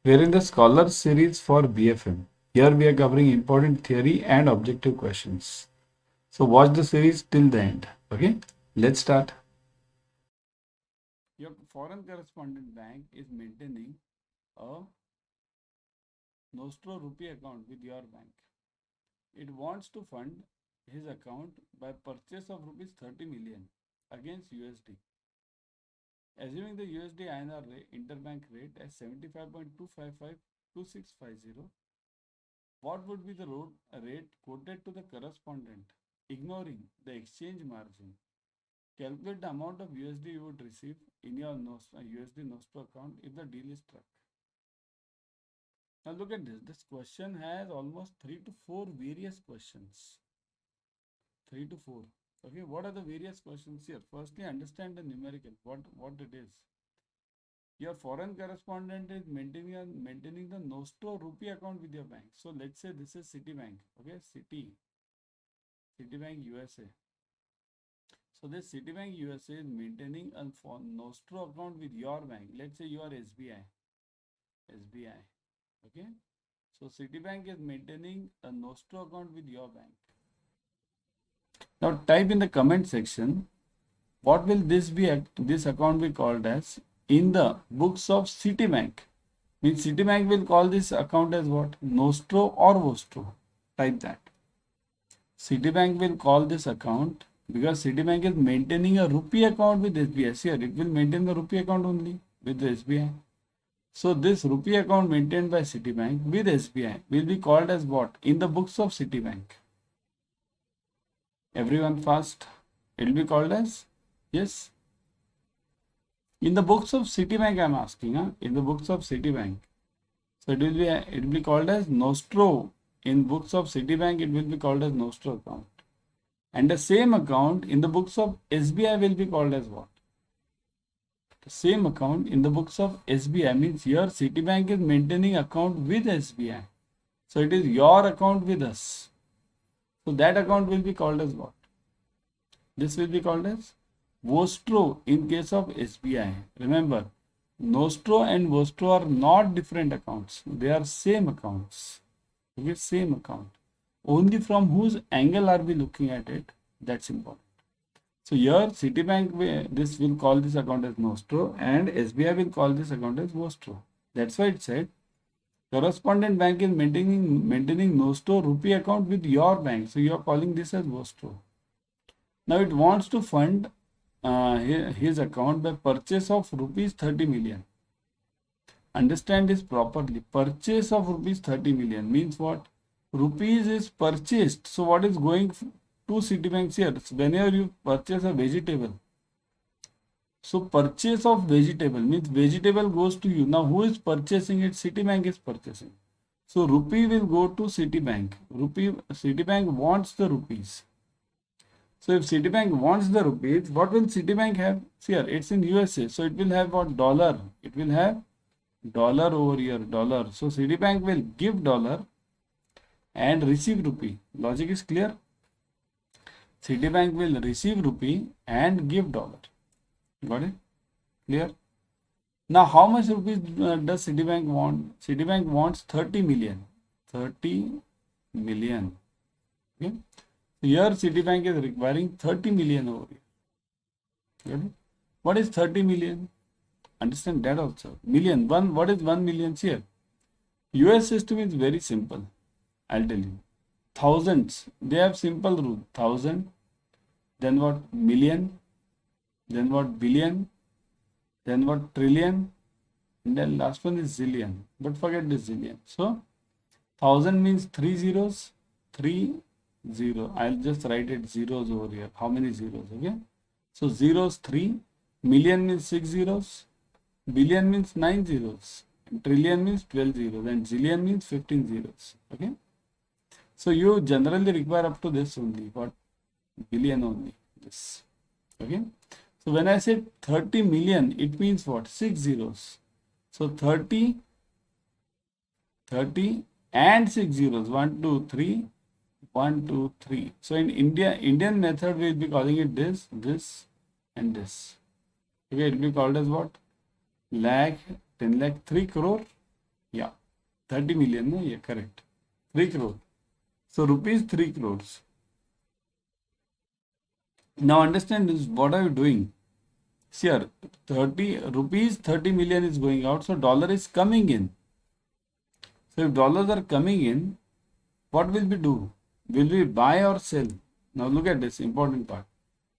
We are in the Scholar series for BFM. Here we are covering important theory and objective questions. So watch the series till the end. Okay, let's start. Your foreign correspondent bank is maintaining a Nostro rupee account with your bank. It wants to fund his account by purchase of rupees 30 million against USD. Assuming the USD INR interbank rate as 75.2552650, what would be the rate quoted to the correspondent, ignoring the exchange margin? Calculate the amount of USD you would receive in your USD Nostro account if the deal is struck. Now look at this. This question has almost 3 to 4 various questions. 3 to 4. Okay, what are the various questions here? Firstly, understand the numerical, what it is. Your foreign correspondent is maintaining the Nostro rupee account with your bank. So let's say this is Citibank. Okay, Citibank USA. So this Citibank USA is maintaining a Nostro account with your bank. Let's say you are SBI. Okay. So Citibank is maintaining a Nostro account with your bank. Now type in the comment section, what will this account be called as in the books of Citibank? Means Citibank will call this account as what? Nostro or Vostro. Type that. Citibank will call this account because Citibank is maintaining a rupee account with SBI. Here it will maintain the rupee account only with the SBI. So this rupee account maintained by Citibank with SBI will be called as what? In the books of Citibank. Everyone fast. It will be called as, yes. In the books of Citibank, I am asking. In the books of Citibank. So it will be called as Nostro. In books of Citibank, it will be called as Nostro account. And the same account in the books of SBI will be called as what? The same account in the books of SBI means here Citibank is maintaining account with SBI. So it is your account with us. So that account will be called as what? This will be called as Vostro in case of SBI. Remember, Nostro and Vostro are not different accounts. They are same accounts. Okay, same account. Only from whose angle are we looking at it? That's important. So here Citibank, this will call this account as Nostro and SBI will call this account as Vostro. That's why it said correspondent bank is maintaining Nostro rupee account with your bank. So you are calling this as Vostro. Now it wants to fund his account by purchase of rupees 30 million. Understand this properly. Purchase of rupees 30 million means what? Rupees is purchased. So what is going to Citibank here? So whenever you purchase a vegetable, so purchase of vegetable means vegetable goes to you. Now who is purchasing it? Citibank is purchasing. So rupee will go to Citibank. Citibank wants the rupees. So if Citibank wants the rupees, what will Citibank have? See here, it's in USA. So it will have what? Dollar. It will have dollar over here, dollar. So Citibank will give dollar and receive rupee. Logic is clear? Citibank will receive rupee and give dollar. Got it? Clear? Now how much rupees does Citibank want? Citibank wants 30 million. 30 million. Okay? Here Citibank is requiring 30 million over here. Got it? What is 30 million? Understand that also. Million. What is 1 million here? US system is very simple. I'll tell you. Thousands. They have simple rule. 1000. Then what? Million. Then what? Billion. Then what? Trillion. And then last one is zillion. But forget this zillion. So 1000 means 3 zeros. 3 0. I'll just write it zeros over here. How many zeros? Okay. So zeros 3. Million means 6 zeros. Billion means 9 zeros. And trillion means 12 zeros. And zillion means 15 zeros. Okay. So you generally require up to this only. What? Billion only. This. Okay. So when I said 30 million, it means what? 6 zeros. So 30 and 6 zeros. 1, 2, 3. 1, 2, 3. So in Indian method, we will be calling it this, and this. Okay, it will be called as what? Lakh, 10 lakh, 3 crore. Yeah, 30 million. No? Yeah, correct. 3 crore. So rupees 3 crores. Now understand this. What are you doing? See here, 30 rupees 30 million is going out. So dollar is coming in. So if dollars are coming in, what will we do? Will we buy or sell? Now look at this important part.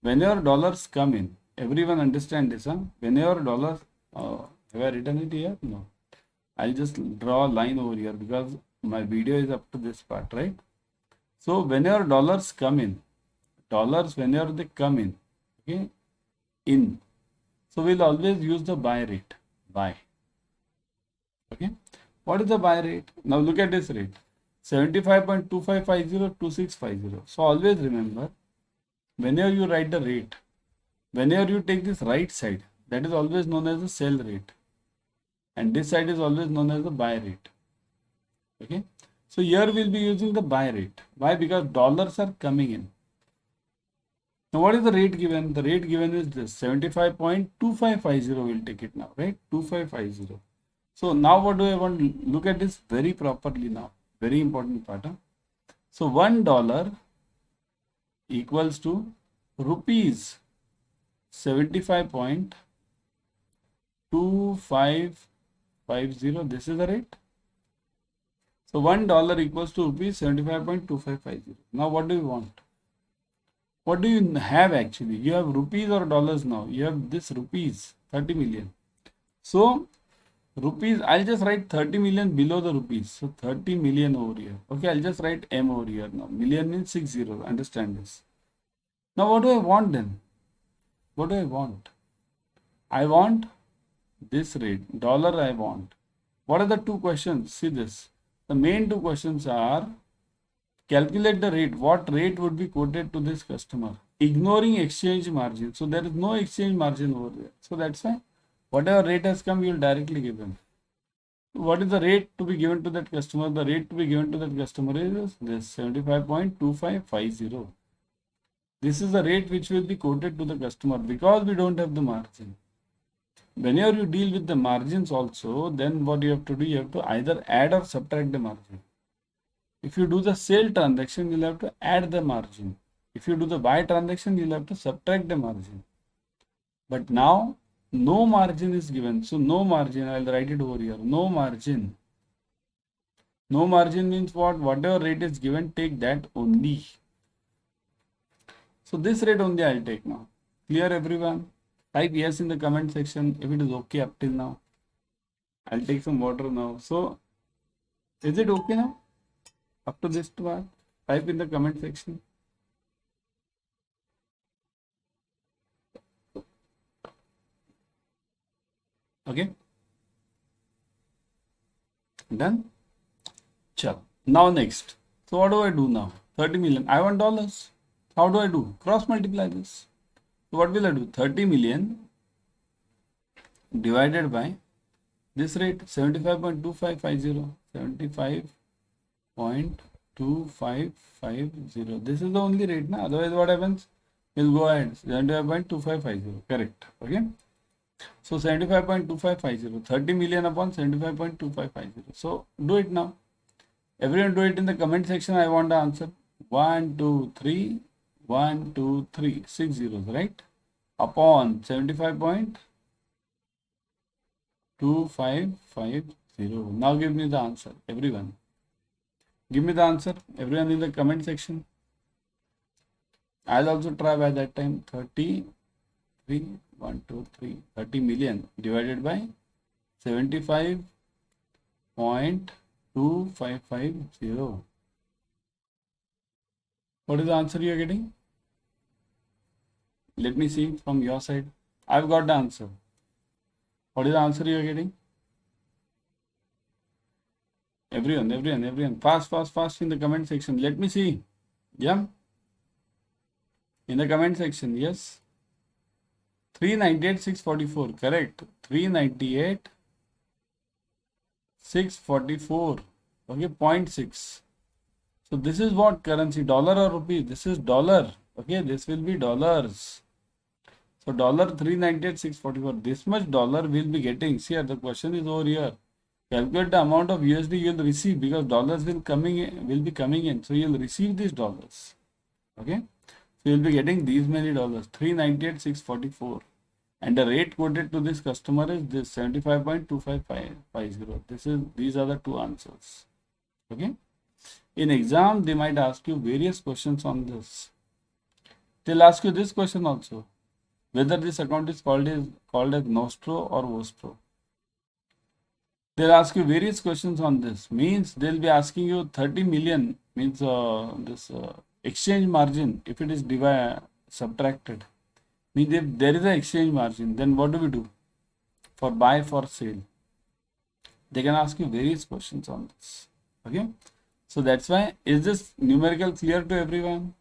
Whenever dollars come in, everyone understand this, huh? Whenever dollars, have I written it here? No. I'll just draw a line over here because my video is up to this part, right? So whenever dollars come in, whenever they come in, okay, in. So we'll always use the buy rate, buy. Okay. What is the buy rate? Now look at this rate. 75.2550, 2650. So always remember, whenever you write the rate, whenever you take this right side, that is always known as the sell rate. And this side is always known as the buy rate. Okay. So here we'll be using the buy rate. Why? Because dollars are coming in. Now what is the rate given? The rate given is this 75.2550. We'll take it now, right? 2550. So now what do I want? Look at this very properly now. Very important part. Huh? So $1 equals to rupees 75.2550. This is the rate. So $1 equals to rupees 75.2550. Now what do you want? What do you have actually? You have rupees or dollars now. You have this rupees, 30 million. So rupees, I'll just write 30 million below the rupees. So 30 million over here. Okay, I'll just write M over here now. Million means 6 zeros. Understand this. Now what do I want then? What do I want? I want this rate. Dollar I want. What are the two questions? See this. The main two questions are calculate the rate. What rate would be quoted to this customer? Ignoring exchange margin. So there is no exchange margin over there. So that's why whatever rate has come, you will directly give them. What is the rate to be given to that customer? The rate to be given to that customer is this 75.2550. This is the rate which will be quoted to the customer because we don't have the margin. Whenever you deal with the margins also, then what you have to do, you have to either add or subtract the margin. If you do the sale transaction, you'll have to add the margin. If you do the buy transaction, you'll have to subtract the margin. But now, no margin is given. So no margin, I'll write it over here. No margin. No margin means what? Whatever rate is given, take that only. So this rate only I'll take now. Clear everyone? Type yes in the comment section if it is okay up till now. I'll take some water now. So is it okay now? Up to this part? Type in the comment section. Okay. Done? Chal. Now next. So what do I do now? 30 million. I want dollars. How do I do? Cross multiply this. So what will I do? 30 million divided by this rate 75.2550. 75.2550. This is the only rate. Na? Otherwise what happens? We'll go ahead. 75.2550. Correct. Okay. So 75.2550. 30 million upon 75.2550. So do it now. Everyone do it in the comment section. I want the answer. 1, 2, 3. 1, 2, 3. 6 zeros, right? Upon 75.2550. Now give me the answer. Everyone. Give me the answer. Everyone in the comment section. I'll also try by that time. 33. 1, 2, 3. 30 million divided by 75.2550. What is the answer you are getting? Let me see from your side. I've got the answer. What is the answer you are getting? Everyone. Fast in the comment section. Let me see. Yeah. In the comment section. Yes. 398,644. Correct. 398,644. Okay. 0.6. So this is what currency? Dollar or rupee? This is dollar. Okay. This will be dollars. So dollar 398,644. This much dollar will be getting. See, the question is over here. Calculate the amount of USD you will receive, because dollars will be coming in. So you will receive these dollars. Okay. So you will be getting these many dollars, 398,644. And the rate quoted to this customer is this 75.2550. These are the two answers. Okay. In exam, they might ask you various questions on this. They'll ask you this question also, whether this account is called as Nostro or Vostro. They'll ask you various questions on this. Means they'll be asking you 30 million, means this exchange margin, if it is subtracted. Means if there is an exchange margin, then what do we do for buy, for sale? They can ask you various questions on this. Okay. So that's why, is this numerical clear to everyone?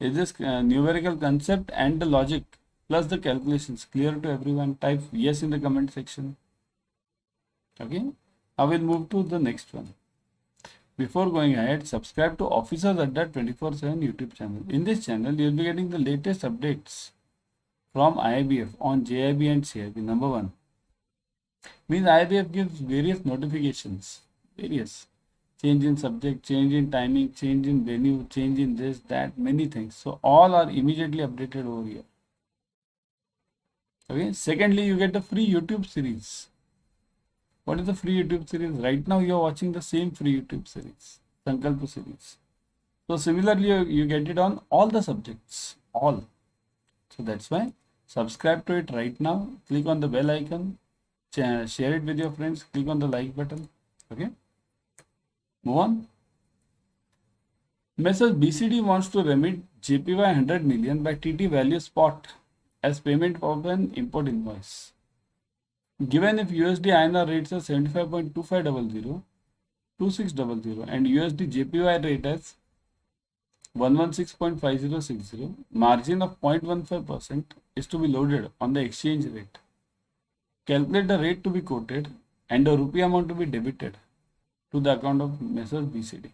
Is this numerical concept and the logic plus the calculations clear to everyone? Type yes in the comment section. Okay. I will move to the next one. Before going ahead, subscribe to Officers Adda 24/7 YouTube channel. In this channel, you will be getting the latest updates from IIBF on JIB and CIB. Number one, means IIBF gives various notifications, various. Change in subject, change in timing, change in venue, change in this, that, many things. So all are immediately updated over here. Okay. Secondly, you get the free YouTube series. What is the free YouTube series? Right now you are watching the same free YouTube series, Sankalpa series. So similarly, you get it on all the subjects, all. So that's why subscribe to it right now. Click on the bell icon, share it with your friends, click on the like button. Okay. Move on. Messrs. BCD wants to remit JPY 100 million by TT value spot as payment of an import invoice. Given if USD INR rates are 75.2500, 2600 and USD JPY rate as 116.5060, margin of 0.15% is to be loaded on the exchange rate. Calculate the rate to be quoted and the rupee amount to be debited to the account of Messrs. BCD.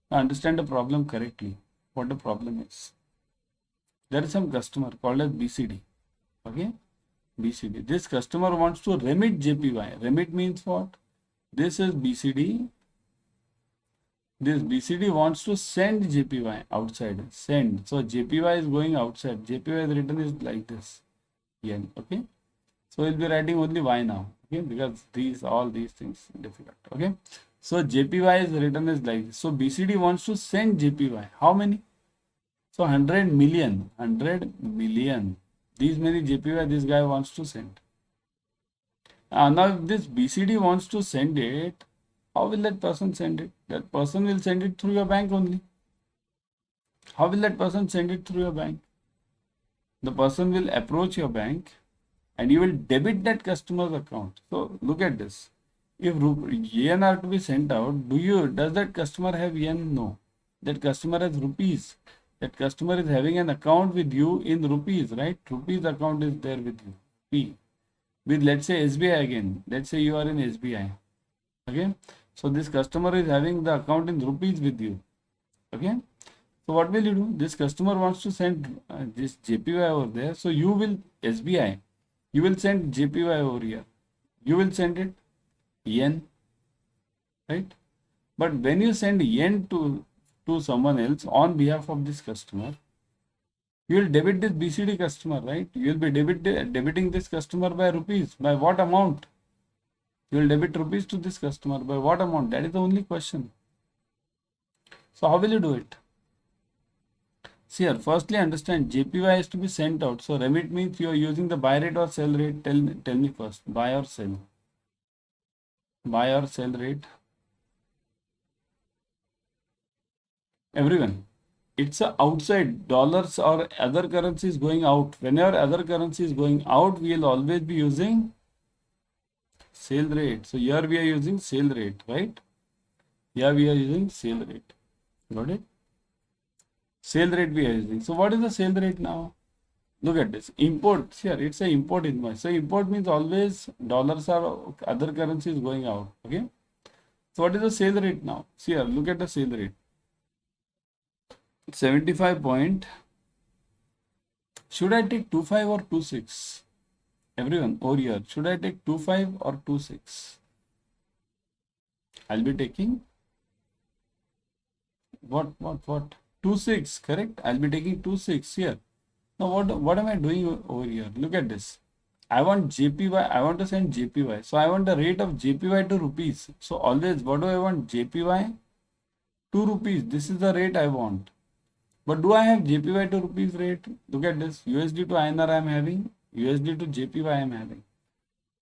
Now understand the problem correctly. What the problem is. There is some customer called as BCD. Okay. BCD. This customer wants to remit JPY. Remit means what? This is BCD. This BCD wants to send JPY outside. Send. So JPY is going outside. JPY is written is like this. Yen. Okay. So we'll be writing only Y now. Okay. Because all these things difficult. Okay. So JPY is written as like this. So BCD wants to send JPY. How many? So 100 million. 100 million. These many JPY this guy wants to send. Now if this BCD wants to send it, how will that person send it? That person will send it through your bank only. How will that person send it through your bank? The person will approach your bank and you will debit that customer's account. So look at this. If yen are to be sent out, does that customer have yen? No. That customer has rupees. That customer is having an account with you in rupees, right? Rupees account is there with you. P. With, let's say, SBI again. Let's say you are in SBI. Okay. So this customer is having the account in rupees with you. Okay. So what will you do? This customer wants to send this JPY over there. So you will, SBI, you will send JPY over here. You will send it yen, right? But when you send yen to someone else on behalf of this customer, you will debit this BCD customer, right? You will be debiting this customer by rupees. By what amount? You will debit rupees to this customer. By what amount? That is the only question. So how will you do it? See here, firstly understand JPY is to be sent out. So remit means you are using the buy rate or sell rate. Tell me first. Buy or sell? Buy or sell rate? Everyone, it's a outside. Dollars or other currencies going out. Whenever other currency is going out, we will always be using sale rate. So here we are using sale rate, right? Here we are using sale rate. Got it? Sale rate we are using. So what is the sale rate now? Look at this. Import. Here it's an import invoice. So import means always dollars or other currencies going out. Okay. So what is the sale rate now? See here, look at the sale rate. 75 point. Should I take 25 or 26? Everyone over here. Should I take 25 or 26? I'll be taking what 26, correct? I'll be taking 26 here. Now what am I doing over here? Look at this. I want JPY, I want to send JPY. So I want the rate of JPY to rupees. So always, what do I want? JPY to rupees. This is the rate I want. But do I have JPY to rupees rate? Look at this. USD to INR I am having. USD to JPY I am having.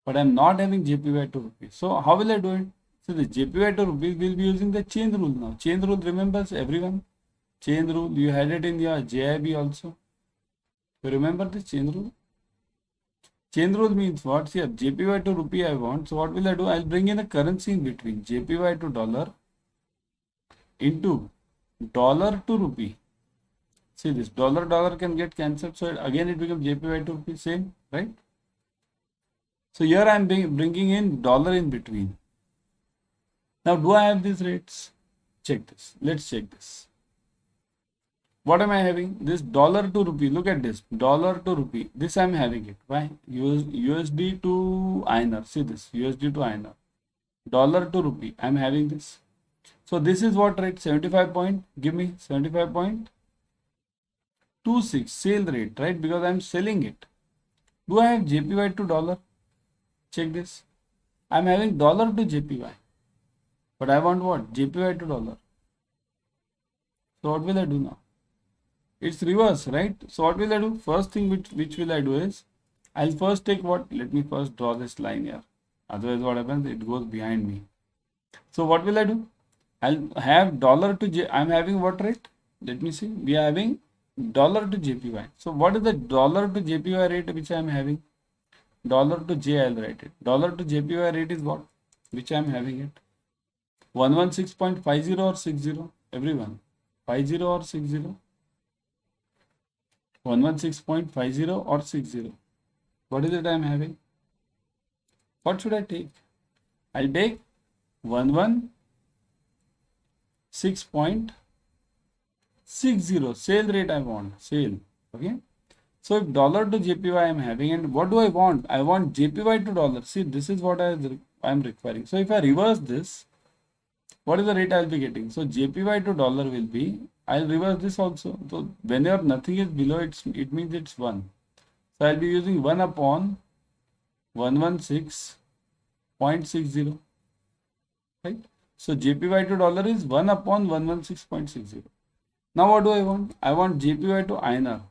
But I am not having JPY to rupees. So how will I do it? So the JPY to rupees will be using the chain rule now. Chain rule remembers everyone. Chain rule, you had it in your JIB also. You remember the chain rule? Chain rule means what? Here, JPY to rupee I want. So what will I do? I'll bring in a currency in between. JPY to dollar into dollar to rupee. See this, dollar can get cancelled. So again it becomes JPY to rupee, same, right? So here I am bringing in dollar in between. Now do I have these rates? Check this. Let's check this. What am I having? This dollar to rupee. Look at this. Dollar to rupee. This I am having it. Why? USD to INR. See this. USD to INR. Dollar to rupee. I am having this. So this is what rate? 75 point. Give me 75.26 sale rate, right? Because I am selling it. Do I have JPY to dollar? Check this. I am having dollar to JPY. But I want what? JPY to dollar. So what will I do now? It's reverse, right? So what will I do? First thing which will I do is, I'll first take what? Let me first draw this line here. Otherwise what happens? It goes behind me. So what will I do? I'll have dollar to I'm having what rate? Let me see. We are having dollar to JPY. So what is the dollar to JPY rate which I am having? Dollar to J, I'll write it. Dollar to JPY rate is what? Which I am having it. 116.50 or 60? Everyone. 50 or 60? 116.50 or 60? What is it I am having? What should I take? I'll take 116.60 sale rate I want. Sale. Okay. So if dollar to JPY I am having, and what do I want? I want JPY to dollar. See, this is what I am requiring. So if I reverse this, what is the rate I'll be getting? So JPY to dollar will be, I'll reverse this also. So whenever nothing is below, it means it's 1. So I'll be using 1 upon 116.60. Right? So JPY to dollar is 1 upon 116.60. Now what do I want? I want JPY to INR.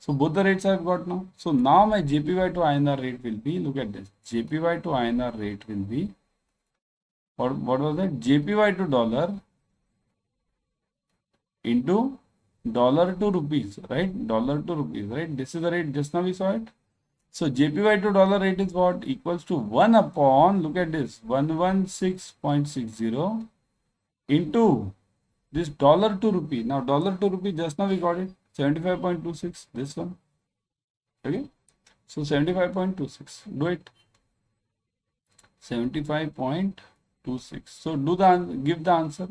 So both the rates I've got now. So now my JPY to INR rate will be, look at this. JPY to INR rate will be, what was that? JPY to dollar into dollar to rupees, right? Dollar to rupees, right? This is the rate, just now we saw it. So JPY to dollar rate is what? Equals to 1 upon, look at this, 116.60 into this dollar to rupee. Now dollar to rupee, just now we got it, 75.26, this one. Okay. So 75.26, do it. 75.26. So give the answer.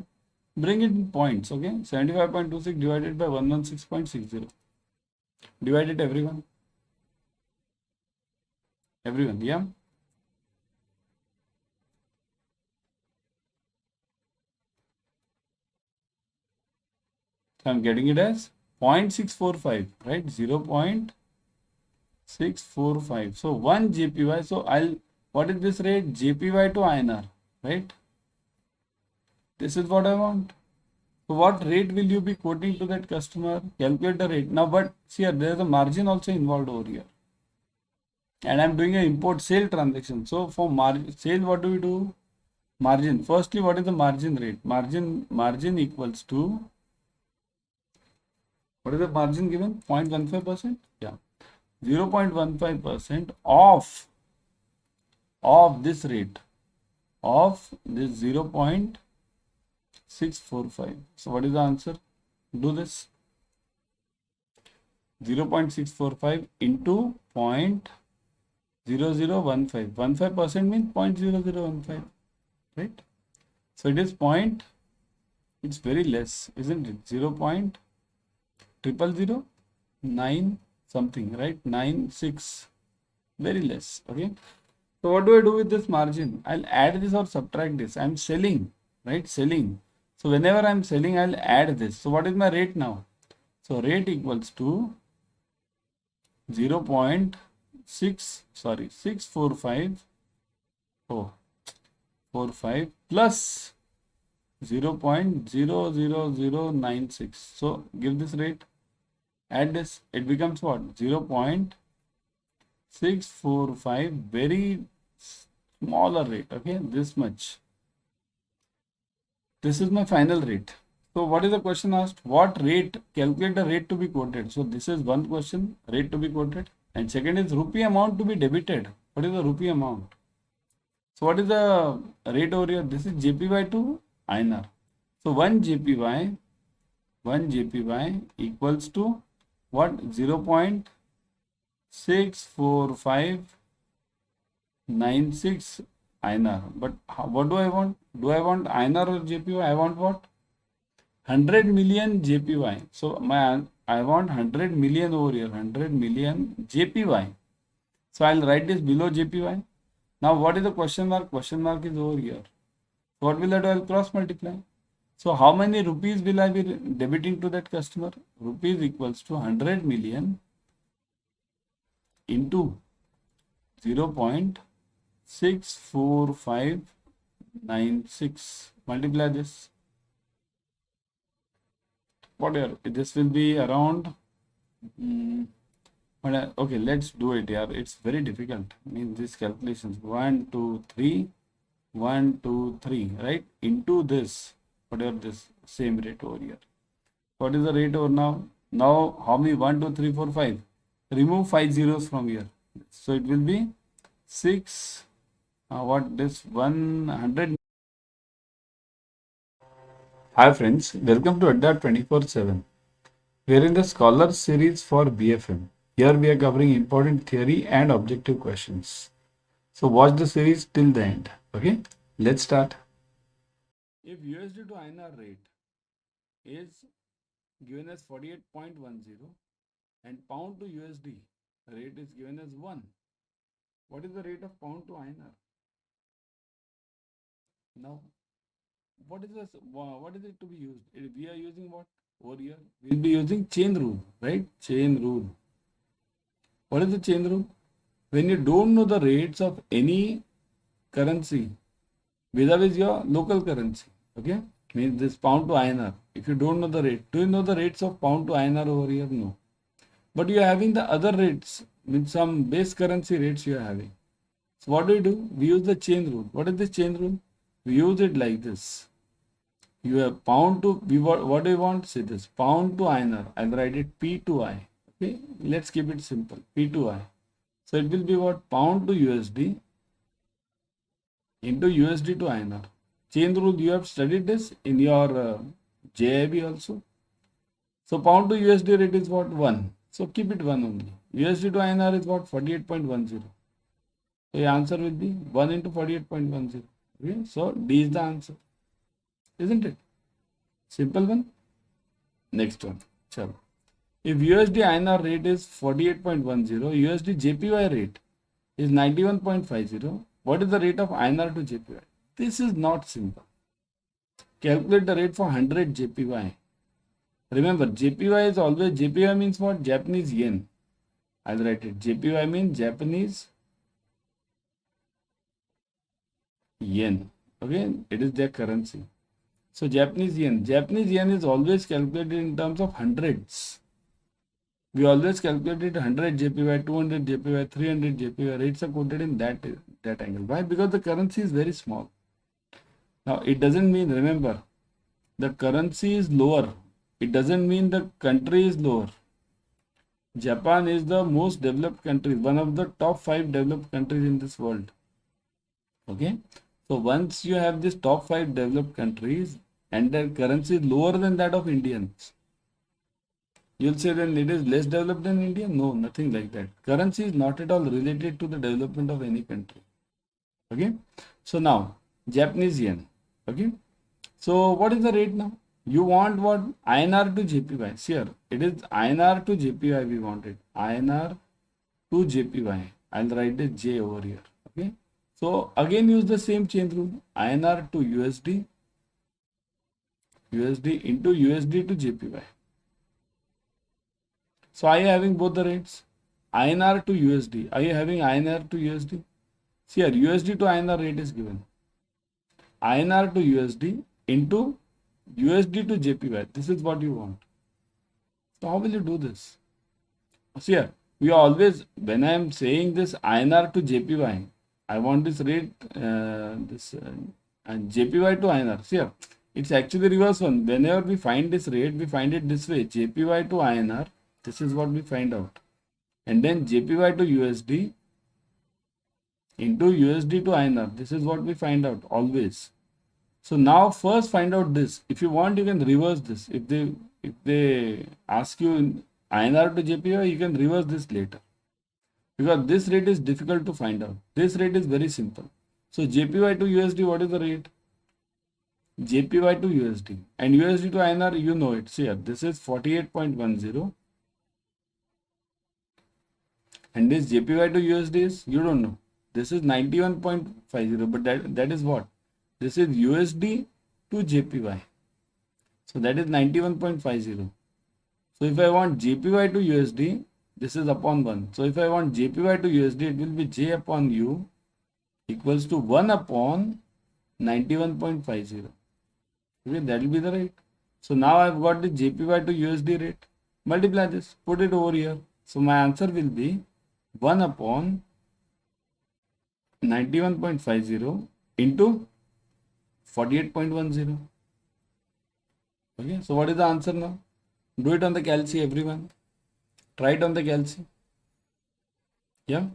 Bring it in points, okay? 75.26 divided by 116.60. Divide it, everyone. Everyone, yeah? So I'm getting it as 0.645, right? 0.645. So 1 JPY. So what is this rate? JPY to INR, right? This is what I want. So what rate will you be quoting to that customer? Calculate the rate. Now, but see here, there is a margin also involved over here. And I'm doing an import sale transaction. So for sale, what do we do? Margin. Firstly, what is the margin rate? Margin equals to, what is the margin given? 0.15%? Yeah. 0.15% of this rate, of this 0.645. So what is the answer? Do this. 0.645 into 0.0015. 15% means 0.0015, right? So it is it's very less, isn't it? 0.00009 something, right? 96, very less. Okay. So what do I do with this margin? I'll add this or subtract this. I'm selling, right? Selling. So whenever I'm selling, I'll add this. So what is my rate now? So rate equals to 0.6, sorry, 645, oh, 45 plus 0.00096. So give this rate, add this, it becomes what? 0.645, very smaller rate, okay, this much. This is my final rate. So what is the question asked? What rate, calculate the rate to be quoted. So this is one question, rate to be quoted. And second is rupee amount to be debited. What is the rupee amount? So what is the rate over here? This is JPY to INR. So 1 JPY equals to what? 0.64596 INR. But what do I want? Do I want INR or JPY? I want what? 100 million JPY. So I want 100 million over here. 100 million JPY. So I'll write this below JPY. Now what is the question mark? Question mark is over here. So what will I do? I'll cross multiply. So how many rupees will I be debiting to that customer? Rupees equals to 100 million into 0.64596. Multiply this. Whatever, this will be around. Okay, let's do it here. It's very difficult. I mean, these calculations 1, 2, 3, 1, 2, 3, right? Into this, whatever this same rate over here. What is the rate over now? Now, how many? 1, 2, 3, 4, 5. Remove 5 zeros from here. So it will be 6. What this 100. Hi friends, welcome to Adda 24/7. We are in the Scholars series for BFM. Here we are covering important theory and objective questions. So watch the series till the end. Okay, let's start. If USD to INR rate is given as 48.10 and pound to USD rate is given as 1, what is the rate of pound to INR? Now, what is this? What is it to be used? We are using what over here? We'll be using chain rule, right? Chain rule. What is the chain rule? When you don't know the rates of any currency vis-a-vis your local currency, okay? Means this pound to INR. If you don't know the rate, do you know the rates of pound to INR over here? No. But you are having the other rates, means some base currency rates you are having. So what do? We use the chain rule. What is the chain rule? We use it like this. You have pound to, what do you want? Say this, pound to INR. I'll write it P to I. Okay, let's keep it simple, P to I. So it will be what? Pound to USD into USD to INR. Chain rule, you have studied this in your CAIIB also. So pound to USD rate is what? 1. So keep it 1 only. USD to INR is what? 48.10. So the answer will be 1 into 48.10. Okay, so D is the answer. Isn't it? Simple one. Next one. Chalo. If USD INR rate is 48.10, USD JPY rate is 91.50, what is the rate of INR to JPY? This is not simple. Calculate the rate for 100 JPY. Remember, JPY is always, JPY means what? Japanese yen. I'll write it. JPY means Japanese yen. Okay, it is their currency. So Japanese yen is always calculated in terms of hundreds. We always calculated 100 JPY, 200 JPY, 300 JPY. Rates are quoted in that angle. Why? Because the currency is very small. Now it doesn't mean, remember, the currency is lower. It doesn't mean the country is lower. Japan is the most developed country, one of the top 5 developed countries in this world. Okay. So once you have this top 5 developed countries and their currency is lower than that of Indians, you'll say then it is less developed than India? No, nothing like that. Currency is not at all related to the development of any country. Okay. So now, Japanese yen. Okay. So what is the rate now? You want what? INR to JPY. Here, it is INR to JPY we wanted. INR to JPY. I'll write the J over here. Okay. So again use the same chain rule. INR to USD, USD into USD to JPY. So are you having both the rates? INR to USD. Are you having INR to USD? See here, USD to INR rate is given. INR to USD into USD to JPY. This is what you want. So how will you do this? See here, we always, when I am saying this INR to JPY, I want this rate, and JPY to INR. See here, it's actually reverse one. Whenever we find this rate, we find it this way. JPY to INR. This is what we find out. And then JPY to USD into USD to INR. This is what we find out always. So now first find out this. If you want, you can reverse this. If they ask you in INR to JPY, you can reverse this later. Because this rate is difficult to find out. This rate is very simple. So JPY to USD, what is the rate? JPY to USD. And USD to INR, you know it. See here, this is 48.10. And this JPY to USD is, you don't know. This is 91.50, but that is what? This is USD to JPY. So that is 91.50. So if I want JPY to USD, this is upon 1. So if I want JPY to USD, it will be J upon U equals to 1 upon 91.50. Okay, that will be the rate. So now I've got the JPY to USD rate. Multiply this, put it over here. So my answer will be 1 upon 91.50 into 48.10. Okay, so what is the answer now? Do it on the calci, everyone. Try it on the calci. Yeah.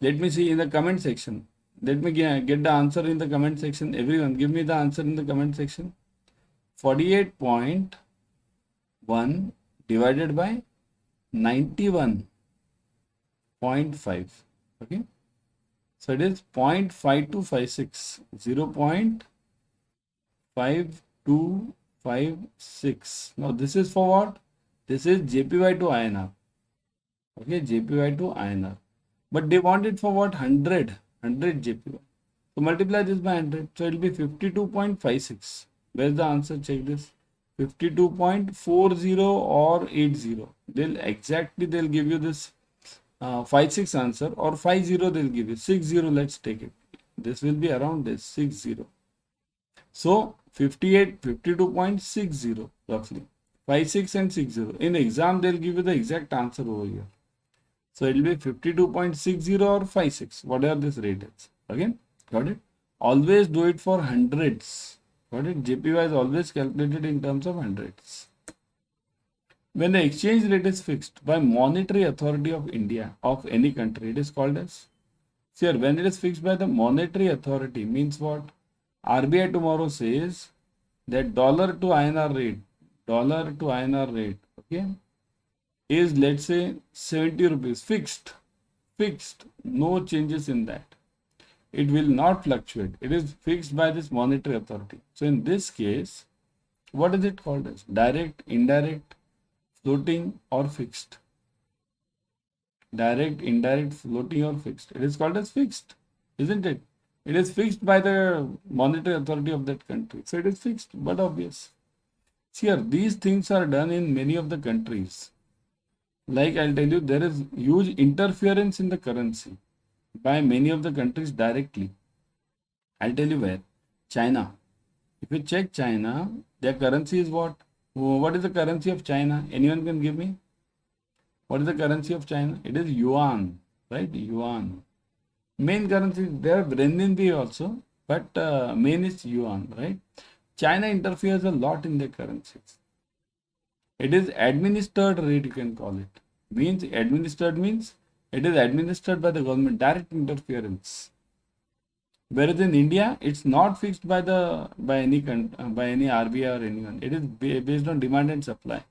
Let me see in the comment section. Let me get the answer in the comment section. Everyone, give me the answer in the comment section. 48.1 divided by 91.5. Okay. So it is 0.5256. 0.5256. Now this is for what? This is JPY to INR. Okay, JPY to INR. But they want it for what? 100 JPY. So multiply this by 100. So it will be 52.56. Where's the answer? Check this. 52.40 or 80. They'll give you this 56 answer, or 50 they'll give you. 60, let's take it. This will be around this 60. So 52.60 roughly. 56 and 60. In exam, they'll give you the exact answer over here. So it will be 52.60 or 56, whatever this rate is. Again, got it? Always do it for hundreds. Got it? JPY is always calculated in terms of hundreds. When the exchange rate is fixed by monetary authority of India, of any country, it is called as. See here, when it is fixed by the monetary authority, means what? RBI tomorrow says that dollar to INR rate, okay, is, let's say, 70 rupees, fixed, no changes in that. It will not fluctuate. It is fixed by this monetary authority. So in this case, what is it called as? Direct, indirect, floating or fixed? Direct, indirect, floating or fixed? It is called as fixed, isn't it? It is fixed by the monetary authority of that country. So it is fixed, but obvious. See here, these things are done in many of the countries. Like I'll tell you, there is huge interference in the currency by many of the countries directly. I'll tell you where. China. If you check China, their currency is what? What is the currency of China? Anyone can give me? What is the currency of China? It is yuan, right? Yuan. Main currency, there are renminbi also, but main is yuan, right? China interferes a lot in their currencies. It is administered rate, you can call it. Administered means it is administered by the government, direct interference. Whereas in India, it's not fixed by any RBI or anyone. It is based on demand and supply.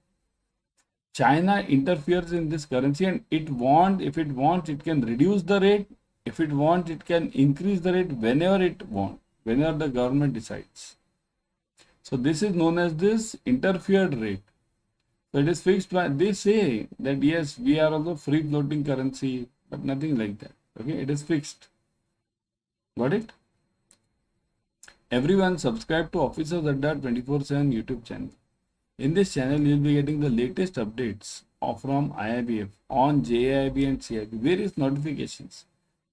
China interferes in this currency, and if it wants, it can reduce the rate. If it wants, it can increase the rate whenever it wants, whenever the government decides. So this is known as this interfered rate. So it is fixed by, they say that yes, we are also free floating currency, but nothing like that. Okay, it is fixed. Got it? Everyone subscribe to Officers Adda 24/7 YouTube channel. In this channel, you will be getting the latest updates from IIBF on JIIB and CIIB, various notifications,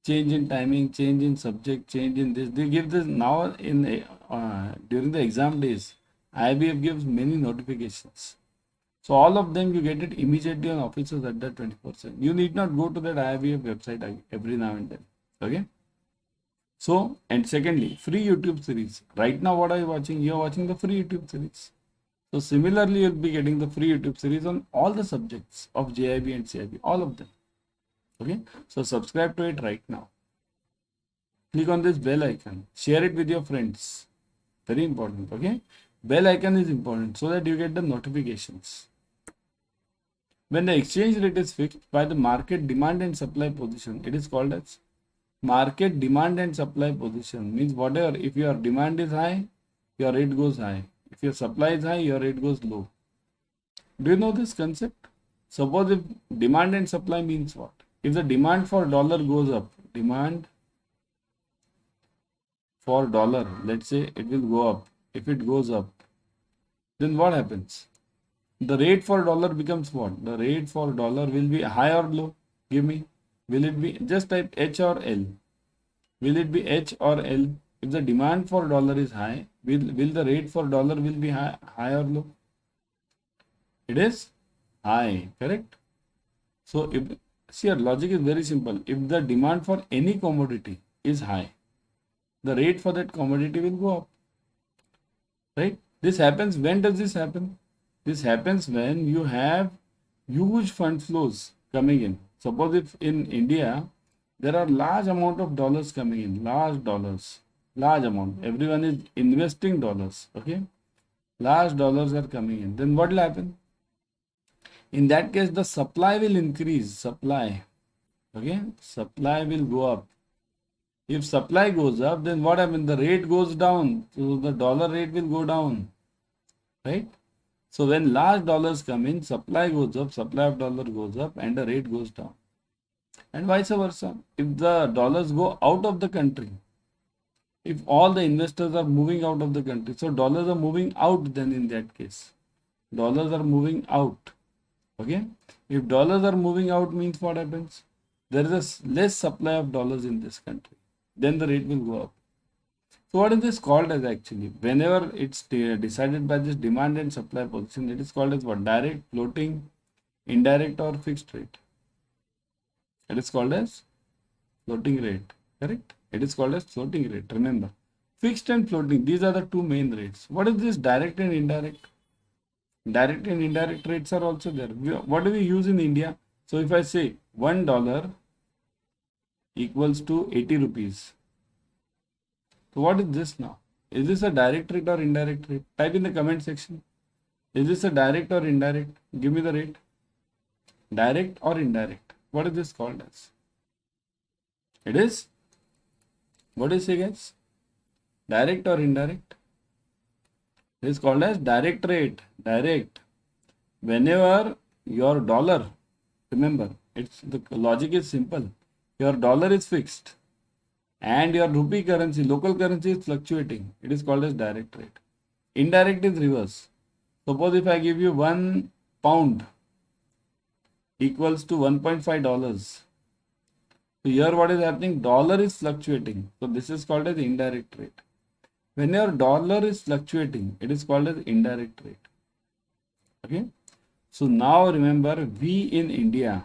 change in timing, change in subject, change in this. They give this now in during the exam days. IIBF gives many notifications. So all of them you get it immediately on Officers Adda 24/7. You need not go to that IIBF website every now and then. Okay. So, and secondly, free YouTube series. Right now, what are you watching? You are watching the free YouTube series. So, similarly, you'll be getting the free YouTube series on all the subjects of JIB and CIB, all of them. Okay. So, subscribe to it right now. Click on this bell icon. Share it with your friends. Very important. Okay. Bell icon is important so that you get the notifications. When the exchange rate is fixed by the market demand and supply position, it is called as market demand and supply position. Means whatever, if your demand is high, your rate goes high. If your supply is high, your rate goes low. Do you know this concept? Suppose if demand and supply means what? If the demand for dollar goes up, demand for dollar, let's say it will go up. If it goes up, then what happens? The rate for dollar becomes what? The rate for dollar will be high or low? Give me. Will it be, just type H or L. Will it be H or L? If the demand for dollar is high, will the rate for dollar will be high or low? It is high, correct? So, if, see, your logic is very simple. If the demand for any commodity is high, the rate for that commodity will go up, right? This happens, when does this happen? This happens when you have huge fund flows coming in. Suppose if in India, there are large amount of dollars coming in, large dollars, large amount. Everyone is investing dollars, okay? Large dollars are coming in. Then what will happen? In that case, the supply will increase, supply, okay? Supply will go up. If supply goes up, then what happens? The rate goes down. So the dollar rate will go down, right? So when large dollars come in, supply goes up, supply of dollar goes up and the rate goes down. And vice versa. If the dollars go out of the country, if all the investors are moving out of the country, so dollars are moving out then in that case. Dollars are moving out. Okay. If dollars are moving out means what happens? There is a less supply of dollars in this country. Then the rate will go up. So what is this called as actually? Whenever it's decided by this demand and supply position, it is called as what? Direct, floating, indirect or fixed rate. It is called as floating rate, correct? It is called as floating rate, remember. Fixed and floating, these are the two main rates. What is this direct and indirect? Direct and indirect rates are also there. What do we use in India? So if I say $1 equals to 80 rupees. So what is this now? Is this a direct rate or indirect rate? Type in the comment section. Is this a direct or indirect? Give me the rate. Direct or indirect? What is this called as? It is, what do you say guys? Direct or indirect? It is called as direct rate. Direct. Whenever your dollar, remember, the logic is simple. Your dollar is fixed and your rupee currency, local currency is fluctuating. It is called as direct rate. Indirect is reverse. Suppose if I give you £1 equals to $1.5. So here what is happening? Dollar is fluctuating. So this is called as indirect rate. When your dollar is fluctuating, it is called as indirect rate. Okay. So now remember, we in India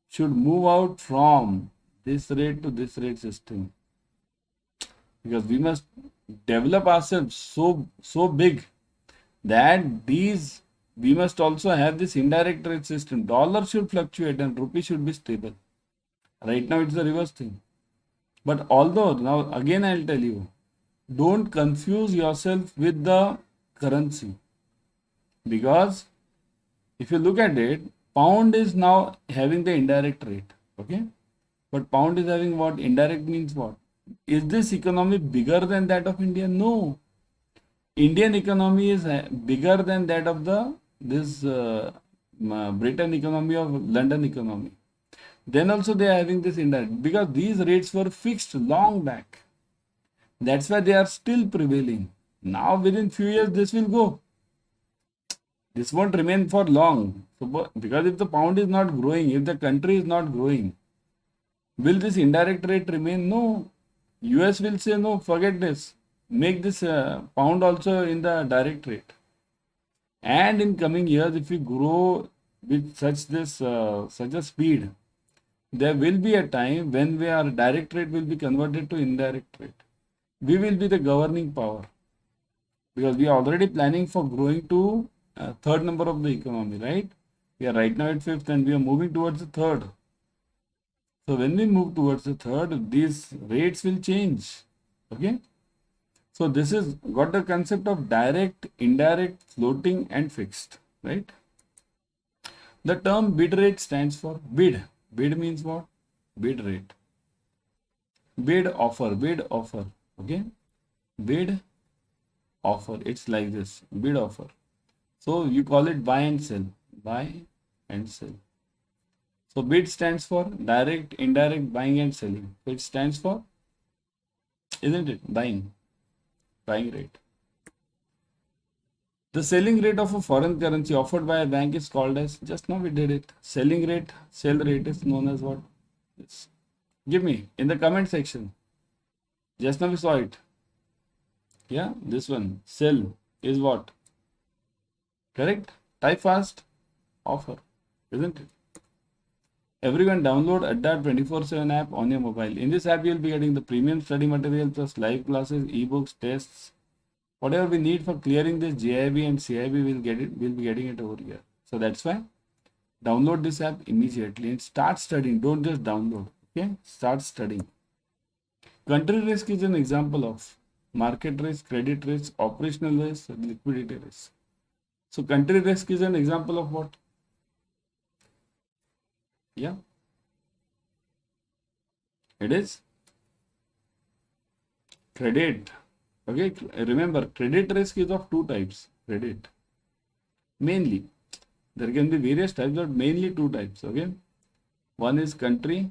should move out from this rate to this rate system, because we must develop ourselves so big that we must also have this indirect rate system. Dollar should fluctuate and rupee should be stable. Right now it's the reverse thing. But although now again I'll tell you, don't confuse yourself with the currency, because if you look at it, pound is now having the indirect rate. Okay. But pound is having what? Indirect means what? Is this economy bigger than that of India? No. Indian economy is bigger than that of this Britain economy or London economy. Then also they are having this indirect, because these rates were fixed long back. That's why they are still prevailing. Now within few years this will go. This won't remain for long. So, because if the pound is not growing, if the country is not growing, will this indirect rate remain? No. US will say no, forget this. Make this pound also in the direct rate. And in coming years, if we grow with such a speed, there will be a time when our direct rate will be converted to indirect rate. We will be the governing power because we are already planning for growing to third number of the economy, right? We are right now at fifth and we are moving towards the third. So when we move towards the third, these rates will change. Okay. So this is got the concept of direct, indirect, floating and fixed, right? The term bid rate stands for bid. Bid means what? Bid rate. Bid offer, bid offer. Okay. Bid offer. It's like this. Bid offer. So you call it buy and sell. Buy and sell. So bid stands for direct, indirect, buying and selling. So it stands for, isn't it? Buying rate. The selling rate of a foreign currency offered by a bank is called as, just now we did it. Selling rate, sell rate is known as what? Yes. Give me in the comment section. Just now we saw it. Yeah, this one. Sell is what? Correct? Type fast. Offer. Isn't it? Everyone download Adda 24/7 app on your mobile. In this app, you will be getting the premium study material plus live classes, ebooks, tests. Whatever we need for clearing this JIB and CIB, we'll be getting it over here. So that's why download this app immediately and start studying. Don't just download. Okay? Start studying. Country risk is an example of market risk, credit risk, operational risk, and liquidity risk. So country risk is an example of what? Yeah. It is credit. Okay, remember credit risk is of two types. Credit. Mainly. There can be various types, but mainly two types. Okay. One is country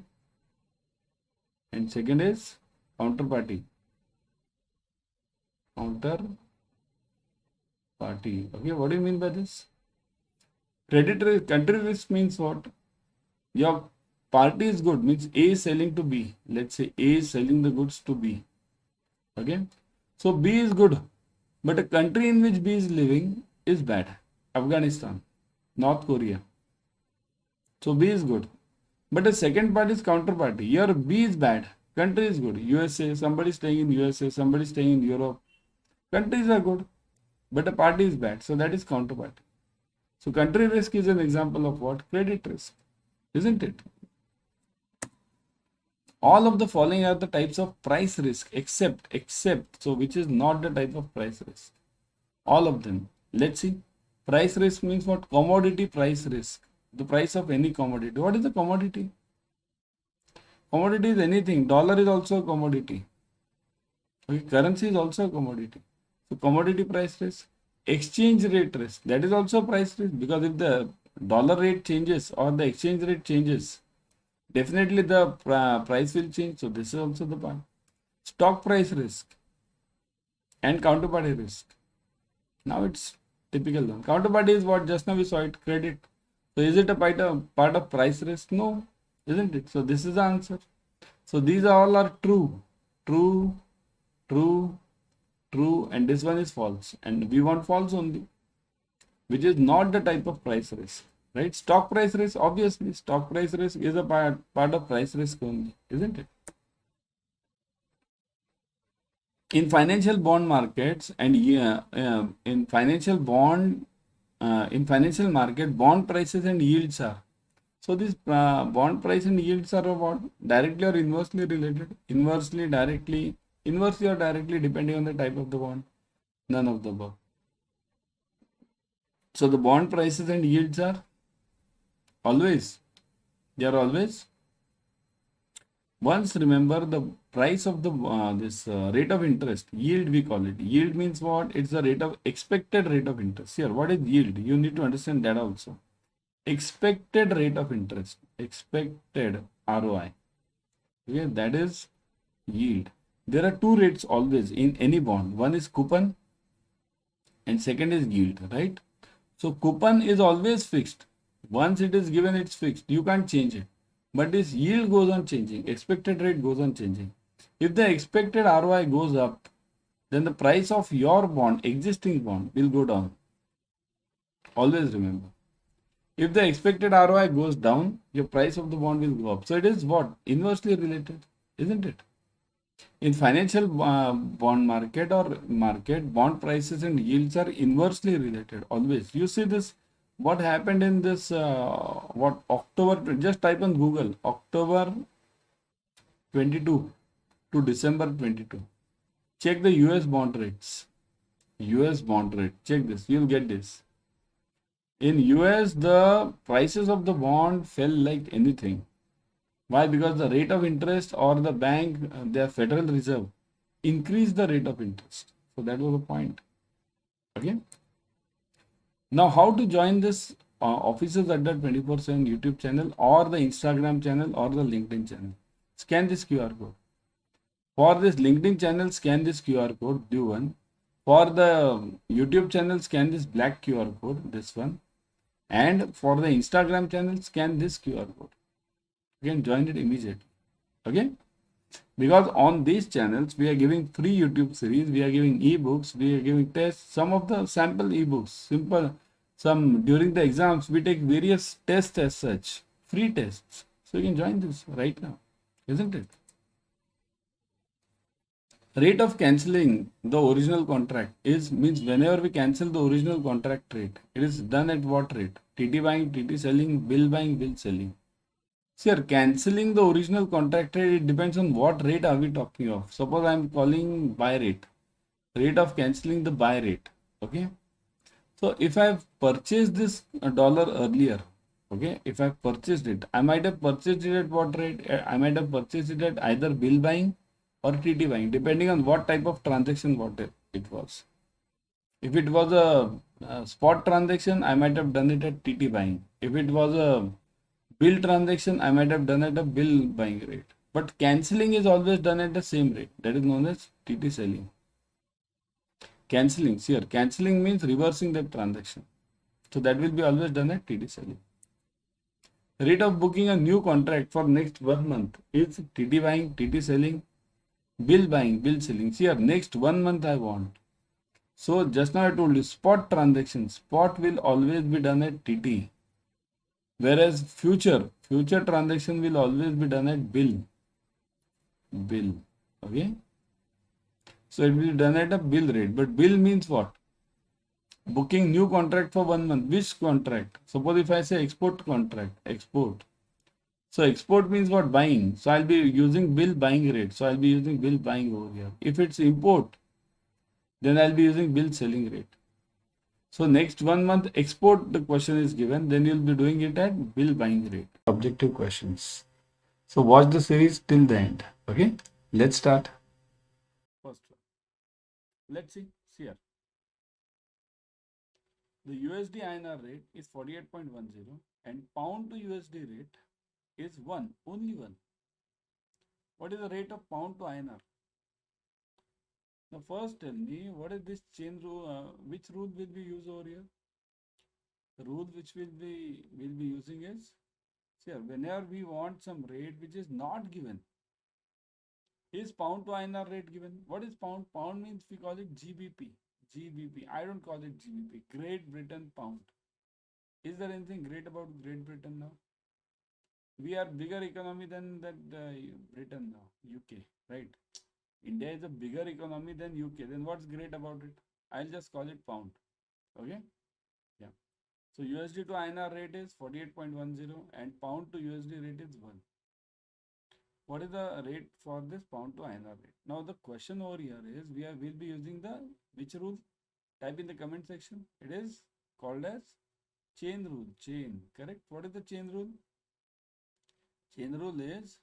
and second is counterparty. Counterparty. Okay, what do you mean by this? Credit risk, country risk means what? Your party is good, means A is selling to B. Let's say A is selling the goods to B. Okay. So B is good, but a country in which B is living is bad. Afghanistan, North Korea. So B is good. But the second part is counterparty. Here B is bad, country is good. USA, somebody staying in USA, somebody staying in Europe. Countries are good, but the party is bad. So that is counterparty. So country risk is an example of what? Credit risk. Isn't it? All of the following are the types of price risk except, so which is not the type of price risk. All of them. Let's see. Price risk means what? Commodity price risk. The price of any commodity. What is the commodity? Commodity is anything. Dollar is also a commodity. Okay, currency is also a commodity. So commodity price risk. Exchange rate risk. That is also price risk, because if the dollar rate changes or the exchange rate changes, definitely the price will change. So this is also the part. Stock price risk and counterparty risk. Now it's typical one. Counterparty is what? Just now we saw it, credit. So is it a part of price risk? No, isn't it? So this is the answer. So these all are true, and this one is false, and we want false only, which is not the type of price risk, right? Stock price risk, obviously stock price risk is a part of price risk only, isn't it? In financial bond markets and in financial market, bond prices and yields are. So this bond price and yields are what? Directly or inversely related? Inversely or directly, depending on the type of the bond. None of the above. So the bond prices and yields are always, they are always. Once remember the price of the rate of interest, yield we call it. Yield means what? It's the rate of expected rate of interest. Here, what is yield? You need to understand that also. Expected rate of interest, expected ROI. Okay, that is yield. There are two rates always in any bond. One is coupon and second is yield, right? So coupon is always fixed. Once it is given, it's fixed. You can't change it. But this yield goes on changing. Expected rate goes on changing. If the expected ROI goes up, then the price of your bond, existing bond, will go down. Always remember. If the expected ROI goes down, your price of the bond will go up. So it is what? Inversely related, isn't it? In financial bond market or market, bond prices and yields are inversely related always. You see this, what happened in this, what October, just type on Google, October 22 to December 22. Check the US bond rates. US bond rate, check this, you'll get this. In US, the prices of the bond fell like anything. Why? Because the rate of interest or the bank, their Federal Reserve, increased the rate of interest. So that was the point. Okay. Now, how to join this Offices Adda 24/7 YouTube channel or the Instagram channel or the LinkedIn channel? Scan this QR code. For this LinkedIn channel, scan this QR code, do one. For the YouTube channel, scan this black QR code, this one. And for the Instagram channel, scan this QR code. You can join it immediately. Okay. Because on these channels, we are giving free YouTube series, we are giving ebooks, we are giving tests, some of the sample ebooks, simple, some during the exams, we take various tests as such, free tests. So you can join this right now, isn't it? Rate of cancelling the original contract is, means whenever we cancel the original contract rate, it is done at what rate? TT buying, TT selling, bill buying, bill selling. Sir, cancelling the original contract rate, it depends on what rate are we talking of. Suppose I am calling buy rate. Rate of cancelling the buy rate. Okay. So if I have purchased this dollar earlier, okay, if I have purchased it, I might have purchased it at what rate? I might have purchased it at either bill buying or TT buying, depending on what type of transaction what it was. If it was a spot transaction, I might have done it at TT buying. If it was a bill transaction, I might have done at a bill buying rate. But cancelling is always done at the same rate. That is known as TT selling. Cancelling, here, cancelling means reversing that transaction. So that will be always done at TT selling. Rate of booking a new contract for next 1 month is TT buying, TT selling, bill buying, bill selling. Here, next 1 month I want. So just now I told you, spot transaction, spot will always be done at TT. Whereas future transaction will always be done at bill. Okay. So it will be done at a bill rate. But bill means what? Booking new contract for 1 month. Which contract? Suppose if I say export contract, export. So export means what? Buying. So I'll be using bill buying rate. So I'll be using bill buying over here. If it's import, then I'll be using bill selling rate. So next 1 month export, the question is given, then you'll be doing it at bill buying rate. Objective questions. So watch the series till the end. Okay, let's start. First one. Let's see here. The USD INR rate is 48.10 and pound to USD rate is 1, only 1. What is the rate of pound to INR? Now first tell me, what is this chain rule, which rule will we use over here? The rule which we'll be using is, here, whenever we want some rate which is not given, is pound to INR rate given? What is pound? Pound means we call it GBP. GBP. I don't call it GBP. Great Britain pound. Is there anything great about Great Britain now? We are bigger economy than that Britain now, UK, right? India is a bigger economy than UK. Then what's great about it? I'll just call it pound. Okay? Yeah. So USD to INR rate is 48.10 and pound to USD rate is 1. What is the rate for this pound to INR rate? Now the question over here is, we'll be using the which rule? Type in the comment section. It is called as chain rule. Chain, correct? What is the chain rule? Chain rule is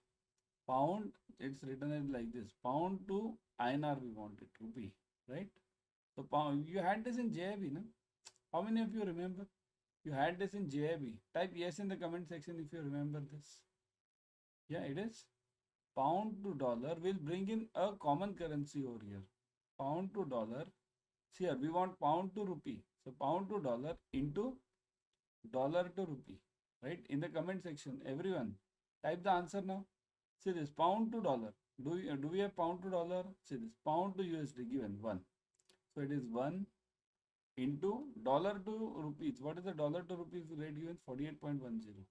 pound, it's written as like this, pound to INR we want it, rupee, right? So pound, you had this in JIB, no? How many of you remember? You had this in JIB. Type yes in the comment section if you remember this. Yeah, it is. pound to dollar, will bring in a common currency over here. Pound to dollar. See here, we want pound to rupee. So pound to dollar into dollar to rupee. Right? In the comment section, everyone, type the answer now. See this, pound to dollar. Do we have pound to dollar? See this, pound to USD given 1. So it is 1 into dollar to rupees. What is the dollar to rupees rate given? 48.10.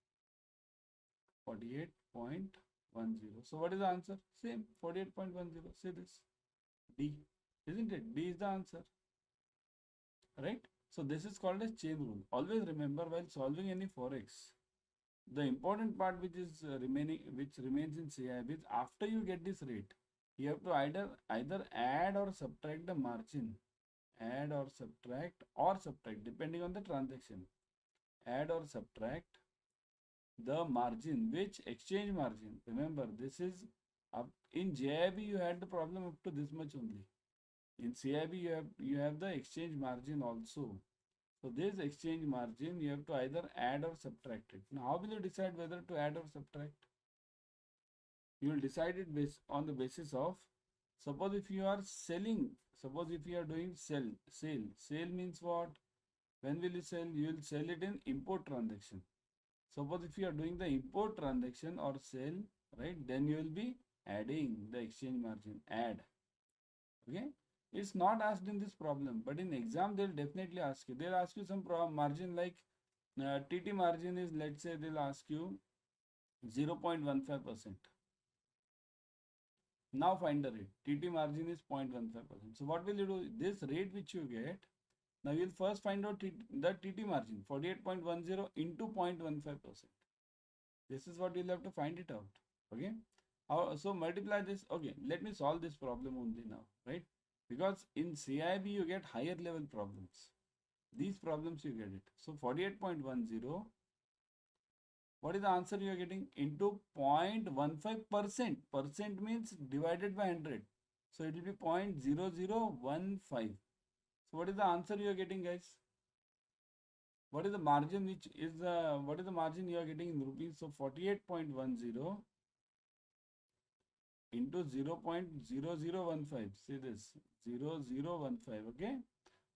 48.10. So what is the answer? Same, 48.10. See this, D. Isn't it? D is the answer. Right? So this is called as chain rule. Always remember, while solving any forex, the important part which is which remains in CAIIB is, after you get this rate, you have to either add or subtract the margin. Add or subtract depending on the transaction. Add or subtract the margin. Which exchange margin? Remember, this is up in JIB you had the problem up to this much only. In CIB you have the exchange margin also. So this exchange margin you have to either add or subtract it. Now how will you decide whether to add or subtract? You will decide it based on the basis of, suppose if you are selling, suppose if you are doing sale means what? When will you sell? You will sell it in import transaction. Suppose if you are doing the import transaction or sale, right, then you will be adding the exchange margin, add. Okay, it's not asked in this problem, but in exam they'll definitely ask you. They'll ask you some margin like TT margin is, let's say they'll ask you 0.15%. Now find the rate. TT margin is 0.15%. So what will you do? This rate which you get, now you'll first find out the TT margin, 48.10 into 0.15%. This is what you'll have to find it out. Okay. So multiply this. Okay, let me solve this problem only now, right? Because in CIB you get higher level problems. These problems you get it. So 48.10. What is the answer you are getting? Into 0.15%. Percent means divided by 100. So it will be 0.0015. So what is the answer you are getting, guys? What is the margin which is what is the margin you are getting in rupees? So 48.10 into 0.0015. See this, 0015. Okay.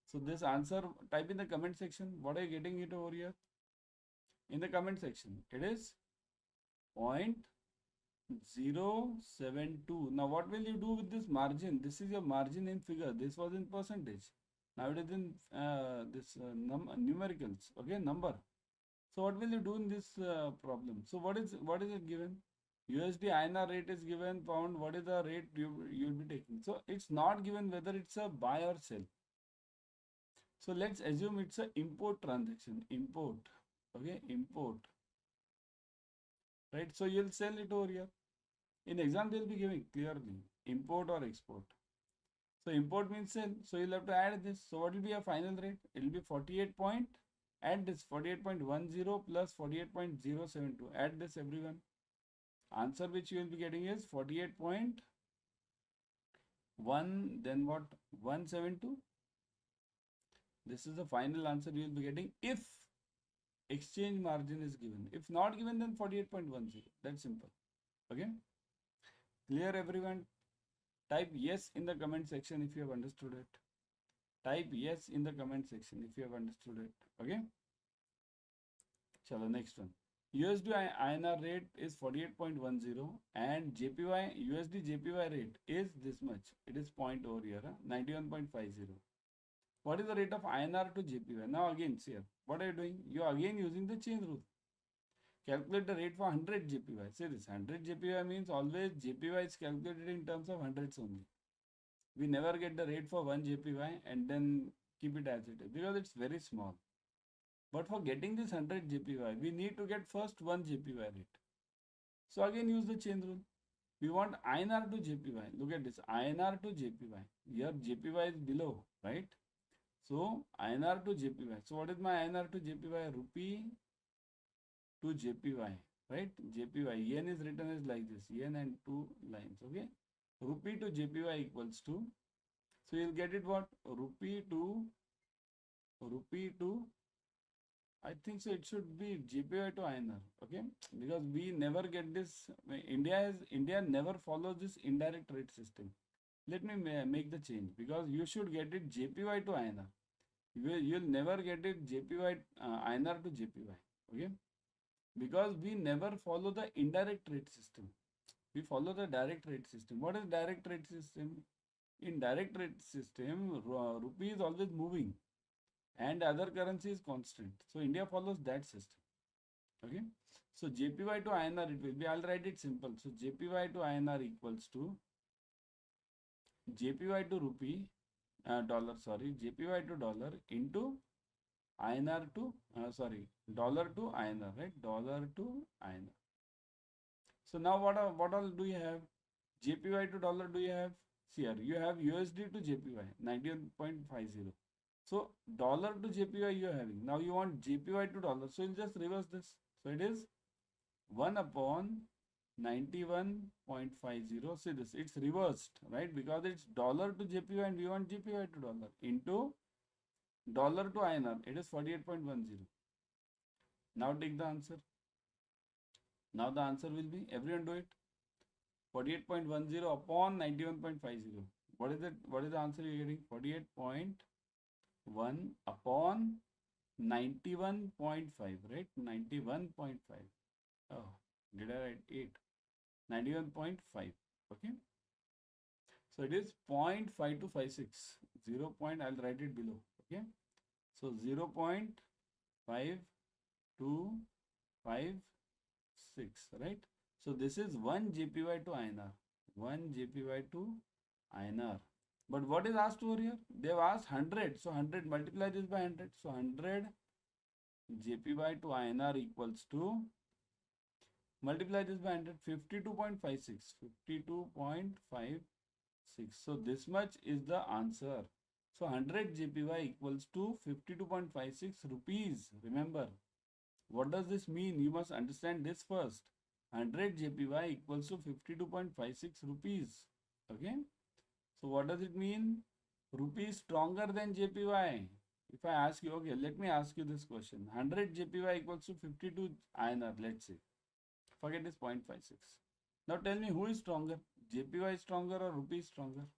So this answer, type in the comment section. What are you getting it over here? In the comment section, it is 0.072. Now what will you do with this margin? This is your margin in figure. This was in percentage. Now it is in numericals. Okay, number. So what will you do in this problem? So what is it given? USD INR rate is given, pound. What is the rate you will be taking? So it's not given whether it's a buy or sell. So let's assume it's a import transaction. Import. Okay, import. Right. So you'll sell it over here. In exam they'll be giving clearly import or export. So import means sell. So you'll have to add this. So what will be your final rate? It will be 48 point. Add this 48.10 plus 48.072. Add this, everyone. Answer which you will be getting is 48.1. Then what? 172. This is the final answer you will be getting if exchange margin is given. If not given, then 48.10. That's simple. Okay. Clear, everyone? Type yes in the comment section if you have understood it. Type yes in the comment section if you have understood it. Okay. Chalo, next one. USD INR rate is 48.10 and JPY USD JPY rate is this much. It is point over here, 91.50. What is the rate of INR to JPY? Now again, see here. What are you doing? You are again using the chain rule. Calculate the rate for 100 JPY. Say this, 100 JPY means always JPY is calculated in terms of hundreds only. We never get the rate for 1 JPY and then keep it as it is because it's very small. But for getting this 100 JPY, we need to get first 1 JPY rate. So again use the chain rule. We want INR to JPY. Look at this, INR to JPY. Here JPY is below, right? So INR to JPY. So what is my INR to JPY? Rupee to JPY, right? JPY. Yen is written as like this. Yen and 2 lines. Okay. Rupee to JPY equals to. So you'll get it what? Rupee to I think so. It should be JPY to INR. Okay, because we never get this. India never follows this indirect rate system. Let me make the change because you should get it JPY to INR. You'll never get it JPY INR to JPY. Okay, because we never follow the indirect rate system. We follow the direct rate system. What is direct rate system? In direct rate system, rupee is always moving and other currency is constant. So India follows that system. Okay. So JPY to INR it will be. I'll write it simple. So JPY to INR equals to JPY to rupee dollar. Sorry, JPY to dollar into INR to dollar to INR. Right, dollar to INR. So now what all do you have? JPY to dollar do you have? See here, you have USD to JPY 91.50. So dollar to JPY you are having. Now you want JPY to dollar. So you'll just reverse this. So it is 1 upon 91.50. See this, it's reversed, right? Because it's dollar to JPY and we want JPY to dollar into dollar to INR. It is 48.10. Now take the answer. Now the answer will be, everyone do it. 48.10 upon 91.50. What is it? What is the answer you're getting? 48.1 upon 91.5, right? 91.5. Oh, did I write 8? 91.5. Okay. So it is 0.5256. 0. I'll write it below. Okay. So 0.5256, right? So this is 1 JPY to INR. 1 JPY to INR. But what is asked over here? They have asked 100. So 100 multiply this by 100. So 100 JPY to INR equals to, multiply this by 100, 52.56. 52.56. So this much is the answer. So 100 JPY equals to 52.56 rupees. Remember, what does this mean? You must understand this first. 100 JPY equals to 52.56 rupees. Okay. So what does it mean? Rupee is stronger than JPY. If I ask you, okay, let me ask you this question. 100 JPY equals to 52 INR, let's say. Forget this 0.56. Now tell me, who is stronger? JPY is stronger or rupee is stronger?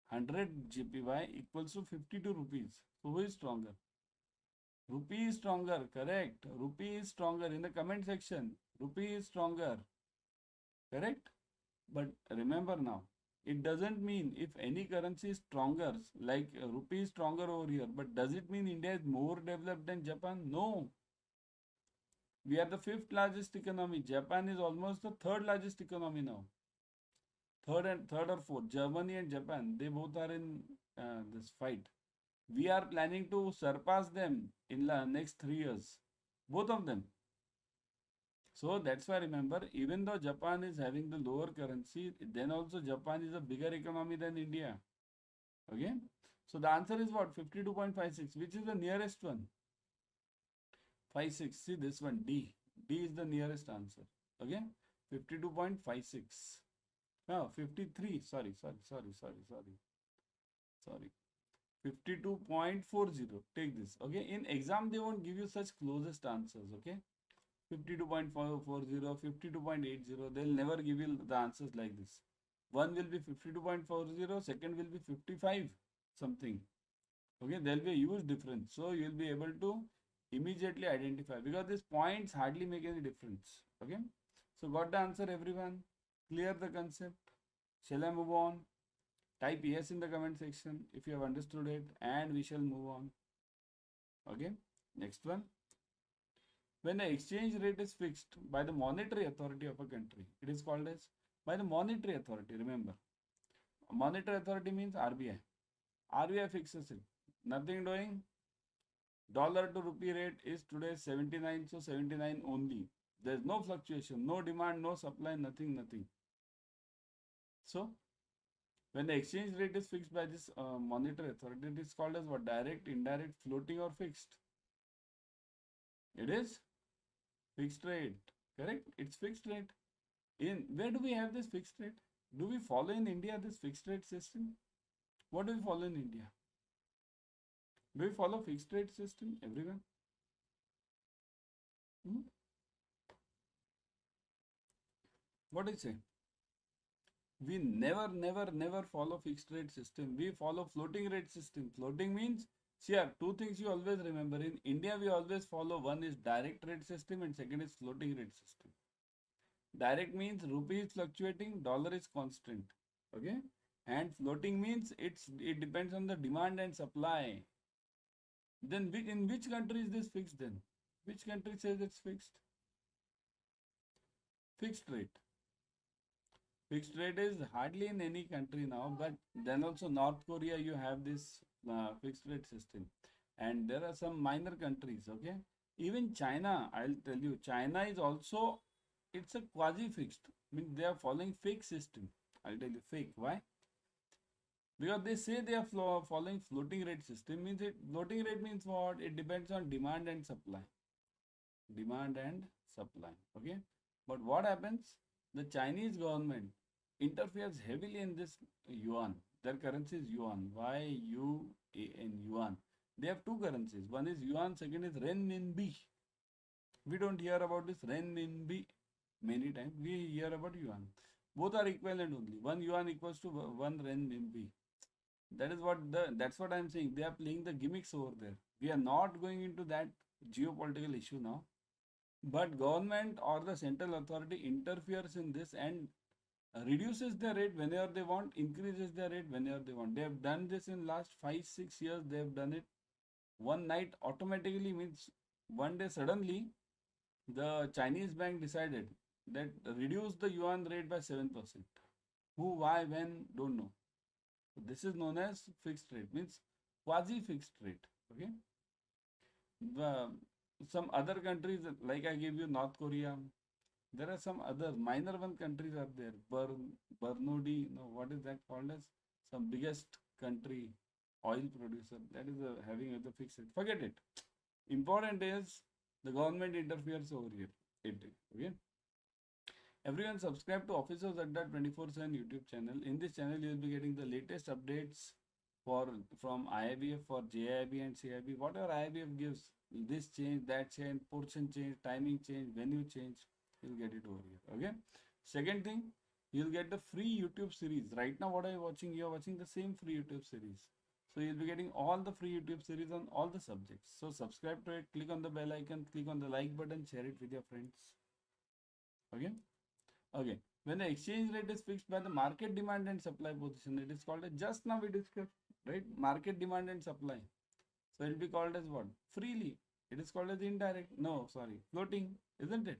100 JPY equals to 52 rupees. So who is stronger? Rupee is stronger, correct. Rupee is stronger. In the comment section, rupee is stronger, correct. But remember now, it doesn't mean if any currency is stronger, like rupee is stronger over here, but does it mean India is more developed than Japan? No. We are the 5th largest economy. Japan is almost the 3rd largest economy now. Third or fourth. Germany and Japan, they both are in this fight. We are planning to surpass them in the next 3 years. Both of them. So that's why remember, even though Japan is having the lower currency, then also Japan is a bigger economy than India. Okay. So the answer is what? 52.56. Which is the nearest one? 56. See this one, D. D is the nearest answer. Okay. 52.56. No, 53. Sorry. 52.40. Take this. Okay. In exam, they won't give you such closest answers. Okay. 52.40, 52.80. They'll never give you the answers like this. One will be 52.40, second will be 55 something. Okay. There'll be a huge difference. So you'll be able to immediately identify because these points hardly make any difference. Okay. So got the answer, everyone? Clear the concept? Shall I move on? Type yes in the comment section if you have understood it, and we shall move on. Okay. Next one. When the exchange rate is fixed by the monetary authority of a country, it is called as by the monetary authority. Remember, monetary authority means RBI. RBI fixes it. Nothing doing. Dollar to rupee rate is today 79, so 79 only. There is no fluctuation, no demand, no supply, nothing. So when the exchange rate is fixed by this monetary authority, it is called as what? Direct, indirect, floating, or fixed? It is fixed rate, correct? It's fixed rate. In where do we have this fixed rate? Do we follow in India this fixed rate system? What do we follow in India? Do we follow fixed rate system, everyone? Hmm? What do you say? We never follow fixed rate system. We follow floating rate system. Floating means, see, two things you always remember. In India, we always follow, one is direct rate system and second is floating rate system. Direct means rupee is fluctuating, dollar is constant. Okay? And floating means it depends on the demand and supply. Then in which country is this fixed then? Which country says it's fixed? Fixed rate. Fixed rate is hardly in any country now, but then also North Korea you have this fixed rate system, and there are some minor countries. Okay, even China, I'll tell you, China is also, it's a quasi fixed. Means they are following fake system. I'll tell you fake. Why? Because they say they are following floating rate system. Means it floating rate means what? It depends on demand and supply. Demand and supply. Okay, but what happens? The Chinese government interferes heavily in this yuan. Their currency is yuan. Y-U-A-N, yuan. They have two currencies. One is yuan, second is renminbi. We don't hear about this renminbi many times. We hear about yuan. Both are equivalent only. One yuan equals to one renminbi. That's what I'm saying. They are playing the gimmicks over there. We are not going into that geopolitical issue now. But government or the central authority interferes in this and reduces their rate whenever they want, increases their rate whenever they want. They have done this in last 5-6 years. They have done it one night automatically. Means one day suddenly the Chinese bank decided that reduce the yuan rate by 7%. Who, why, when, don't know. So this is known as fixed rate, means quasi fixed rate. Okay. Some other countries, like I gave you North Korea, there are some other minor one countries are there. Bernodi, no, what is that called as? Some biggest country, oil producer, that is having a fixed rate. Forget it. Important is the government interferes over here. Okay. Everyone subscribe to Officers Adda 24/7 YouTube channel. In this channel, you will be getting the latest updates from IIBF, for JIB and CIB. Whatever IIBF gives, this change, that change, portion change, timing change, venue change, you'll get it over here. Okay. Second thing, you'll get the free YouTube series. Right now, what are you watching? You're watching the same free YouTube series. So you'll be getting all the free YouTube series on all the subjects. So subscribe to it, click on the bell icon, click on the like button, share it with your friends. Okay. Okay. When the exchange rate is fixed by the market demand and supply position, it is called as, just now we discussed, right? Market demand and supply. So it will be called as what? Freely. It is called as indirect. No, sorry. Floating, isn't it?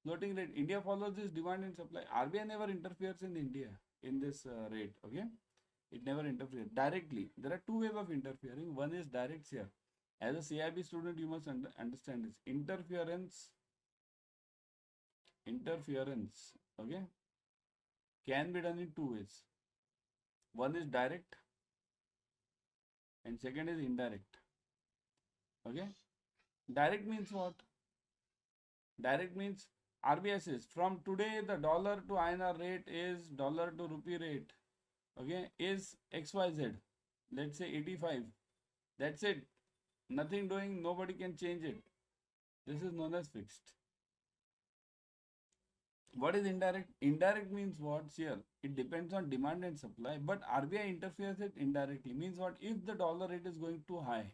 Floating rate. India follows this demand and supply. RBI never interferes in India in this rate. Okay. It never interferes directly. There are two ways of interfering. One is direct here. As a CIB student, you must understand this. Interference, okay, can be done in two ways. One is direct and second is indirect. Okay. Direct means what? Direct means RBI says from today the dollar to INR rate is dollar to rupee rate. Okay, is XYZ. Let's say 85. That's it. Nothing doing, nobody can change it. This is known as fixed. What is indirect? Indirect means what? Here, it depends on demand and supply, but RBI interferes it indirectly. Means what? If the dollar rate is going too high,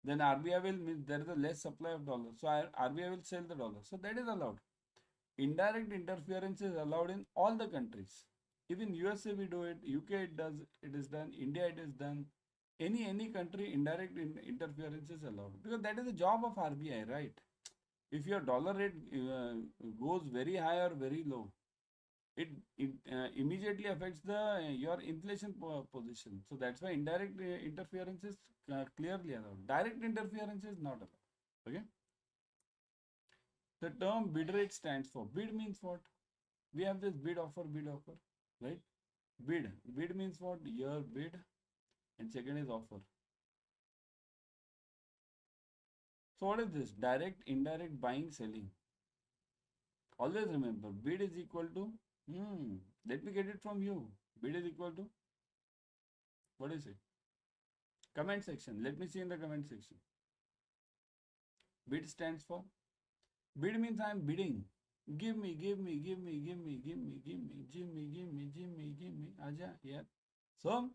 then RBI will, mean there is a less supply of dollars. So RBI will sell the dollar. So that is allowed. Indirect interference is allowed in all the countries. Even USA we do it, UK it is done, India it is done. Any country, indirect interference is allowed, because that is the job of RBI, right? If your dollar rate goes very high or very low, it immediately affects your inflation position. So that's why indirect interference is clearly allowed. Direct interference is not allowed. Okay. The term bid rate stands for, bid means what? We have this bid offer, right? Bid means what? Your bid, and second is offer. So what is this? Direct, indirect, buying, selling. Always remember, bid is equal to, let me get it from you. Bid is equal to, what is it? Comment section. Let me see in the comment section. Bid stands for. Bid means I am bidding. Give me, give me, give me, give me, give me, give me, give me, give me, give me, give me. Aja here. So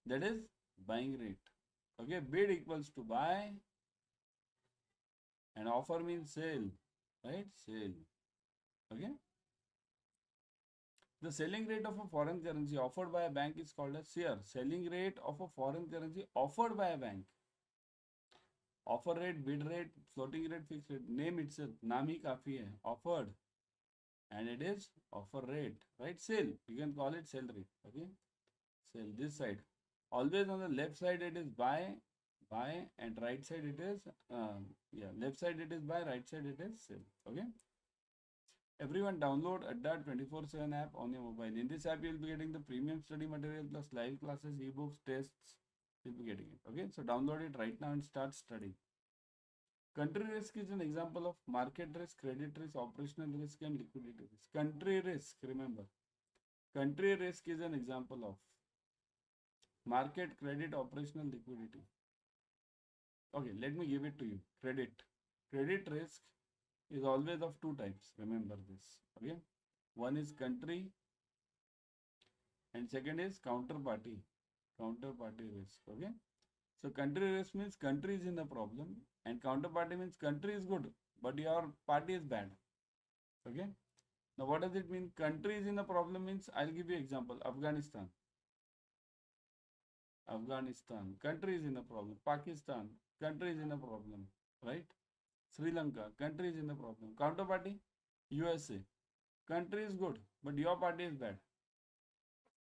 that is buying rate. Okay, bid equals to buy and offer means sale, right? Sale. Okay. The selling rate of a foreign currency offered by a bank is called as here. Selling rate of a foreign currency offered by a bank. Offer rate, bid rate, floating rate, fixed rate. Name itself. नाम ही काफी है. Offered. And it is offer rate, right? Sale. You can call it sell rate. Okay. Sell this side. Always on the left side it is buy, and right side it is left side it is buy, right side it is sell. Okay. Everyone download Adda 24/7 app on your mobile. In this app, you will be getting the premium study material plus live classes, ebooks, tests. You'll be getting it. Okay, so download it right now and start studying. Country risk is an example of market risk, credit risk, operational risk, and liquidity risk. Country risk, remember. Country risk is an example of market, credit, operational, liquidity. Okay, let me give it to you. Credit. Credit risk is always of two types. Remember this. Okay, one is country and second is counterparty risk. Okay, so country risk means country is in the problem and counterparty means country is good but your party is bad. Okay, now what does it mean? Country is in the problem means, I'll give you example. Afghanistan, country is in the problem. Pakistan, country is in the problem, right? Sri Lanka, country is in the problem. Counterparty, USA, country is good but your party is bad,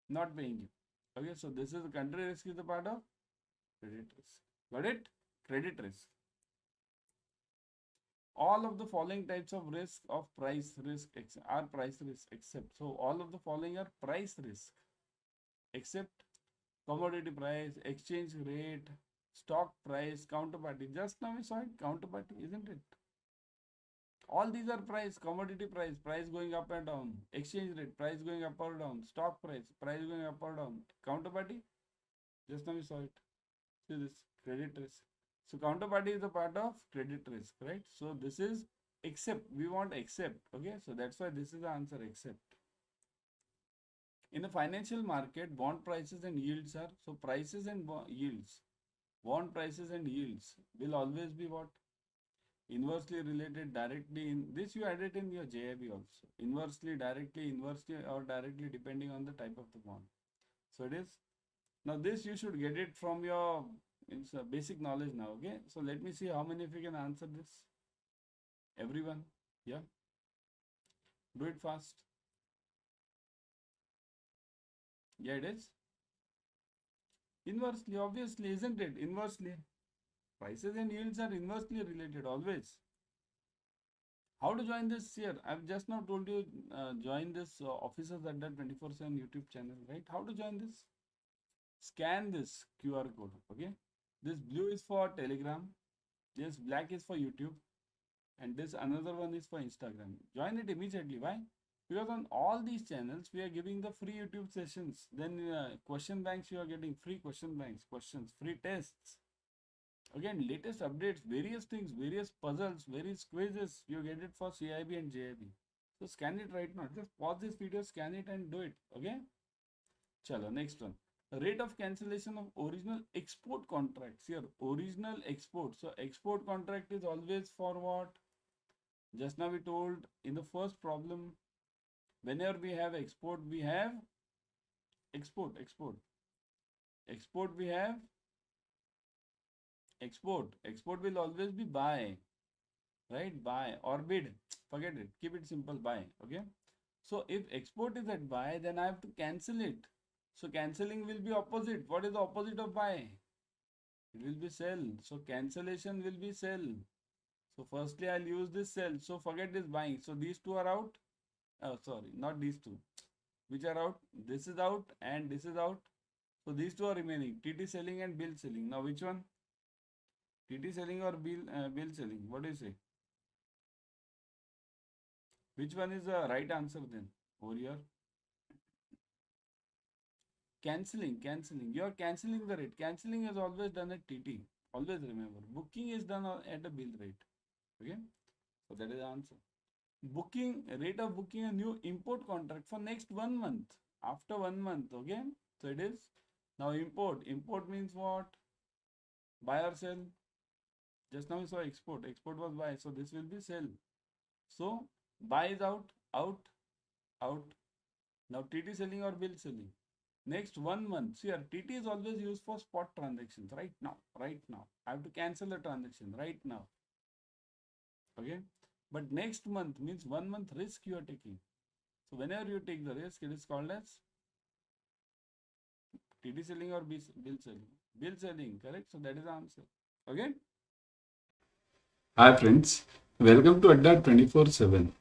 not paying you. Okay, so this is country risk is the part of credit risk. Got it? Credit risk. All of the following types of risk of price risk are price risk except. So all of the following are price risk except commodity price, exchange rate, stock price, counterparty. Just now we saw it, counterparty, isn't it? All these are price, commodity price, price going up and down, exchange rate, price going up or down, stock price, price going up or down, counterparty. Just now we saw it. See this, credit risk. So counterparty is a part of credit risk, right? So this is except, we want except. Okay, so that's why this is the answer, except. In the financial market, bond prices and yields are, so prices and yields, bond prices and yields will always be what? Inversely related, directly. In this you add it in your JIB also. Inversely, directly, inversely or directly depending on the type of the bond. So it is. Now this you should get it from your basic knowledge now. Okay. So let me see how many of you can answer this. Everyone. Yeah. Do it fast. Yeah, it is. Inversely, obviously, isn't it? Inversely. Prices and yields are inversely related always. How to join this here? I've just now told you join this Officers Adda 24/7 YouTube channel, right? How to join this? Scan this QR code. Okay. This blue is for Telegram. This black is for YouTube. And this another one is for Instagram. Join it immediately. Why? Because on all these channels, we are giving the free YouTube sessions. Then question banks, you are getting free question banks, questions, free tests. Again, latest updates, various things, various puzzles, various quizzes, you get it for CAIIB and JIB. So scan it right now. Just pause this video, scan it and do it. Okay? Chalo, next one. Rate of cancellation of original export contracts. Here, original export. So export contract is always for what? Just now we told in the first problem, whenever we have export, we have export. Export we have export. Export will always be buy, right? Buy or bid. Forget it. Keep it simple. Buy. Okay. So if export is at buy, then I have to cancel it. So cancelling will be opposite. What is the opposite of buy? It will be sell. So cancellation will be sell. So firstly, I'll use this sell. So forget this buying. So these two are out. Oh, sorry, not these two. Which are out? This is out and this is out. So these two are remaining. TT selling and bill selling. Now which one? TT selling or bill selling? What do you say? Which one is the right answer then? Over here. cancelling. You are cancelling the rate. Cancelling is always done at TT. Always remember. Booking is done at a bill rate. Okay. So that is the answer. Booking, rate of booking a new import contract for next 1 month. After 1 month. Okay. So it is now import. Import means what? Buy or sell. Just now we saw export. Export was buy. So this will be sell. So buy is out, out, out. Now TT selling or bill selling. Next 1 month. See, TT is always used for spot transactions. Right now. Right now. I have to cancel the transaction right now. Okay. But next month means 1 month risk you are taking. So whenever you take the risk, it is called as TT selling or bill selling. Bill selling, correct? So that is the answer. Okay. Hi friends, welcome to Adda 24/7.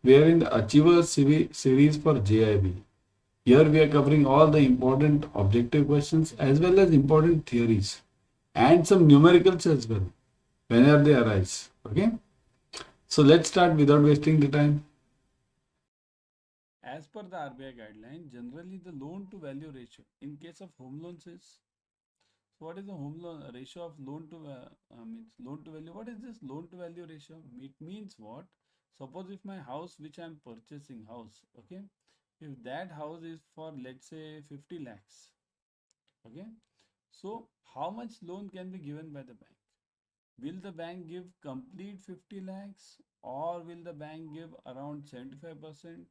We are in the Achiever series for JIB. Here we are covering all the important objective questions as well as important theories and some numericals as well whenever they arise. Okay. So let's start without wasting the time. As per the RBI guideline, generally the loan to value ratio in case of home loans is, so what is the home loan ratio of loan to means loan to value? What is this loan to value ratio? It means what? Suppose if my house which I am purchasing house, okay, if that house is for let's say 50 lakhs, okay, so how much loan can be given by the bank? Will the bank give complete 50 lakhs or will the bank give around 75%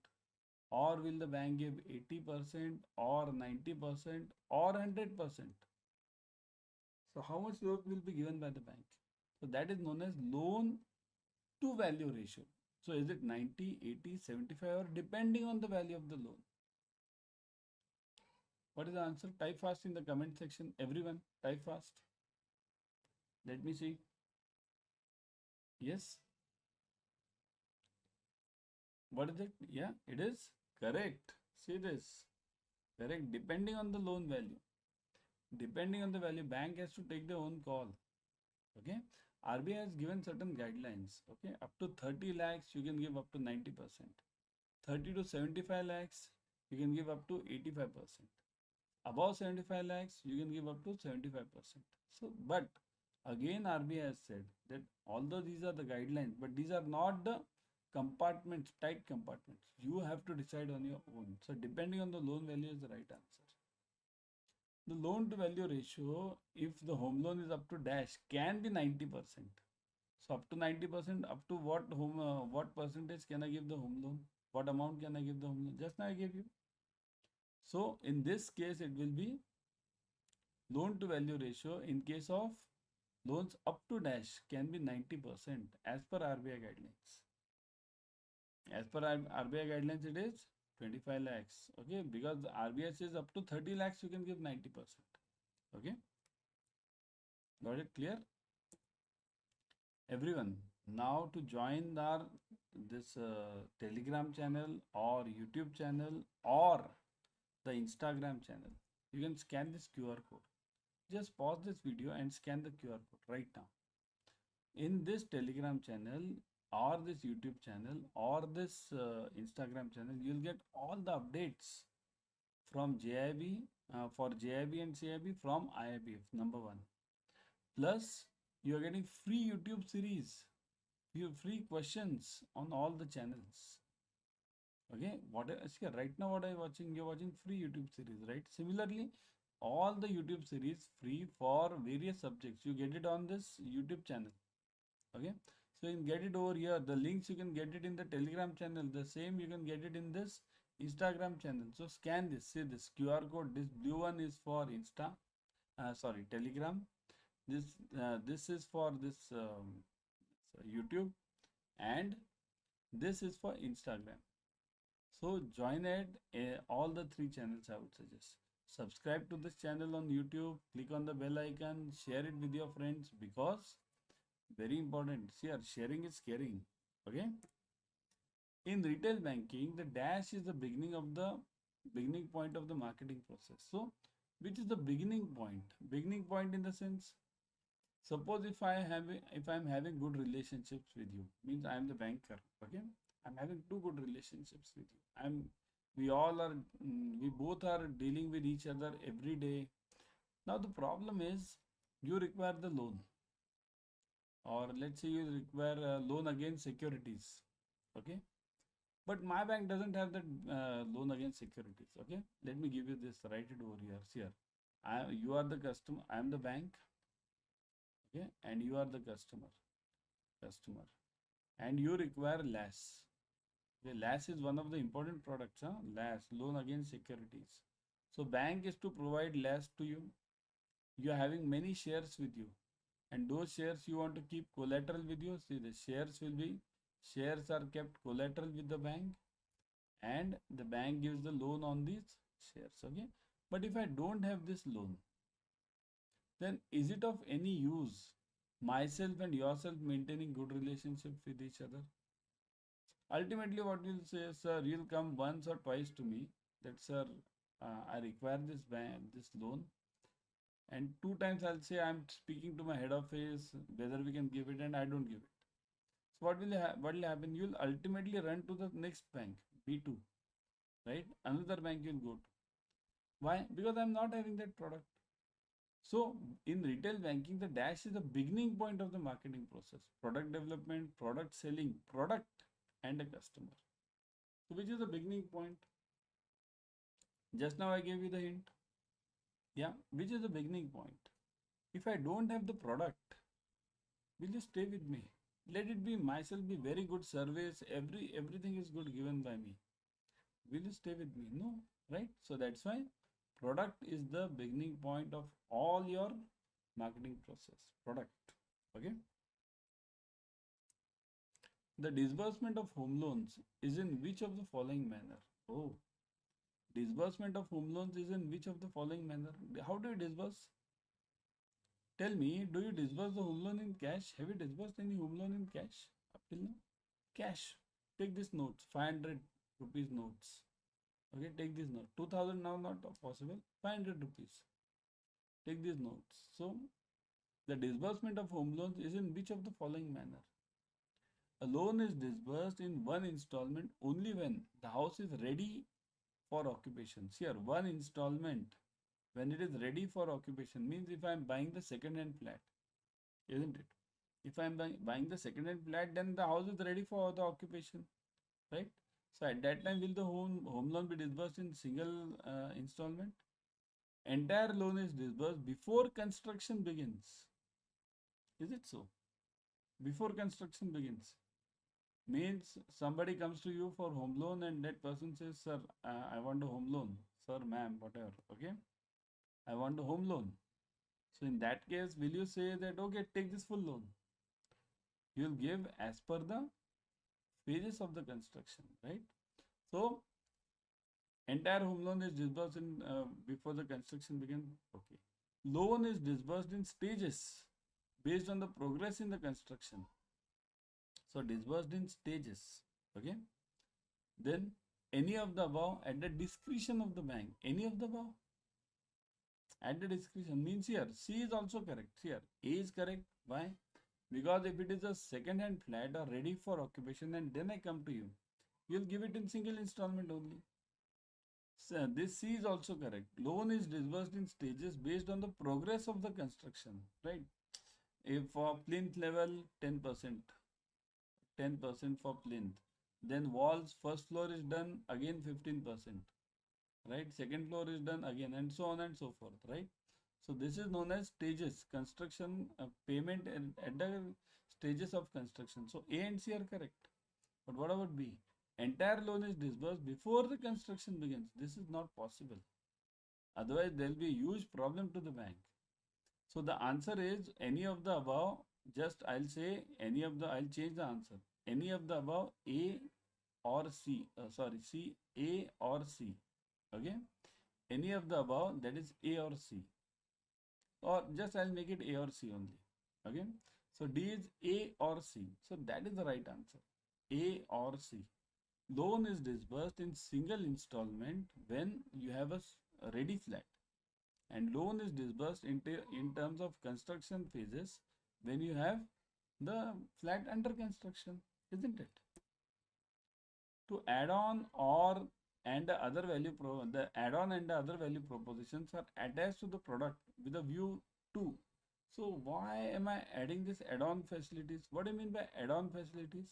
or will the bank give 80% or 90% or 100%? So how much loan will be given by the bank? So that is known as loan to value ratio. So is it 90, 80, 75 or depending on the value of the loan? What is the answer? Type fast in the comment section. Everyone type fast. Let me see. Yes. What is it? Yeah, it is correct. See this. Correct. Depending on the loan value. Depending on the value, bank has to take their own call. Okay. RBI has given certain guidelines. Okay. Up to 30 lakhs, you can give up to 90%. 30 to 75 lakhs, you can give up to 85%. Above 75 lakhs, you can give up to 75%. So, but again, RBI has said that although these are the guidelines, but these are not the compartments, tight compartments. You have to decide on your own. So, depending on the loan value is the right answer. The loan to value ratio, if the home loan is up to dash, can be 90%. So up to 90%, up to what percentage can I give the home loan? What amount can I give the home loan? Just now I gave you. So in this case, it will be loan to value ratio in case of loans up to dash can be 90% as per RBI guidelines. As per RBI guidelines, it is 25 lakhs. Okay, because the RBI says up to 30 lakhs, you can give 90%. Okay, got it clear? Everyone, now to join our this Telegram channel or YouTube channel or the Instagram channel, you can scan this QR code. Just pause this video and scan the QR code right now. In this Telegram channel or this YouTube channel or this Instagram channel, you'll get all the updates from JIB for JIB and CIB from IIB number one. Plus, you are getting free YouTube series, free questions on all the channels. Okay, see, right now what I'm watching, you're watching free YouTube series, right? Similarly, all the YouTube series free for various subjects. You get it on this YouTube channel. Okay, so you can get it over here. The links you can get it in the Telegram channel. The same you can get it in this Instagram channel. So scan this. See this QR code. This blue one is for Telegram. This is for this YouTube, and this is for Instagram. So join all the three channels. I would suggest subscribe to this channel on YouTube, click on the bell icon, share it with your friends, because very important. See, sharing is caring. Okay. In retail banking, the dash is the beginning point of the marketing process. So which is the beginning point? Beginning point in the sense, suppose if I'm having good relationships with you, means I am the banker. Okay, I'm having two good relationships with you. I'm We all are, we both are dealing with each other every day. Now the problem is you require the loan, or let's say you require a loan against securities. Okay, but my bank doesn't have that loan against securities. Okay, let me give you this, write it over here. Here, you are the customer, I am the bank. Okay, and you are the customer, and you require LAS. Okay, LAS is one of the important products, huh? LAS, loan against securities. So bank is to provide LAS to you. You are having many shares with you, and those shares you want to keep collateral with you. See, the shares are kept collateral with the bank, and the bank gives the loan on these shares. Okay, but if I don't have this loan, then is it of any use myself and yourself maintaining good relationship with each other? Ultimately, what you'll say, sir, you'll come once or twice to me that, sir, I require this loan, and two times I'll say I'm speaking to my head office whether we can give it, and I don't give it. So what will happen? You'll ultimately run to the next bank, B2, right? Another bank you'll go to. Why? Because I'm not having that product. So in retail banking, the dash is the beginning point of the marketing process. Product development, product selling, product and a customer. So which is the beginning point? Just now I gave you the hint. Yeah, which is the beginning point? If I don't have the product, will you stay with me? Let it be myself, be very good service, everything is good given by me. Will you stay with me? No, right? So that's why product is the beginning point of all your marketing process. Product. Okay. The disbursement of home loans is in which of the following manner? Oh, disbursement of home loans is in which of the following manner? How do you disburse? Tell me, do you disburse the home loan in cash? Have you disbursed any home loan in cash up till now? Cash. Take this notes, 500 rupees notes. Okay, take this note. 2000 now not possible. 500 rupees. Take these notes. So, the disbursement of home loans is in which of the following manner? A loan is disbursed in one installment only when the house is ready for occupation. Here, one installment when it is ready for occupation means if I am buying the second hand flat, isn't it? If I am buying the second hand flat, then the house is ready for the occupation, right? So at that time, will the home loan be disbursed in single installment? Entire loan is disbursed before construction begins. Is it so? Before construction begins means somebody comes to you for home loan and that person says, sir, I want a home loan. Sir, ma'am, whatever. Okay, I want a home loan. So in that case, will you say that, okay, take this full loan? You will give as per the phases of the construction, right? So entire home loan is disbursed in before the construction begins. Okay. Loan is disbursed in stages based on the progress in the construction. So disbursed in stages. Okay. Then any of the above at the discretion of the bank. Any of the above at the discretion means here C is also correct. Here A is correct. Why? Because if it is a second hand flat or ready for occupation and then I come to you, you'll give it in single installment only. So this C is also correct. Loan is disbursed in stages based on the progress of the construction, right? If for plinth level 10%, 10% for plinth. Then walls, first floor is done again 15%, right? Second floor is done again, and so on and so forth, right? So this is known as stages, construction payment at the stages of construction. So A and C are correct. But what about B? Entire loan is disbursed before the construction begins. This is not possible. Otherwise, there will be a huge problem to the bank. So the answer is any of the above. Just I'll say any of the, I'll change the answer. Any of the above A or C. C, A or C. Okay. Any of the above, that is A or C. Or just I'll make it A or C only. Okay. So D is A or C. So that is the right answer. A or C. Loan is disbursed in single installment when you have a ready flat, and loan is disbursed in terms of construction phases when you have the flat under construction, isn't it? To add on or and the other the add-on and the other value propositions are attached to the product with a view to. So why am I adding this add-on facilities? What do you mean by add-on facilities?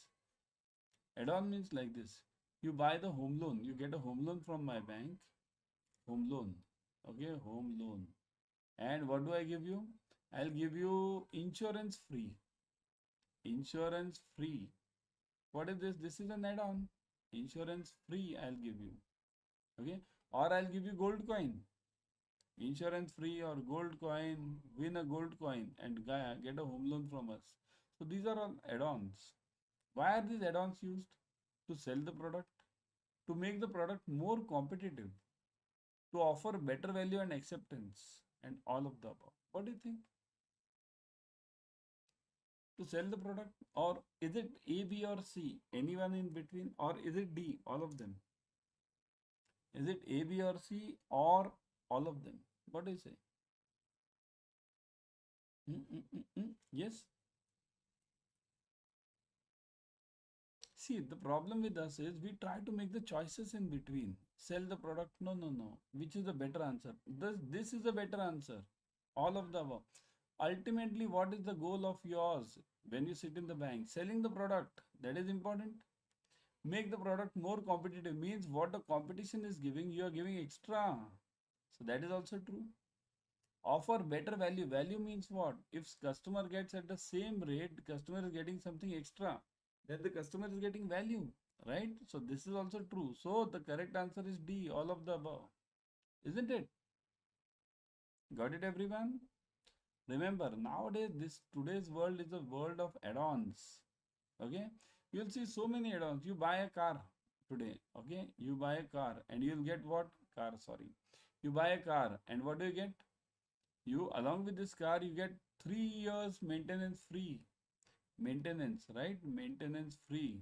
Add-on means like this. You buy the home loan, you get a home loan from my bank, home loan, okay, home loan. And what do I give you? I'll give you insurance free. Insurance free. What is this? This is an add-on. Insurance free I'll give you. Okay. Or I'll give you gold coin. Insurance free or gold coin. Win a gold coin and get a home loan from us. So these are all add-ons. Why are these add-ons used? To sell the product, to make the product more competitive, to offer better value and acceptance, and all of the above. What do you think? To sell the product, or is it A, B, or C? Anyone in between, or is it D? All of them. Is it A, B, or C, or all of them? What do you say? Yes. See, the problem with us is we try to make the choices in between. Sell the product. No, no, no. Which is the better answer? This is the better answer. All of the above. Ultimately, what is the goal of yours when you sit in the bank? Selling the product. That is important. Make the product more competitive means what the competition is giving, you are giving extra. So that is also true. Offer better value. Value means what? If customer gets at the same rate, customer is getting something extra, then the customer is getting value, right? So this is also true. So the correct answer is D, all of the above. Isn't it? Got it, everyone? Remember, nowadays, today's world is a world of add-ons. Okay? You'll see so many add-ons. You buy a car today, okay? You buy a car and you'll get what? Car, sorry. You buy a car and what do you get? You, along with this car, you get 3 years maintenance free. Maintenance, right? Maintenance free.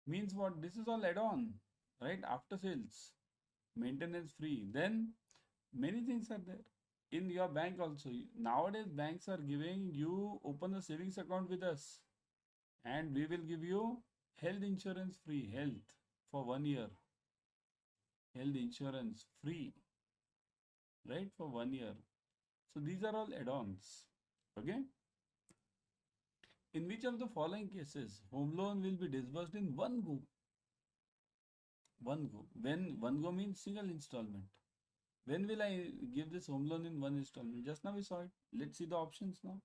Means what? This is all add-on, right? After sales. Maintenance free. Then many things are there. In your bank also. Nowadays, banks are giving you open a savings account with us. And we will give you health insurance free. Health for 1 year. Health insurance free. Right? For 1 year. So these are all add-ons. Okay? In which of the following cases home loan will be disbursed in one go? One go. When one go means single installment. When will I give this home loan in one installment? Just now we saw it. Let's see the options now.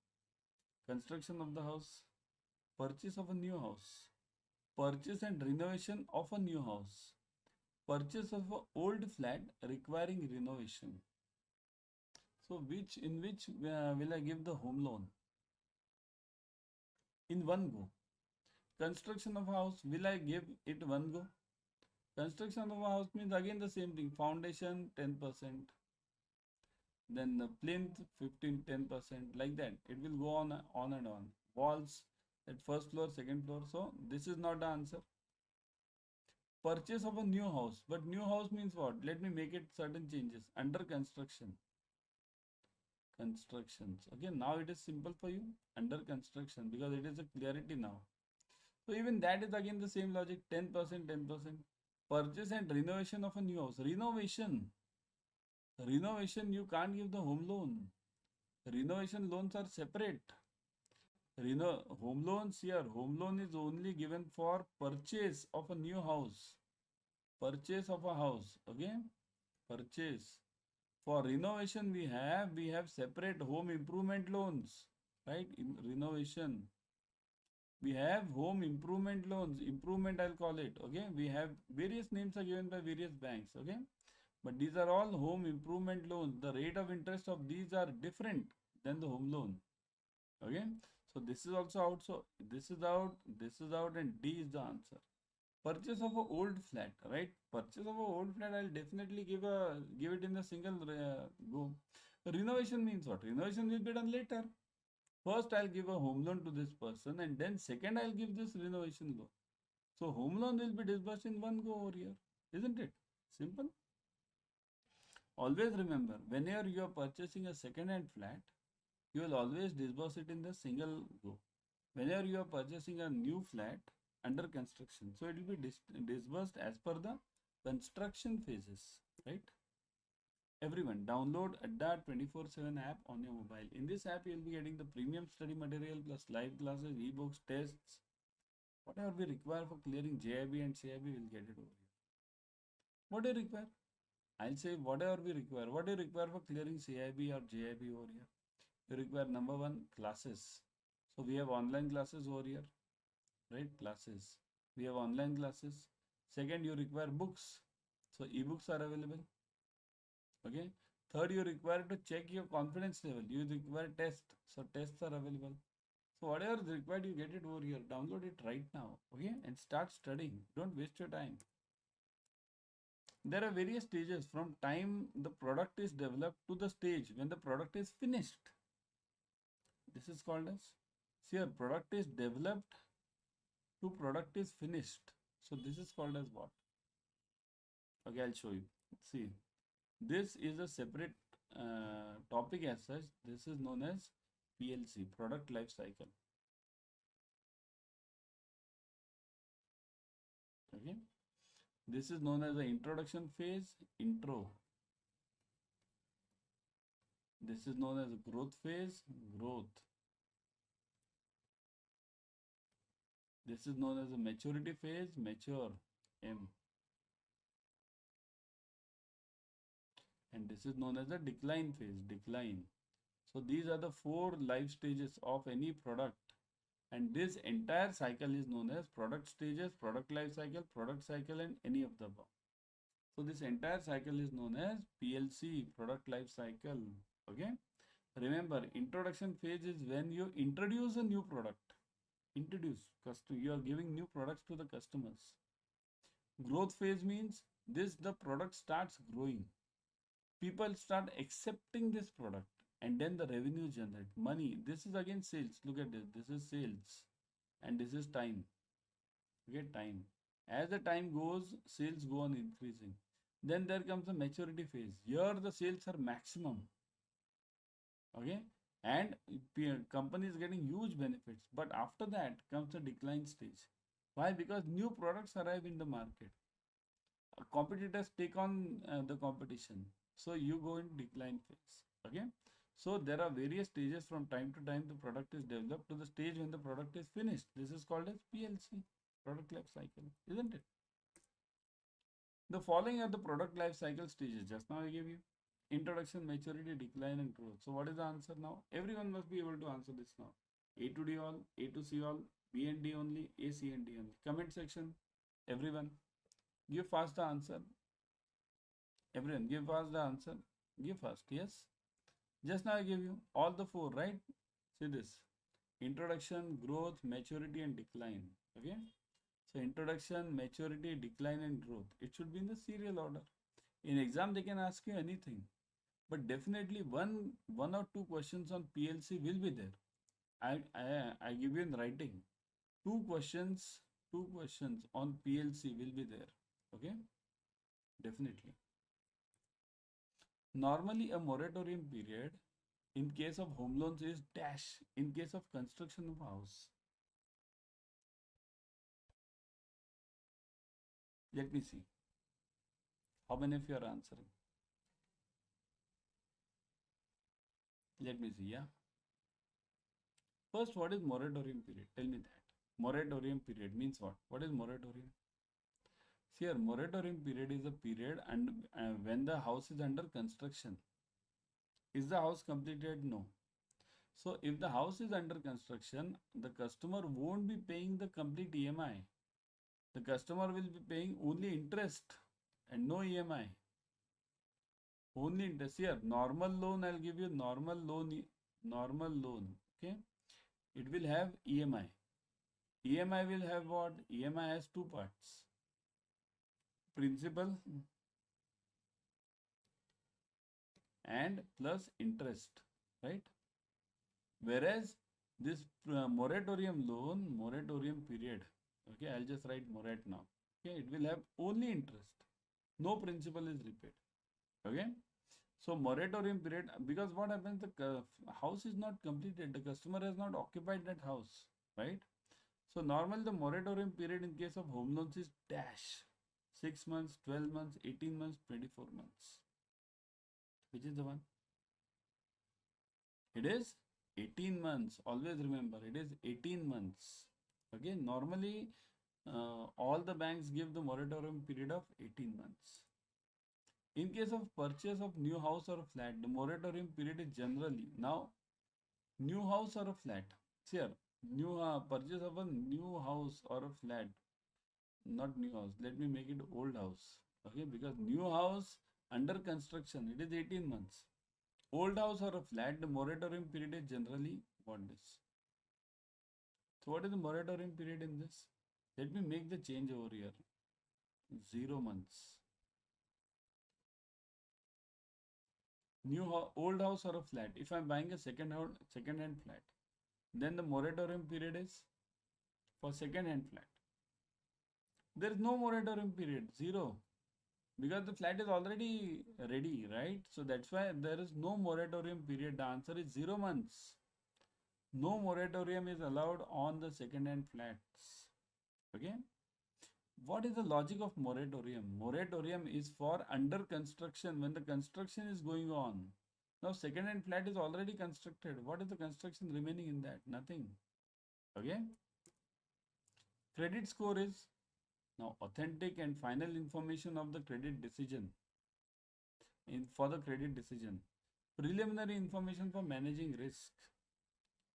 Construction of the house. Purchase of a new house. Purchase and renovation of a new house. Purchase of an old flat requiring renovation. So in which will I give the home loan? In one go. Construction of a house, will I give it one go? Construction of a house means again the same thing. Foundation 10%. Then the plinth 10%, like that. It will go on and on. Walls at first floor, second floor. So this is not the answer. Purchase of a new house. But new house means what? Let me make it certain changes. Under construction. Constructions. Okay, now it is simple for you. Under construction, because it is a clarity now. So even that is again the same logic. 10%, 10%. Purchase and renovation of a new house. Renovation. Renovation, you can't give the home loan. Renovation loans are separate. Home loans here. Home loan is only given for purchase of a new house. Purchase of a house. Okay. Purchase. For renovation we have separate home improvement loans. Right. In renovation, we have home improvement loans. Improvement I'll call it. Okay. We have various names are given by various banks. Okay. But these are all home improvement loans. The rate of interest of these are different than the home loan. Okay. So this is also out. So this is out, and D is the answer. Purchase of a old flat, right? Purchase of a old flat, I'll definitely give it in a single go. Renovation means what? Renovation will be done later. First, I'll give a home loan to this person, and then second, I'll give this renovation loan. So home loan will be disbursed in one go over here, isn't it? Simple. Always remember, whenever you are purchasing a second-hand flat, you will always disburse it in the single go. Whenever you are purchasing a new flat under construction, so it will be disbursed as per the Construction phases, right? Everyone download Adda 24/7 app on your mobile. In this app, you'll be getting the premium study material plus live classes, ebooks, tests. Whatever we require for clearing JIB and CIB, we'll get it over here. What do you require? I'll say whatever we require. What do you require for clearing CIB or JIB over here? You require number one, classes. So we have online classes over here, right? Classes. We have online classes. Second, you require books. So ebooks are available. Okay. Third, you require to check your confidence level. You require test. So tests are available. So whatever is required, you get it over here. Download it right now. Okay. And start studying. Don't waste your time. There are various stages from time the product is developed to the stage when the product is finished. This is called as, see here, product is developed to product is finished. So this is called as what? Okay, I'll show you. See, this is a separate topic as such. This is known as PLC, product life cycle. Okay, this is known as the introduction phase, intro. This is known as a growth phase, growth. This is known as a maturity phase, mature, M. And this is known as the decline phase, decline. So these are the 4 life stages of any product. And this entire cycle is known as product stages, product life cycle, and any of the above. So this entire cycle is known as PLC, product life cycle. Okay. Remember, introduction phase is when you introduce a new product. You are giving new products to the customers. Growth phase means the product starts growing. People start accepting this product and then the revenue generate money. This is again sales. Look at this. This is sales and this is time. Okay, time. As the time goes, sales go on increasing. Then there comes the maturity phase. Here the sales are maximum. Okay, and company is getting huge benefits. But after that comes the decline stage. Why? Because new products arrive in the market. Competitors take on the competition. So you go in decline phase. Okay. So there are various stages from time to time the product is developed to the stage when the product is finished. This is called as PLC, product life cycle, isn't it? The following are the product life cycle stages. Just now I gave you introduction, maturity, decline, and growth. So what is the answer now? Everyone must be able to answer this now. A to D all, A to C all, B and D only, A, C and D only. Comment section, everyone. Give fast the answer. Everyone, give fast the answer. Give fast, yes. Just now I gave you all the 4, right? See this. Introduction, growth, maturity and decline. Okay. So introduction, maturity, decline and growth. It should be in the serial order. In exam, they can ask you anything. But definitely one or two questions on PLC will be there. I give you in writing. Two questions on PLC will be there. Okay. Definitely. Normally, a moratorium period in case of home loans is dash in case of construction of house. Let me see. How many of you are answering? Let me see, yeah. First, what is moratorium period? Tell me that. Moratorium period means what? What is moratorium? See here, moratorium period is a period and when the house is under construction. Is the house completed? No. So if the house is under construction, the customer won't be paying the complete EMI. The customer will be paying only interest and no EMI. Only interest. Here, normal loan, I'll give you normal loan. Okay. It will have EMI. EMI will have what? EMI has 2 parts. Principal and plus interest, right? Whereas this moratorium period, okay, I'll just write morat now. Okay, it will have only interest. No principal is repaid. Okay. So moratorium period, because what happens, the house is not completed, the customer has not occupied that house, right? So normally the moratorium period in case of home loans is dash 6 months, 12 months, 18 months, 24 months. Which is the one? It is 18 months. Always remember, it is 18 months. Okay, normally all the banks give the moratorium period of 18 months. In case of purchase of new house or flat, the moratorium period is generally now new house or a flat. Here, new purchase of a new house or a flat, not new house. Let me make it old house. Okay, because new house under construction, it is 18 months. Old house or a flat, the moratorium period is generally what this. So what is the moratorium period in this? Let me make the change over here. 0 months. Old house or a flat. If I'm buying a second-hand flat, then the moratorium period is for second-hand flat. There is no moratorium period, 0. Because the flat is already ready, right? So that's why there is no moratorium period. The answer is 0 months. No moratorium is allowed on the second-hand flats. Okay. What is the logic of moratorium? Moratorium is for under construction, when the construction is going on. Now second-hand flat is already constructed. What is the construction remaining in that? Nothing. Okay. Credit score is now authentic and final information of the credit decision. For the credit decision. Preliminary information for managing risk.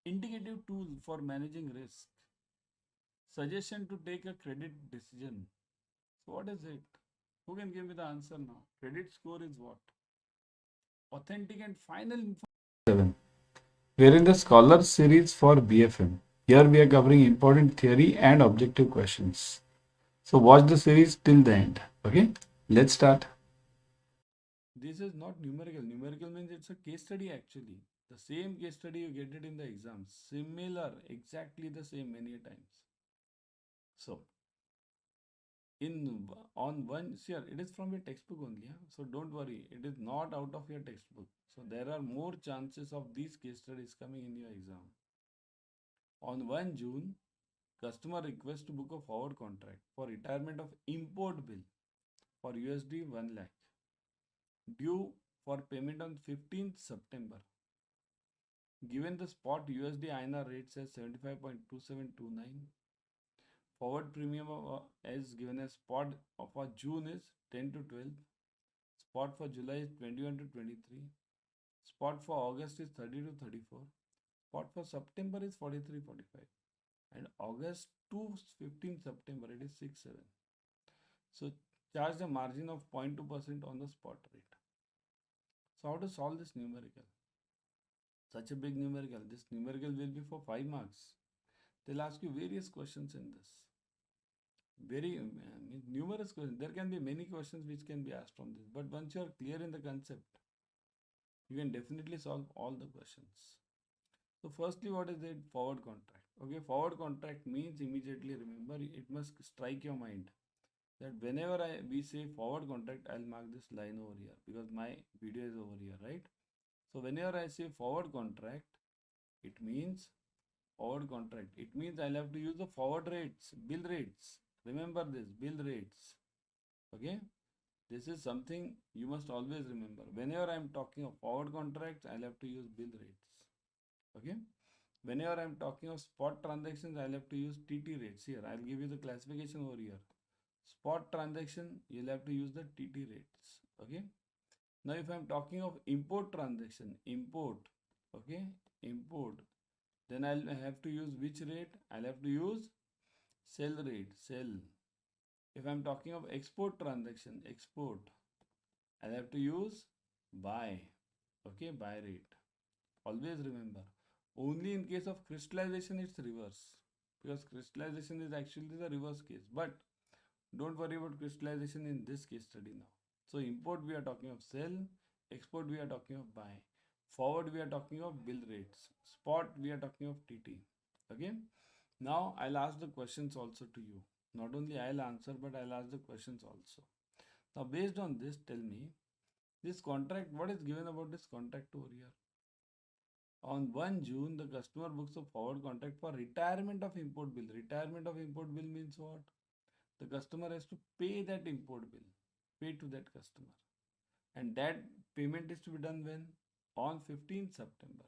Indicative tool for managing risk. Suggestion to take a credit decision. So what is it? Who can give me the answer now? Credit score is what? Authentic and final information. 7. We are in the Scholar series for BFM. Here we are covering important theory and objective questions. So watch the series till the end. Okay, let's start. This is not numerical. Numerical means it's a case study actually. The same case study you get it in the exam. Similar, exactly the same many times. So, on one, here it is from your textbook only. So don't worry, it is not out of your textbook. So there are more chances of these case studies coming in your exam. On 1 June, customer requests to book a forward contract for retirement of import bill for USD 1 lakh. Due for payment on 15th September. Given the spot USD INR rate says 75.2729. Forward premium as given as spot for June is 10 to 12. Spot for July is 21 to 23. Spot for August is 30 to 34. Spot for September is 43, 45. And August to 15 September it is 6, 7. So charge a margin of 0.2% on the spot rate. So how to solve this numerical? Such a big numerical. This numerical will be for 5 marks. They'll ask you various questions in this. Numerous questions. There can be many questions which can be asked from this. But once you are clear in the concept, you can definitely solve all the questions. So firstly, what is it? Forward contract. Okay, forward contract means, immediately remember, it must strike your mind that whenever we say forward contract, I'll mark this line over here because my video is over here, right? So whenever I say forward contract, it means forward contract. It means I'll have to use the forward rates, bill rates. Remember this, bill rates. Okay. This is something you must always remember. Whenever I'm talking of forward contracts, I'll have to use bill rates. Okay. Whenever I'm talking of spot transactions, I'll have to use TT rates. Here, I'll give you the classification over here. Spot transaction, you'll have to use the TT rates. Okay. Now, if I'm talking of import transaction, import, okay, import, then I'll have to use which rate? I'll have to use sell rate, sell. If I'm talking of export transaction, export, I'll have to use buy, okay, buy rate. Always remember, only in case of crystallization, it's reverse because crystallization is actually the reverse case. But don't worry about crystallization in this case study now. So import we are talking of sell, export we are talking of buy, forward we are talking of bill rates, spot we are talking of TT. Okay. Now I'll ask the questions also to you. Not only I'll answer, but I'll ask the questions also. Now based on this, tell me this contract, what is given about this contract over here? On 1 June, the customer books a forward contract for retirement of import bill. Retirement of import bill means what? the customer has to pay that import bill, pay to that customer. And that payment is to be done when? On 15th September.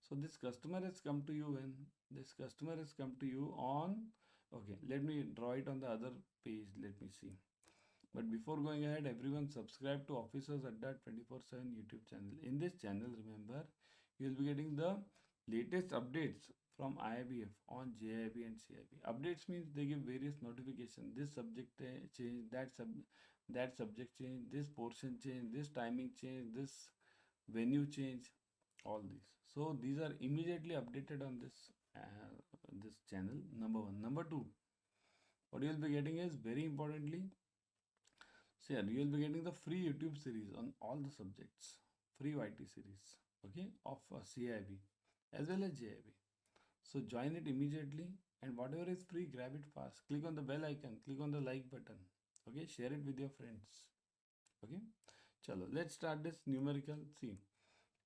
So this customer has come to you when? This customer has come to you on, okay, let me draw it on the other page, let me see. But before going ahead, everyone subscribe to Officers Adda 24/7 YouTube channel. In this channel, remember, you will be getting the latest updates from IIBF on JIB and CIB. Updates means they give various notifications. This subject change, that subject change, this portion change, this timing change, this venue change, all these. So these are immediately updated on this channel. Number one. Number two, what you will be getting is very importantly. So yeah, you will be getting the free YouTube series on all the subjects, free YT series, okay, of CIB as well as JIB. So join it immediately, and whatever is free, grab it fast. Click on the bell icon, click on the like button, okay, share it with your friends, okay. Chalo, let's start this numerical. See,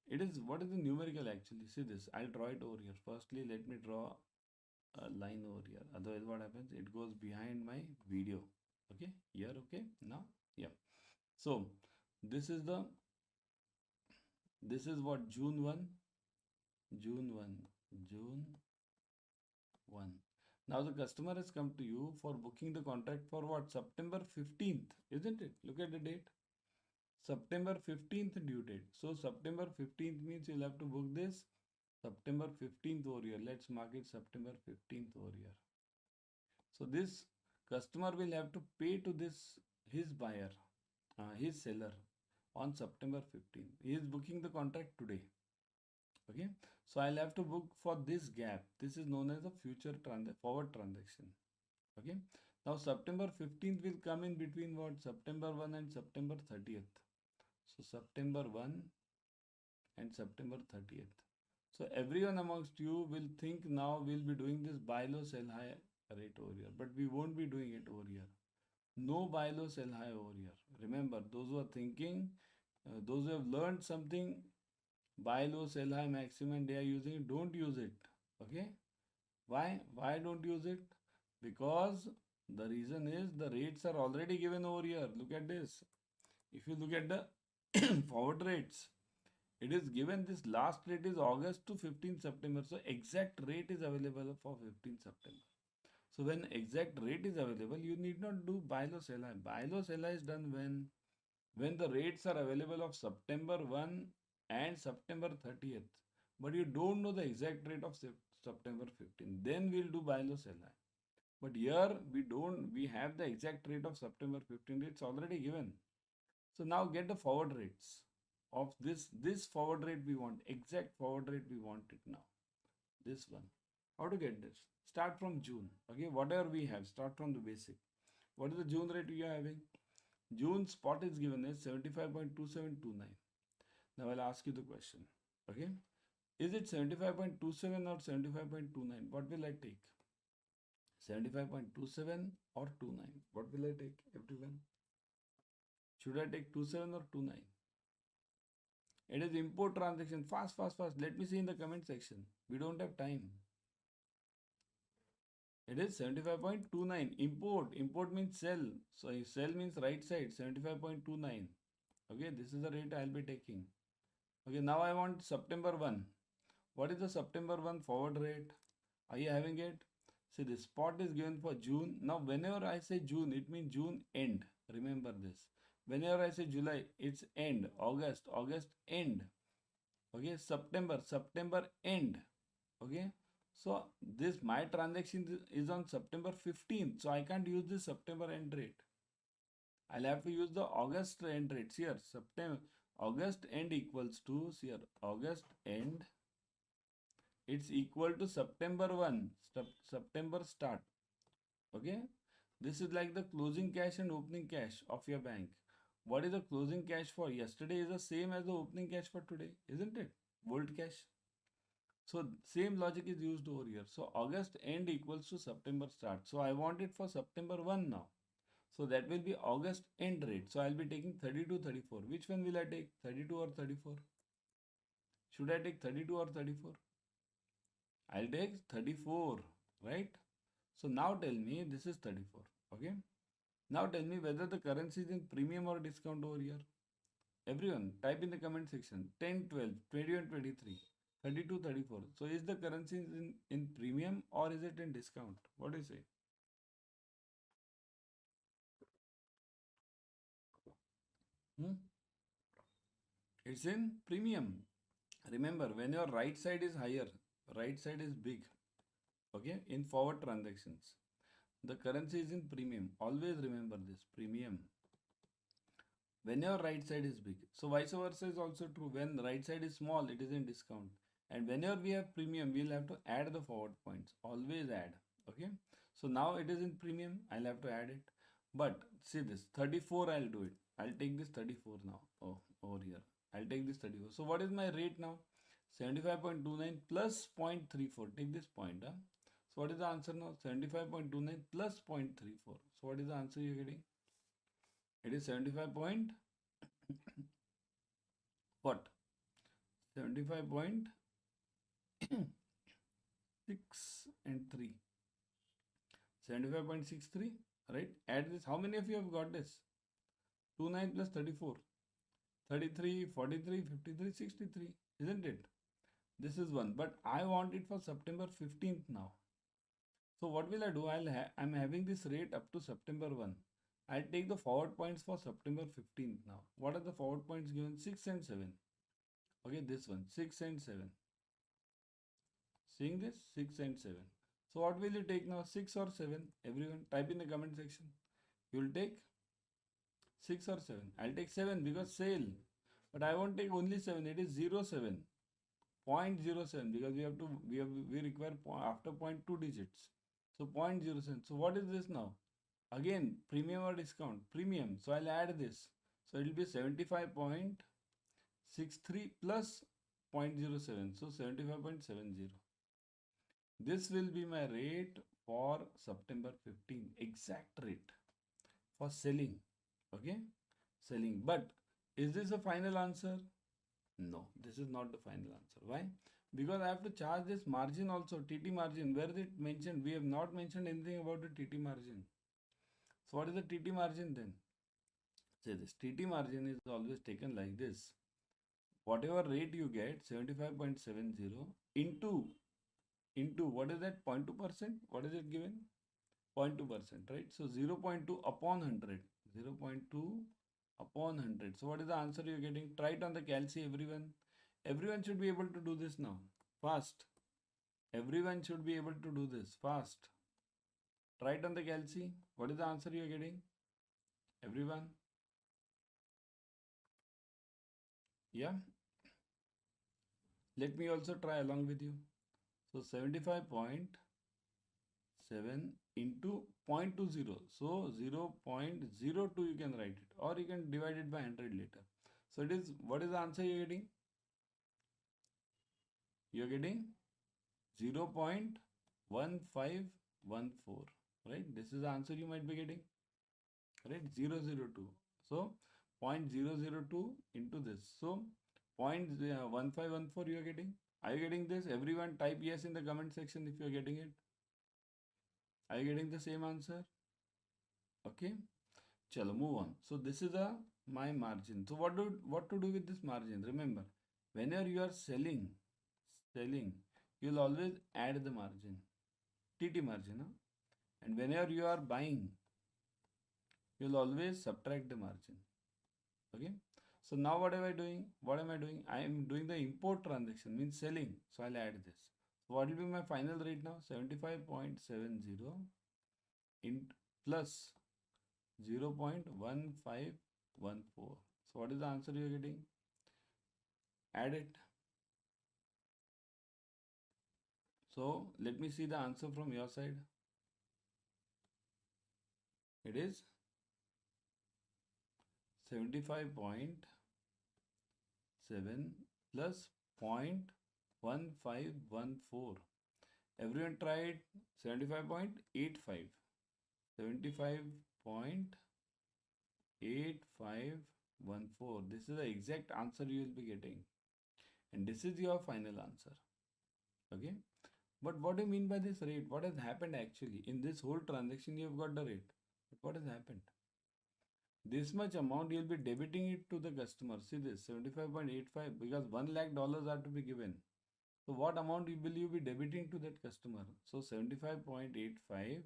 it is, what is the numerical actually? See this, I'll draw it over here. Firstly, let me draw a line over here. Otherwise, what happens? It goes behind my video, okay, here, okay, now, yeah. So this is the, this is what, June 1, June 1, June 1. Now the customer has come to you for booking the contract for what? September 15th, isn't it? Look at the date. September 15th due date. So September 15th means you'll have to book this September 15th over here. Let's mark it September 15th over here. So this customer will have to pay to this, his buyer, his seller, on September 15th. He is booking the contract today. Okay, so I'll have to book for this gap. This is known as a forward transaction. Okay, now September 15th will come in between what? September 1 and September 30th. So September 1 and September 30th. So everyone amongst you will think now we'll be doing this buy low sell high rate over here, but we won't be doing it over here. No buy low sell high over here. Remember, those who are thinking, those who have learned something, buy low sell high maximum, they are using it, don't use it. Okay, why don't use it? Because the reason is the rates are already given over here. Look at this. If you look at the forward rates, it is given, this last rate is August to 15th September. So exact rate is available for 15th September. So when exact rate is available, you need not do buy low sell high. Buy low sell high is done when the rates are available of September 1 and September 30th. But you don't know the exact rate of September 15th. Then we'll do buy low sell high. But here we don't, we have the exact rate of September 15th. It's already given. So now get the forward rates of this forward rate we want, exact forward rate we want it now. This one. How to get this? Start from June. Okay, whatever we have, start from the basic. What is the June rate we are having? June spot is given as 75.2729. Now I'll ask you the question. Okay, is it 75.27 or 75.29? What will I take? 75.27 or 29? What will I take, everyone? Should I take 27 or 29? It is import transaction. Fast. Let me see in the comment section. We don't have time. It is 75.29. Import. Import means sell. So sell means right side. 75.29. Okay, this is the rate I'll be taking. Okay, now I want September 1. What is the September 1 forward rate? Are you having it? See, the spot is given for June. Now, whenever I say June, it means June end. Remember this. Whenever I say July, it's end. August end. Okay, September end. Okay, so this my transaction is on September 15th. So I can't use this September end rate. I'll have to use the August end rates here. August end equals to here. August end. It's equal to September 1. September start. Okay. This is like the closing cash and opening cash of your bank. What is the closing cash for yesterday is the same as the opening cash for today, isn't it? Bold cash. So same logic is used over here. So August end equals to September start. So I want it for September 1 now. So that will be August end rate. So I'll be taking 32, 34. Which one will I take? 32 or 34? Should I take 32 or 34? I'll take 34, right? So now tell me, this is 34. Okay. Now tell me whether the currency is in premium or discount over here. Everyone, type in the comment section 10, 12, 21, 23, 32, 34. So is the currency in premium or is it in discount? What do you say? Hmm? It's in premium. Remember, when your right side is higher, right side is big, okay, in forward transactions, the currency is in premium. Always remember this, premium. When your right side is big. So vice versa is also true. When right side is small, it is in discount. And whenever we have premium, we'll have to add the forward points. Always add. Okay. So now it is in premium. I'll have to add it. But see this 34, I'll do it. I'll take this 34 now. Oh, over here. I'll take this 34. So what is my rate now? 75.29 plus 0.34. Take this point. Huh? So what is the answer now? 75.29 plus 0.34. So what is the answer you're getting? It is 75 point what? 75.6 and 3. 75.63, right? Add this. How many of you have got this? 29 plus 34. 33, 43, 53, 63. Isn't it? This is one. But I want it for September 15th now. So what will I do? I'm having this rate up to September 1. I'll take the forward points for September 15th now. What are the forward points given? 6 and 7. Okay, this one. 6 and 7. Seeing this? 6 and 7. So what will you take now? 6 or 7? Everyone type in the comment section. You will take 6 or 7. I'll take 7 because sale. But I won't take only 7. It is 0.7. 0.07 because we require after 0.2 digits. So 0.07. So what is this now? Again, premium or discount? Premium. So I'll add this. So it will be 75.63 plus 0.07. So 75.70. This will be my rate for September 15. Exact rate for selling. Okay. Selling. But is this a final answer? No, this is not the final answer. Why? Because I have to charge this margin also, TT margin. Where is it mentioned? We have not mentioned anything about the TT margin. So what is the TT margin then? Say this TT margin is always taken like this. Whatever rate you get, 75.70 into what is that? 0.2%? What is it given? 0.2%, right? So 0.2 upon 100. 0.2 upon 100. So what is the answer you're getting? Try it on the calci, everyone. Everyone should be able to do this now. Fast. Everyone should be able to do this. Fast. Try it on the calci. What is the answer you're getting? Everyone. Yeah. Let me also try along with you. So 75.7 into 0.20. So 0.02 you can write it or you can divide it by 100 later. So it is, what is the answer you're getting? You're getting 0.1514, right? This is the answer you might be getting, right? 002. So 0.002 into this. So 0.1514 you are getting. Are you getting this? Everyone type yes in the comment section if you are getting it. Are you getting the same answer? Okay. Chalo, move on. So this is my margin. So what to do with this margin? Remember, whenever you are selling, you'll always add the margin, TT margin. Huh? And whenever you are buying, you'll always subtract the margin. Okay. So now what am I doing? What am I doing? I am doing the import transaction, means selling. So I'll add this. So what will be my final rate now? 75.70 in plus 0.1514. So what is the answer you are getting? Add it. So let me see the answer from your side. It is 75.7 plus 0.1514. Everyone tried 75.85. 75.8514. This is the exact answer you will be getting. And this is your final answer. Okay. But what do you mean by this rate? What has happened actually? In this whole transaction, you have got the rate. But what has happened? This much amount you'll be debiting it to the customer. See this 75.85 because $1 lakh are to be given. So what amount will you be debiting to that customer? So 75.85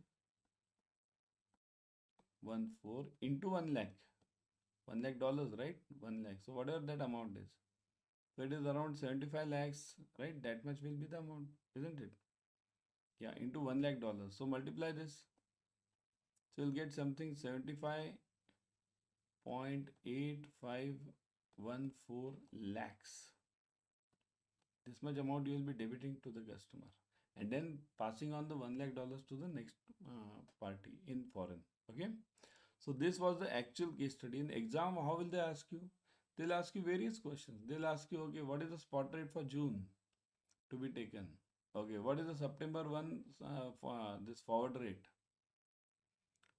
14 into 1 lakh. $1 lakh, right? 1 lakh. So whatever that amount is. So it is around 75 lakhs, right? That much will be the amount, isn't it? Yeah, into $1 lakh. So multiply this. So you'll get something 75.8514 lakhs. This much amount you will be debiting to the customer and then passing on the $1 lakh to the next party in foreign. Okay. So this was the actual case study. In exam, how will they ask you? They'll ask you various questions. They'll ask you, okay, what is the spot rate for June to be taken? Okay, what is the September 1 for this forward rate?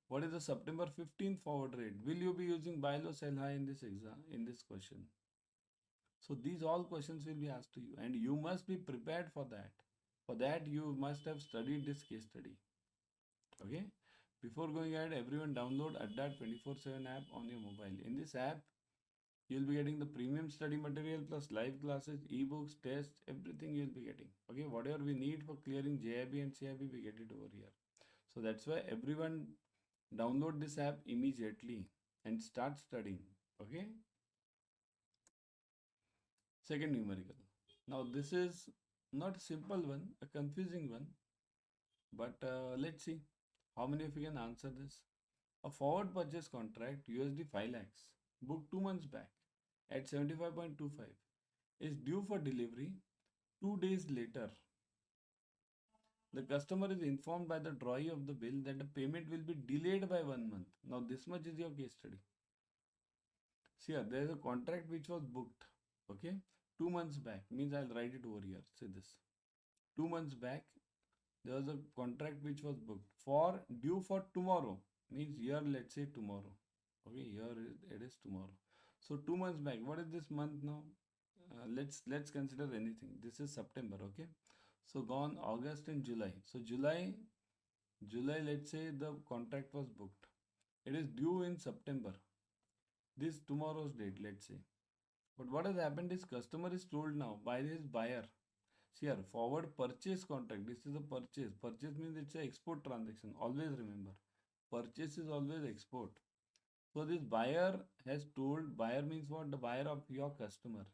What is the September 15th forward rate? Will you be using buy low, sell high in this exam, in this question? So these all questions will be asked to you and you must be prepared for that. For that, you must have studied this case study. Okay. Before going ahead, everyone download Adda 24/7 app on your mobile. In this app, you'll be getting the premium study material plus live classes, ebooks, tests, everything you'll be getting. Okay. Whatever we need for clearing JIB and CIB, we get it over here. So that's why everyone download this app immediately and start studying. Okay. Second numerical. Now this is not a simple one, a confusing one, but let's see how many of you can answer this. A forward purchase contract USD 5 lakhs booked 2 months back at 75.25 is due for delivery 2 days later. The customer is informed by the drawee of the bill that the payment will be delayed by 1 month. Now this much is your case study. See here, there is a contract which was booked. Okay, 2 months back means I'll write it over here. See this. 2 months back, there was a contract which was booked for due for tomorrow. Means here, let's say tomorrow. Okay, here it is tomorrow. So 2 months back. What is this month now? Let's consider anything. This is September. Okay. So gone August and July. So July. Let's say the contract was booked. It is due in September. This tomorrow's date. Let's say. But what has happened is customer is told now by his buyer. See here, forward purchase contract. This is a purchase. Purchase means it's an export transaction. Always remember, purchase is always export. So this buyer has told, buyer means what? The buyer of your customer.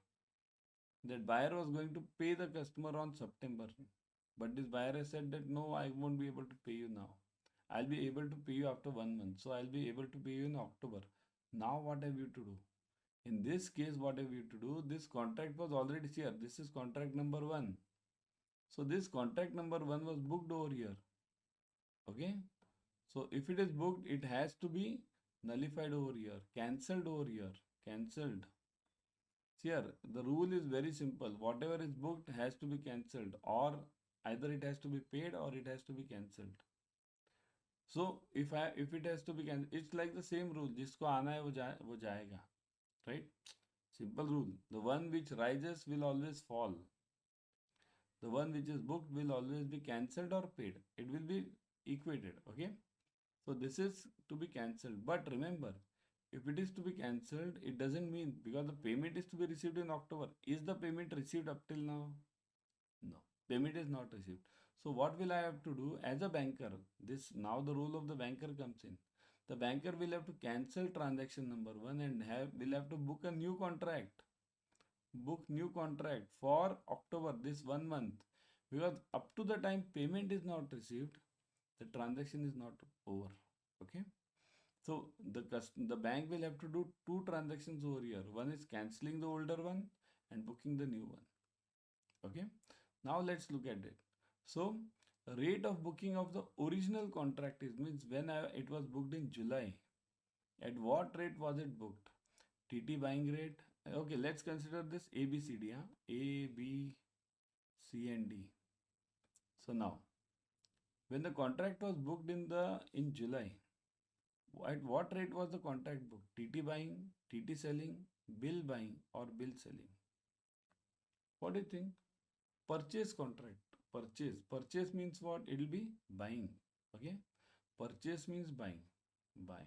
That buyer was going to pay the customer on September. But this buyer has said that no, I won't be able to pay you now. I'll be able to pay you after 1 month. So I'll be able to pay you in October. Now what have you to do? In this case, what have you to do? This contract was already here. This is contract number 1. So this contract number 1 was booked over here. Okay. So if it is booked, it has to be nullified over here, cancelled over here, cancelled. Here, the rule is very simple. Whatever is booked has to be cancelled, or either it has to be paid or it has to be cancelled. So if it has to be cancelled, it's like the same rule. जिसको आना है वो जाएगा, right? Simple rule. The one which rises will always fall. The one which is booked will always be cancelled or paid. It will be equated. Okay. So this is to be cancelled. But remember, if it is to be cancelled, it doesn't mean because the payment is to be received in October. Is the payment received up till now? No. Payment is not received. So what will I have to do as a banker? This now the role of the banker comes in. The banker will have to cancel transaction number 1 and will have to book a new contract. Book new contract for October, this 1 month, because up to the time payment is not received, the transaction is not over. Okay. So the bank will have to do 2 transactions over here. One is cancelling the older one and booking the new one. Okay. Now let's look at it. So rate of booking of the original contract is means when it was booked in July. At what rate was it booked? TT buying rate. Okay, let's consider this ABCD. A, B, C and D. So now, when the contract was booked in July, at what rate was the contract booked? TT buying, TT selling, bill buying, or bill selling? What do you think? Purchase contract. Purchase. Purchase means what? It will be buying. Okay. Purchase means buying. Buy.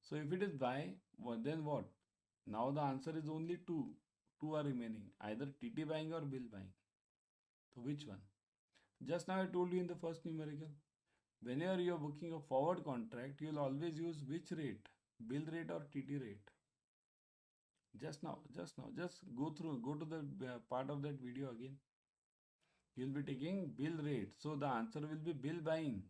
So if it is buy, then what? Now the answer is only two. Two are remaining, either TT buying or bill buying. So which one? Just now I told you in the first numerical. Whenever you are booking a forward contract, you will always use which rate? Bill rate or TT rate? Just now, just go to the part of that video again. You will be taking bill rate. So the answer will be bill buying.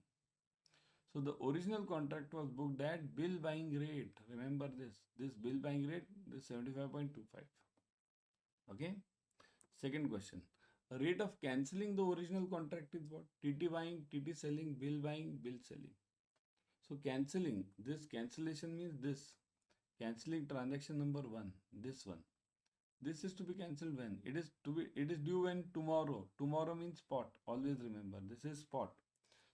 So the original contract was booked at bill buying rate. Remember this. This bill buying rate is 75.25. Okay. Second question. Rate of cancelling the original contract is what? TT buying, TT selling, bill buying, bill selling. So cancelling, this cancellation means this. Cancelling transaction number 1, this one. This is to be cancelled when? It is due when? Tomorrow. Tomorrow means spot. Always remember, this is spot.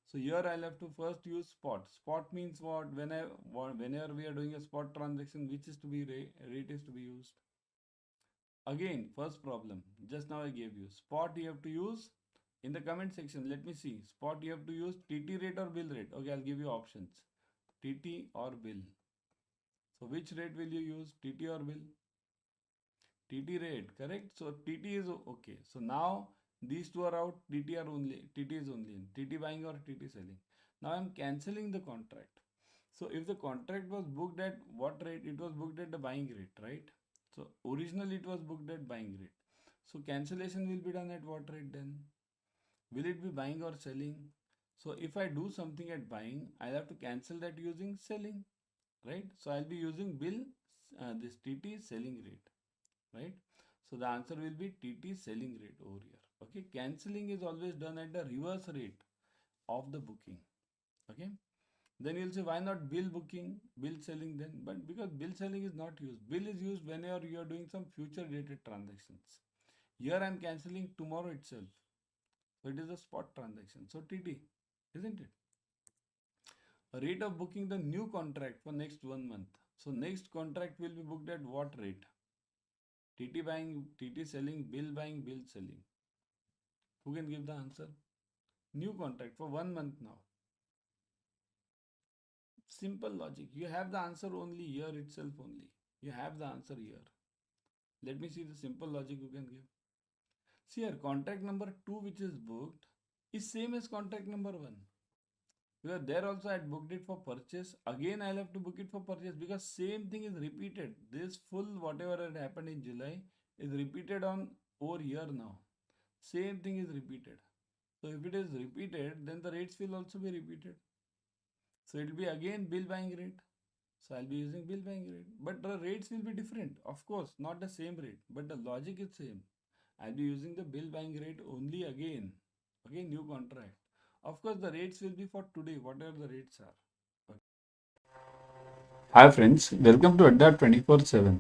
So here I'll have to first use spot. Spot means what? Whenever we are doing a spot transaction, which is to be rate is to be used. Again, first problem. Just now I gave you. Spot you have to use in the comment section. Let me see. Spot you have to use TT rate or bill rate. Okay, I'll give you options. TT or bill. So which rate will you use? TT or bill? TT rate, correct? So TT is okay. So now these two are out. TT is only in. TT buying or TT selling. Now I'm cancelling the contract. So if the contract was booked at what rate? It was booked at the buying rate, right? So originally it was booked at buying rate. So cancellation will be done at what rate then? Will it be buying or selling? So if I do something at buying, I'll have to cancel that using selling, right? So I'll be using bill, this TT selling rate, right? So the answer will be TT selling rate over here. Okay, cancelling is always done at the reverse rate of the booking. Okay, then you'll say why not bill booking, bill selling then? But because bill selling is not used. Bill is used whenever you are doing some future dated transactions. Here I am cancelling tomorrow itself. So it is a spot transaction. So TT, isn't it? A rate of booking the new contract for next 1 month. So next contract will be booked at what rate? TT buying, TT selling, bill buying, bill selling. Who can give the answer? New contract for 1 month now. Simple logic. You have the answer only here itself only. You have the answer here. Let me see the simple logic you can give. See here, contract number 2 which is booked is same as contract number 1. Because there also I had booked it for purchase. Again I'll have to book it for purchase because same thing is repeated. This full whatever had happened in July is repeated on over here now. Same thing is repeated. So if it is repeated, then the rates will also be repeated. So it will be again bill buying rate. So I'll be using bill buying rate. But the rates will be different. Of course, not the same rate, but the logic is same. I'll be using the bill buying rate only again. Okay, new contract. Of course, the rates will be for today, whatever the rates are. Okay. Hi friends, welcome to Adda 24/7.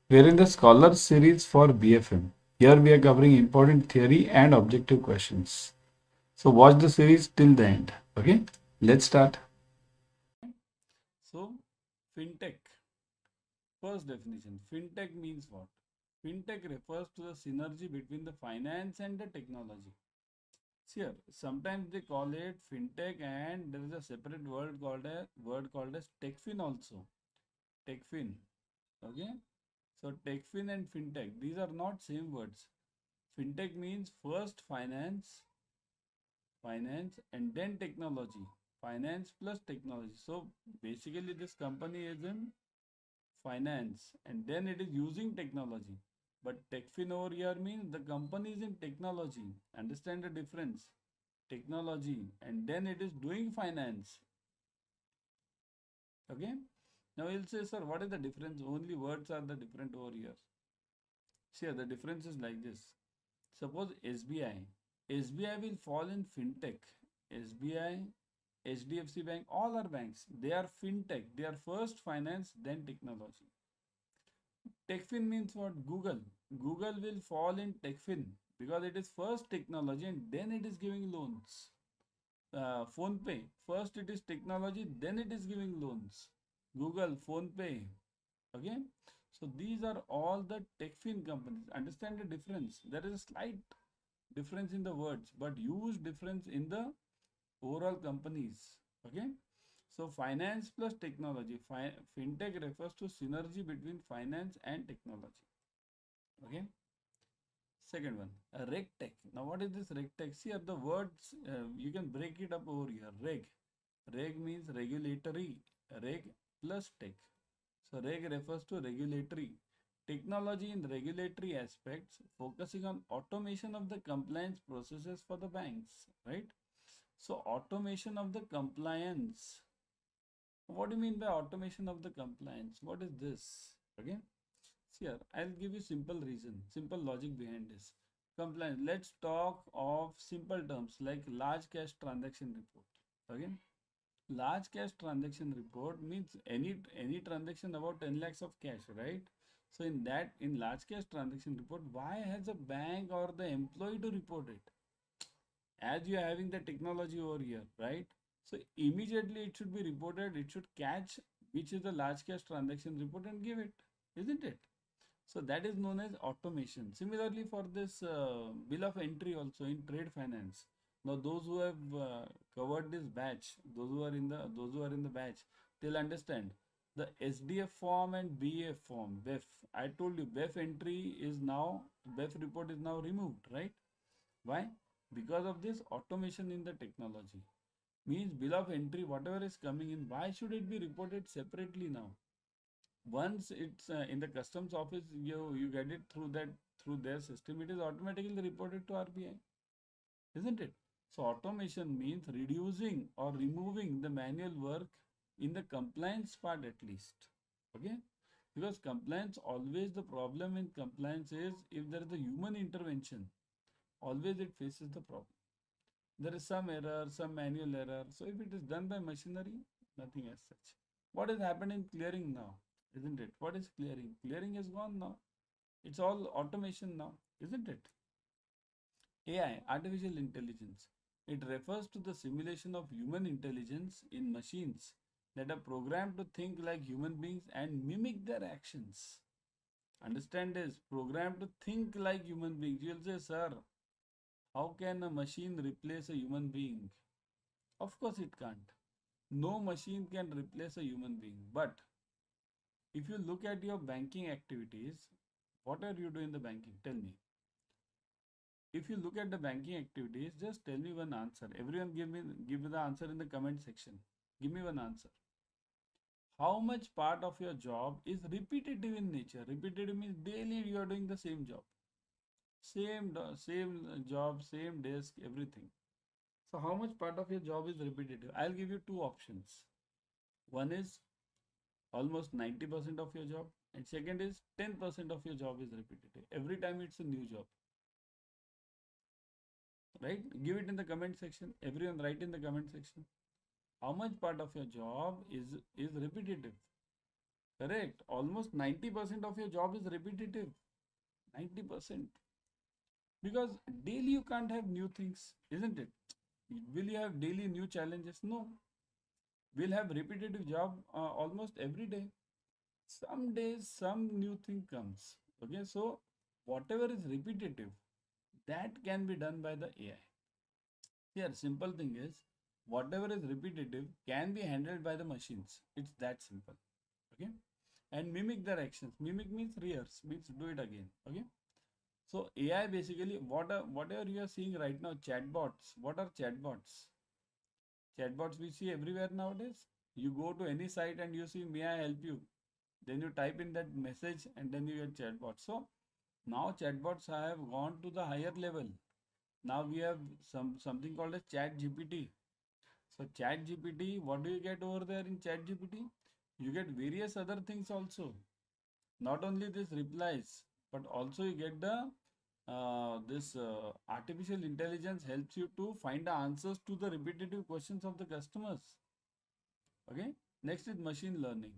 We are in the Scholar series for BFM. Here we are covering important theory and objective questions. So watch the series till the end. Okay, let's start. So, Fintech. First definition. Fintech means what? Fintech refers to the synergy between the finance and the technology. See here, sometimes they call it fintech, and there is a separate word called as techfin also. Techfin. Okay. So techfin and fintech, these are not same words. Fintech means first finance, and then technology. Finance plus technology. So basically this company is in finance and then it is using technology. But techfin over here means the company is in technology. Understand the difference? Technology and then it is doing finance. Okay. Now you'll say, sir, what is the difference? Only words are the different over here. See, the difference is like this. Suppose SBI. SBI will fall in fintech. SBI, HDFC Bank, all are banks. They are fintech. They are first finance, then technology. Techfin means what? Google. Google will fall in techfin because it is first technology and then it is giving loans. PhonePe. First it is technology, then it is giving loans. Google, PhonePe. Okay. So these are all the techfin companies. Understand the difference. There is a slight difference in the words, but huge difference in the overall companies. Okay. So finance plus technology. Fintech refers to synergy between finance and technology. Okay. Second one, RegTech. Now, what is this RegTech? See, the words you can break it up over here. Reg means regulatory. Reg plus tech. So, reg refers to regulatory. Technology in regulatory aspects, focusing on automation of the compliance processes for the banks, right? So, automation of the compliance. What do you mean by automation of the compliance? What is this? Okay. Here, I'll give you simple reason, simple logic behind this. Compliance. Let's talk of simple terms like large cash transaction report. Again, large cash transaction report means any transaction about 10 lakhs of cash, right? So in large cash transaction report, why has a bank or the employee to report it? As you are having the technology over here, right? So immediately it should be reported. It should catch which is the large cash transaction report and give it, isn't it? So that is known as automation. Similarly, for this bill of entry also in trade finance. Now, those who have covered this batch, those who are in the batch, they'll understand the SDF form and BF form. BEF. I told you BEF entry is now BEF report is now removed, right? Why? Because of this automation in the technology. Means bill of entry, whatever is coming in, why should it be reported separately now? Once it's in the customs office, you get it through their system, it is automatically reported to RBI, isn't it? So automation means reducing or removing the manual work in the compliance part at least. Okay, because compliance, always the problem in compliance is if there is a human intervention, always it faces the problem. There is some error, some manual error. So if it is done by machinery, nothing as such. What has happened in clearing now, isn't it? What is clearing? Clearing is gone now. It's all automation now, isn't it? AI, artificial intelligence. It refers to the simulation of human intelligence in machines that are programmed to think like human beings and mimic their actions. Understand this, programmed to think like human beings. You'll say, sir, how can a machine replace a human being? Of course, it can't. No machine can replace a human being. But if you look at your banking activities, what are you doing in the banking? Tell me. If you look at the banking activities, just tell me one answer. Everyone give me the answer in the comment section. Give me one answer. How much part of your job is repetitive in nature? Repetitive means daily you are doing the same job. Same job, same desk, everything. So how much part of your job is repetitive? I'll give you two options. One is almost 90% of your job, and second is 10% of your job is repetitive. Every time it's a new job. Right? Give it in the comment section. Everyone write in the comment section. How much part of your job is repetitive? Correct. Almost 90% of your job is repetitive. 90%. Because daily you can't have new things, isn't it? Will you have daily new challenges? No. We'll have repetitive job almost every day. Some days some new thing comes. Okay, so whatever is repetitive, that can be done by the AI. Here, simple thing is, whatever is repetitive can be handled by the machines. It's that simple. Okay, and mimic their actions. Mimic means rehearse, means do it again. Okay, so AI basically whatever you are seeing right now, chatbots. What are chatbots? Chatbots we see everywhere nowadays. You go to any site and you see, may I help you? Then you type in that message and then you get chatbots. So now chatbots have gone to the higher level. Now we have something called as chat GPT. So chat GPT, what do you get over there in chat GPT? You get various other things also. Not only this replies, but also you get the this artificial intelligence helps you to find the answers to the repetitive questions of the customers. Okay. Next is machine learning.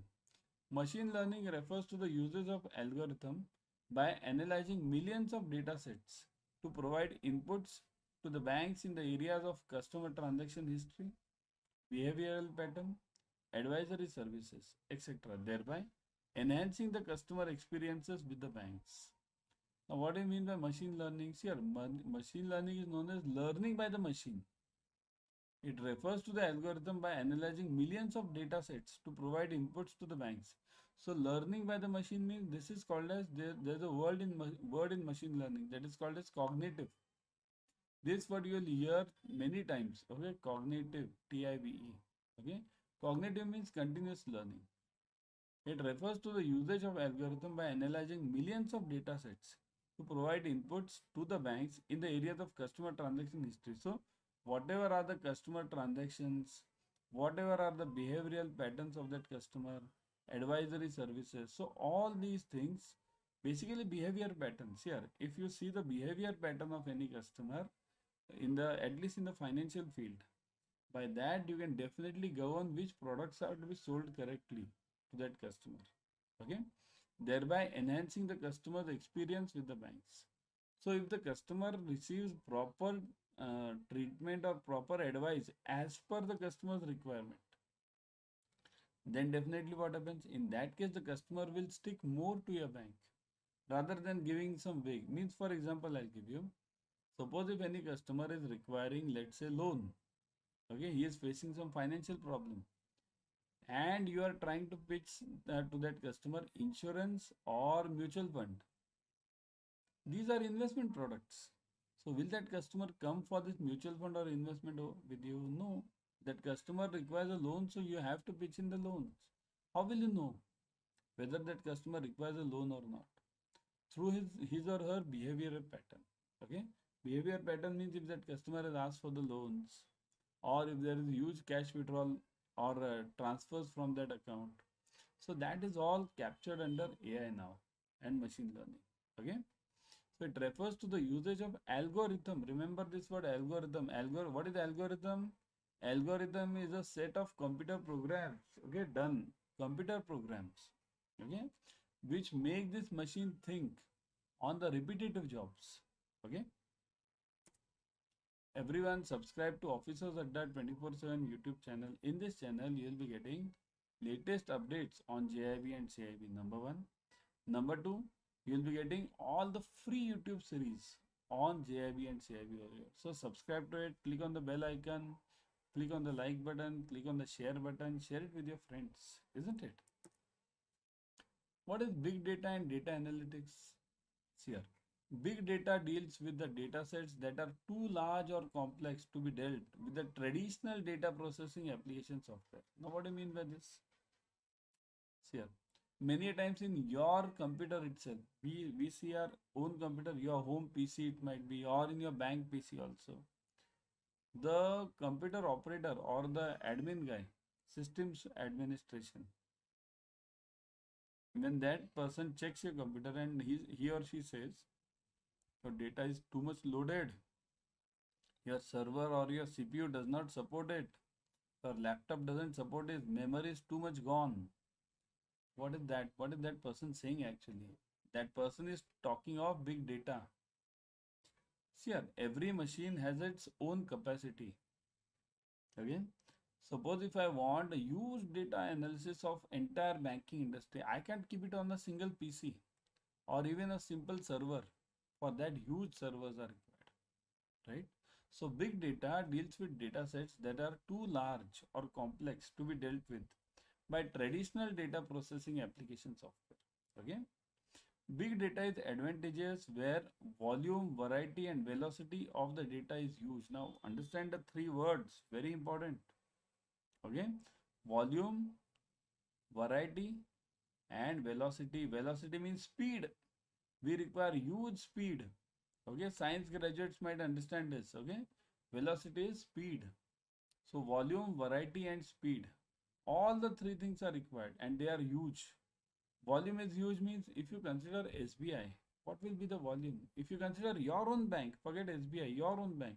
Machine learning refers to the uses of algorithm by analyzing millions of data sets to provide inputs to the banks in the areas of customer transaction history, behavioral pattern, advisory services, etc., thereby enhancing the customer experiences with the banks. Now, what do you mean by machine learning? Here, machine learning is known as learning by the machine. It refers to the algorithm by analyzing millions of data sets to provide inputs to the banks. So learning by the machine means this is called as there's a word in machine learning that is called as cognitive. This word you will hear many times. Okay, cognitive, TIVE. Okay, cognitive means continuous learning. It refers to the usage of algorithm by analyzing millions of data sets to provide inputs to the banks in the areas of customer transaction history. So, whatever are the customer transactions, whatever are the behavioral patterns of that customer, advisory services. So, all these things basically behavior patterns. Here, if you see the behavior pattern of any customer in the at least in the financial field, by that you can definitely govern which products are to be sold correctly to that customer. Okay, thereby enhancing the customer's experience with the banks. So if the customer receives proper treatment or proper advice as per the customer's requirement, then definitely what happens in that case, the customer will stick more to your bank rather than giving some vague means. For example, I'll give you, suppose if any customer is requiring, let's say, loan. Okay, he is facing some financial problem and you are trying to pitch to that customer insurance or mutual fund. These are investment products. So will that customer come for this mutual fund or investment with you? No. That customer requires a loan, so you have to pitch in the loans. How will you know whether that customer requires a loan or not? Through his or her behavioral pattern. Okay? Behavior pattern means if that customer has asked for the loans, or if there is huge cash withdrawal or transfers from that account. So that is all captured under AI now and machine learning. Okay. So it refers to the usage of algorithm. Remember this word algorithm. What is algorithm? Algorithm is a set of computer programs. Okay, done. Computer programs. Okay, which make this machine think on the repetitive jobs. Okay. Everyone subscribe to Officers Adda 24/7 YouTube channel. In this channel, you will be getting latest updates on JIB and CIB. Number one. Number two, you will be getting all the free YouTube series on JIB and CIB earlier. So subscribe to it, click on the bell icon, click on the like button, click on the share button, share it with your friends, isn't it? What is big data and data analytics? Here, big data deals with the data sets that are too large or complex to be dealt with the traditional data processing application software. Now, what do you mean by this? Here, many times in your computer itself, we see our own computer, your home PC it might be, or in your bank PC also. The computer operator or the admin guy, systems administration, when that person checks your computer and he or she says your data is too much loaded, your server or your CPU does not support it, your laptop doesn't support it, memory is too much gone. What is that? What is that person saying actually? That person is talking of big data. See here, every machine has its own capacity. Again, suppose if I want a huge data analysis of entire banking industry, I can't keep it on a single PC or even a simple server. For that, huge servers are required, right? So big data deals with data sets that are too large or complex to be dealt with by traditional data processing application software. Okay. Big data is advantageous where volume, variety, and velocity of the data is used. Now, understand the three words, very important. Okay, volume, variety, and velocity. Velocity means speed. We require huge speed. Okay, science graduates might understand this. Okay, velocity is speed. So, volume, variety, and speed. All the three things are required and they are huge. Volume is huge means if you consider SBI, what will be the volume? If you consider your own bank, forget SBI, your own bank,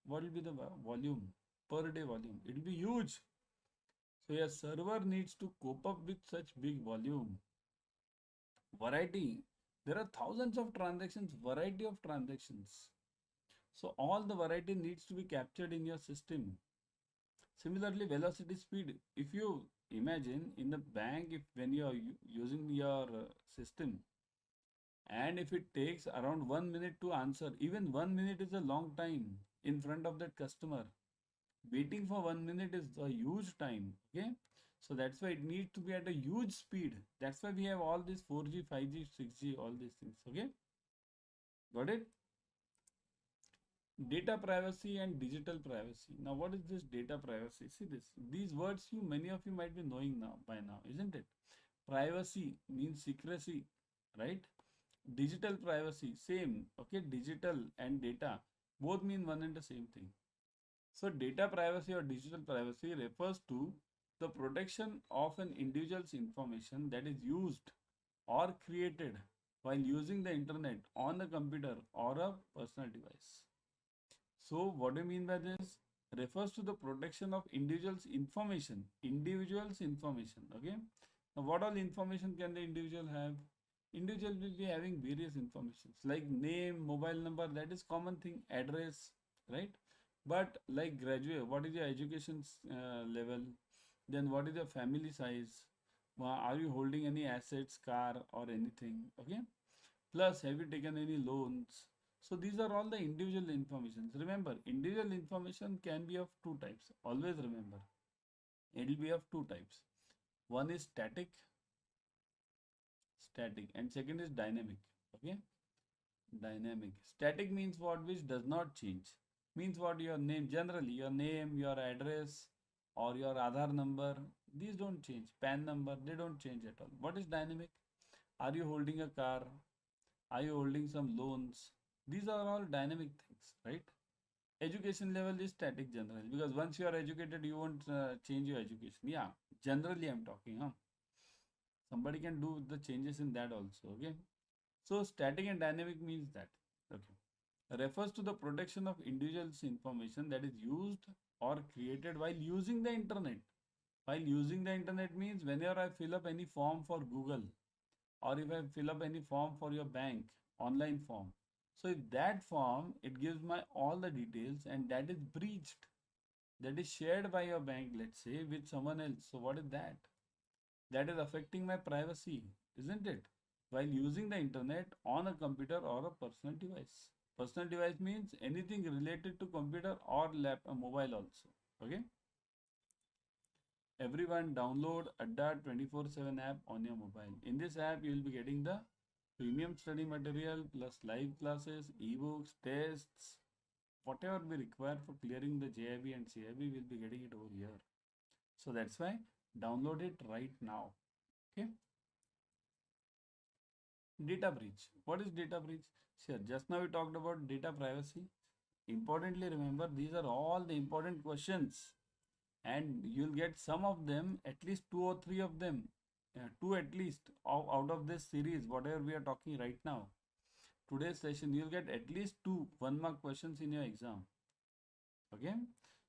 what will be the volume? Per day volume. It will be huge. So your server needs to cope up with such big volume. Variety. There are thousands of transactions, variety of transactions. So all the variety needs to be captured in your system. Similarly, velocity speed. If you imagine in the bank, if when you are using your system, and if it takes around 1 minute to answer, even 1 minute is a long time in front of that customer. Waiting for 1 minute is a huge time. Okay, so that's why it needs to be at a huge speed. That's why we have all this 4G, 5G, 6G, all these things. Okay, got it? Data privacy and digital privacy. Now, what is this data privacy? See this. These words many of you might be knowing now by now, isn't it? Privacy means secrecy, right? Digital privacy, same. Okay, digital and data both mean one and the same thing. So, data privacy or digital privacy refers to the protection of an individual's information that is used or created while using the internet on a computer or a personal device. So, what do you mean by this? Refers to the protection of individuals' information. Individuals' information. Okay. Now, what all information can the individual have? Individual will be having various informations like name, mobile number. That is common thing. Address, right? But like graduate, what is your education level? Then what is your family size? Are you holding any assets, car or anything? Okay. Plus, have you taken any loans? So these are all the individual informations. Remember, individual information can be of two types. Always remember, it will be of two types. One is static, and second is dynamic. Okay, dynamic. Static means what which does not change. Means what your name, generally your name, your address, or your Aadhaar number. These don't change. PAN number, they don't change at all. What is dynamic? Are you holding a car? Are you holding some loans? These are all dynamic things, right? Education level is static generally because once you are educated, you won't change your education. Yeah, generally I'm talking. Huh? Somebody can do the changes in that also. Okay. So static and dynamic means that. Okay. Refers to the protection of individuals' information that is used or created while using the internet. While using the internet means whenever I fill up any form for Google, or if I fill up any form for your bank, online form. So if that form, it gives my all the details and that is breached, that is shared by your bank, let's say, with someone else. So what is that? That is affecting my privacy, isn't it? While using the internet on a computer or a personal device. Personal device means anything related to computer or mobile also. Okay. Everyone download Adda 24/7 app on your mobile. In this app, you will be getting the premium study material plus live classes, ebooks, tests, whatever we require for clearing the JIB and CIB, we'll be getting it over here. So that's why download it right now. Okay. Data breach. What is data breach? Sure. Just now we talked about data privacy. Importantly, remember these are all the important questions, and you'll get some of them, at least two or three of them, two at least out of this series, whatever we are talking right now. Today's session, you'll get at least two 1 mark questions in your exam. Okay.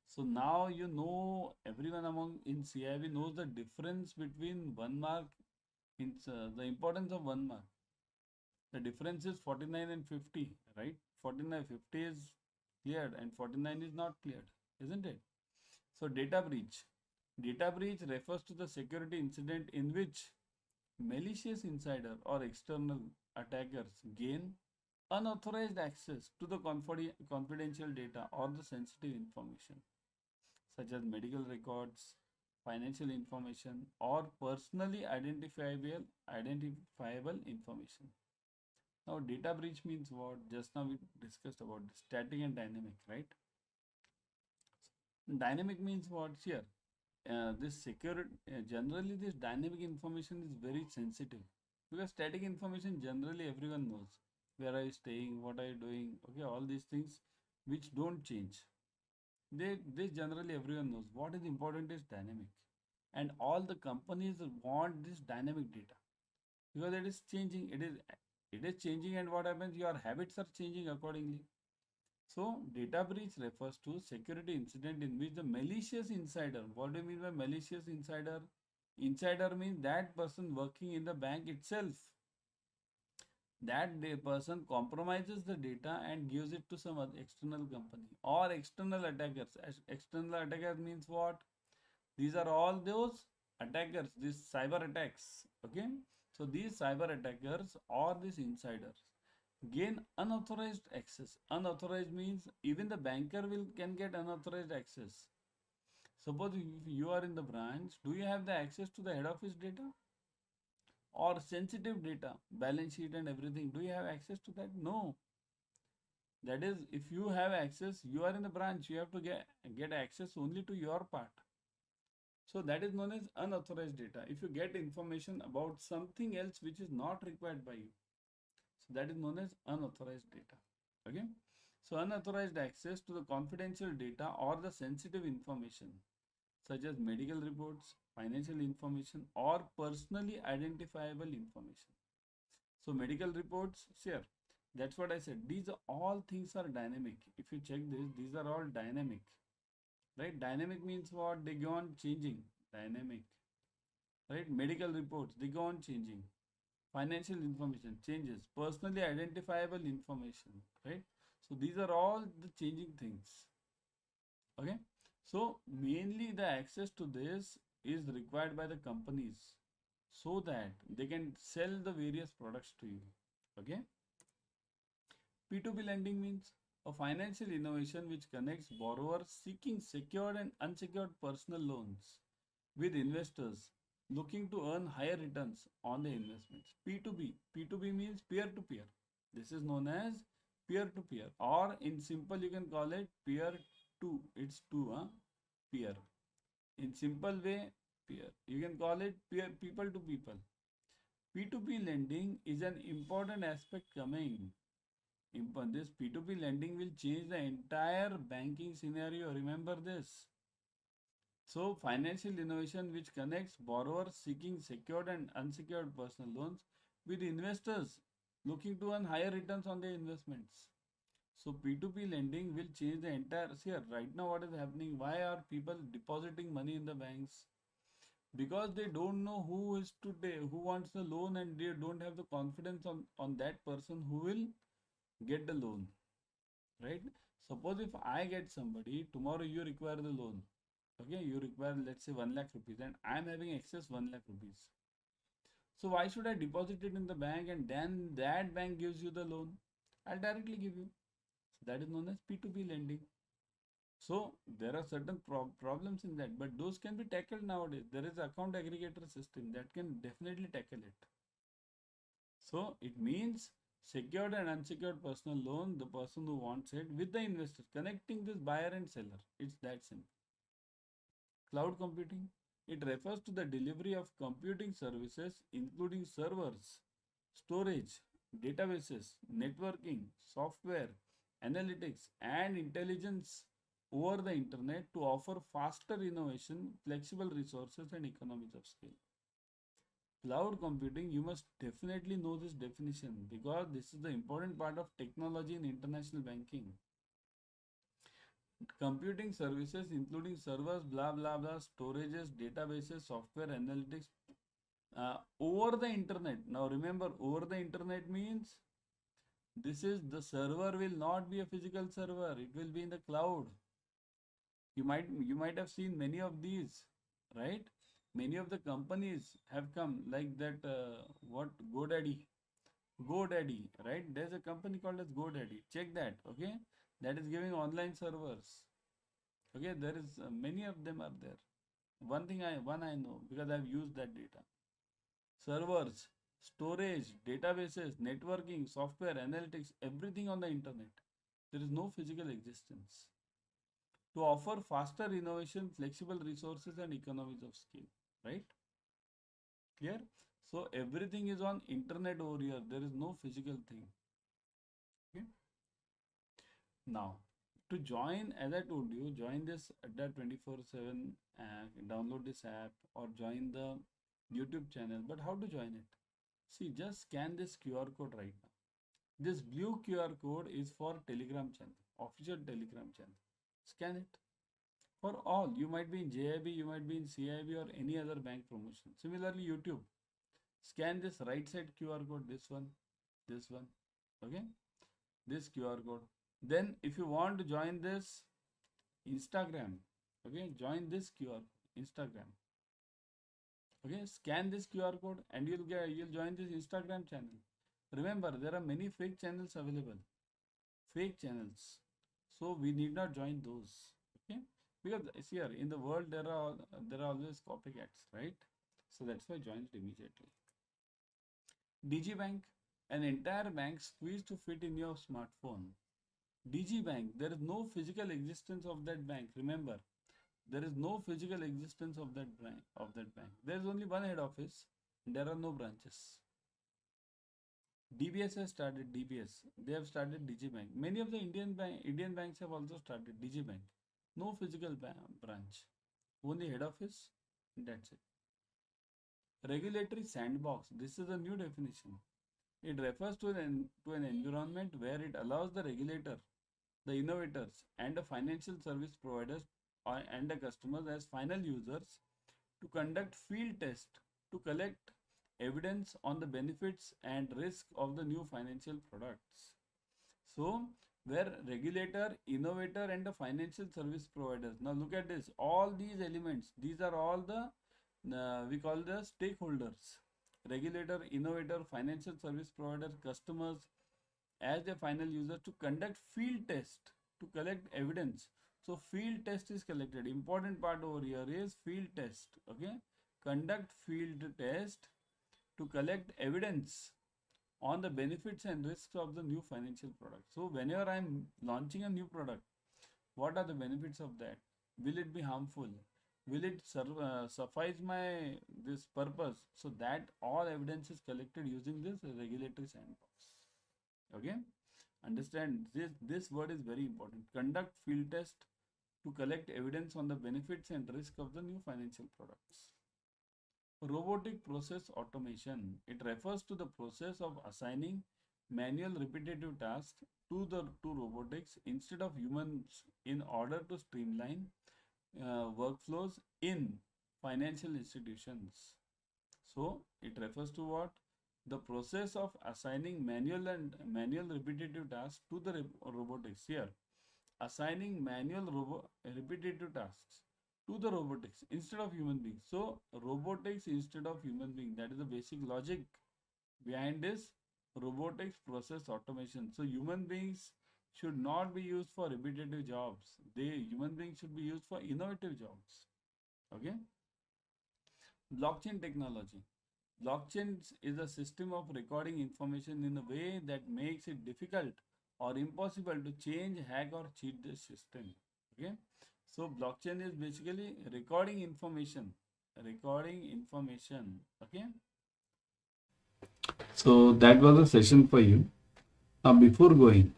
So now you know everyone among in CIB knows the difference between 1 mark, the importance of 1 mark. The difference is 49 and 50, right? 49, 50 is cleared and 49 is not cleared, isn't it? So data breach. Data breach refers to the security incident in which malicious insider or external attackers gain unauthorized access to the confidential data or the sensitive information such as medical records, financial information, or personally identifiable information. Now, data breach means what? Just now we discussed about static and dynamic, right? Dynamic means what? Here, this security, generally this dynamic information is very sensitive because static information generally everyone knows. Where are you staying? What are you doing? Okay, all these things which don't change. This generally everyone knows. What is important is dynamic, and all the companies want this dynamic data because it is changing. It is changing, and what happens? Your habits are changing accordingly. So, data breach refers to security incident in which the malicious insider. What do you mean by malicious insider? Insider means that person working in the bank itself. That person compromises the data and gives it to some other external company or external attackers. External attackers means what? These are all those attackers, these cyber attacks. Okay. So these cyber attackers or these insiders gain unauthorized access. Unauthorized means even the banker will can get unauthorized access. Suppose if you are in the branch, do you have the access to the head office data or sensitive data, balance sheet and everything? Do you have access to that? No. That is, if you have access, you are in the branch, you have to get access only to your part. So that is known as unauthorized data. If you get information about something else which is not required by you, so that is known as unauthorized data. Okay. So unauthorized access to the confidential data or the sensitive information such as medical reports, financial information or personally identifiable information. So medical reports, sure, that's what I said. These all things are dynamic. If you check this, these are all dynamic, right? Dynamic means what? They go on changing. Dynamic, right? Medical reports, they go on changing. Financial information changes. Personally identifiable information, right? So these are all the changing things. Okay. So mainly the access to this is required by the companies so that they can sell the various products to you. Okay. P2P lending means a financial innovation which connects borrowers seeking secured and unsecured personal loans with investors looking to earn higher returns on their investments. P2B. P2B means peer to peer. This is known as peer to peer, or in simple you can call it peer to. It's two, peer. In simple way, peer. You can call it peer, people to people. P2P lending is an important aspect coming. This P2P lending will change the entire banking scenario. Remember this. So, financial innovation which connects borrowers seeking secured and unsecured personal loans with investors looking to earn higher returns on their investments. So, P2P lending will change the entire. See, right now, what is happening? Why are people depositing money in the banks? Because they don't know who is to pay, who wants the loan, and they don't have the confidence on that person who will get the loan, right? Suppose if I get somebody, tomorrow you require the loan. Okay, you require, let's say, 1 lakh rupees, and I am having excess 1 lakh rupees. So why should I deposit it in the bank and then that bank gives you the loan? I'll directly give you. So that is known as P2P lending. So there are certain problems in that, but those can be tackled nowadays. There is account aggregator system that can definitely tackle it. So it means secured and unsecured personal loan, the person who wants it with the investor, connecting this buyer and seller. It's that simple. Cloud computing, it refers to the delivery of computing services including servers, storage, databases, networking, software, analytics, and intelligence over the internet to offer faster innovation, flexible resources, and economies of scale. Cloud computing, you must definitely know this definition because this is the important part of technology in international banking. Computing services including servers, blah blah blah, storages, databases, software, analytics over the internet. Now remember, over the internet means this is the server will not be a physical server, it will be in the cloud. You might have seen many of these, right? Many of the companies have come like that. What GoDaddy, right? There's a company called as GoDaddy. Check that, okay? That is giving online servers. Okay, there is many of them are there. One I know because I've used that data. Servers, storage, databases, networking, software, analytics, everything on the internet. There is no physical existence. To offer faster innovation, flexible resources, and economies of scale, right? Clear? So everything is on internet over here. There is no physical thing. Okay. Now, to join, as I told you, join this Adda 24/7, download this app or join the YouTube channel. But how to join it? See, just scan this QR code right now. This blue QR code is for Telegram channel, official Telegram channel. Scan it. For all, you might be in JIB, you might be in CIB or any other bank promotion. Similarly, YouTube. Scan this right side QR code, this one, okay? This QR code. Then if you want to join this Instagram, okay, join this QR Instagram. Okay, scan this QR code and you'll join this Instagram channel. Remember, there are many fake channels available. Fake channels. So we need not join those. Okay. Because here in the world there are always copycats, right? So that's why join it immediately. DigiBank, an entire bank squeezed to fit in your smartphone. DigiBank, there is no physical existence of that bank. Remember, there is no physical existence of that bank. There is only one head office. There are no branches. DBS has started DBS. They have started DigiBank. Many of the Indian banks have also started DigiBank. No physical branch. Only head office. That's it. Regulatory sandbox. This is a new definition. It refers to an environment where it allows the regulator, the innovators, and the financial service providers and the customers as final users to conduct field tests to collect evidence on the benefits and risk of the new financial products. So, where regulator, innovator, and the financial service providers. Now, look at this. All these elements, these are all the we call the stakeholders: regulator, innovator, financial service provider, customers as the final user to conduct field test to collect evidence. So field test is collected. Important part over here is field test. Okay, conduct field test to collect evidence on the benefits and risks of the new financial product. So whenever I am launching a new product, what are the benefits of that? Will it be harmful? Will it suffice my this purpose? So that all evidence is collected using this regulatory sandbox. Okay, understand this word is very important. Conduct field test to collect evidence on the benefits and risk of the new financial products. Robotic process automation. It refers to the process of assigning manual repetitive tasks to robotics instead of humans in order to streamline workflows in financial institutions. So it refers to what? The process of assigning manual repetitive tasks to the robotics. Here, assigning manual repetitive tasks to the robotics instead of human beings. So robotics instead of human being, that is the basic logic behind this robotics process automation. So human beings should not be used for repetitive jobs. Human beings should be used for innovative jobs. Okay. Blockchain technology. Blockchain is a system of recording information in a way that makes it difficult or impossible to change, hack, or cheat the system. Okay. So blockchain is basically recording information. Okay. So that was a session for you. Now before going,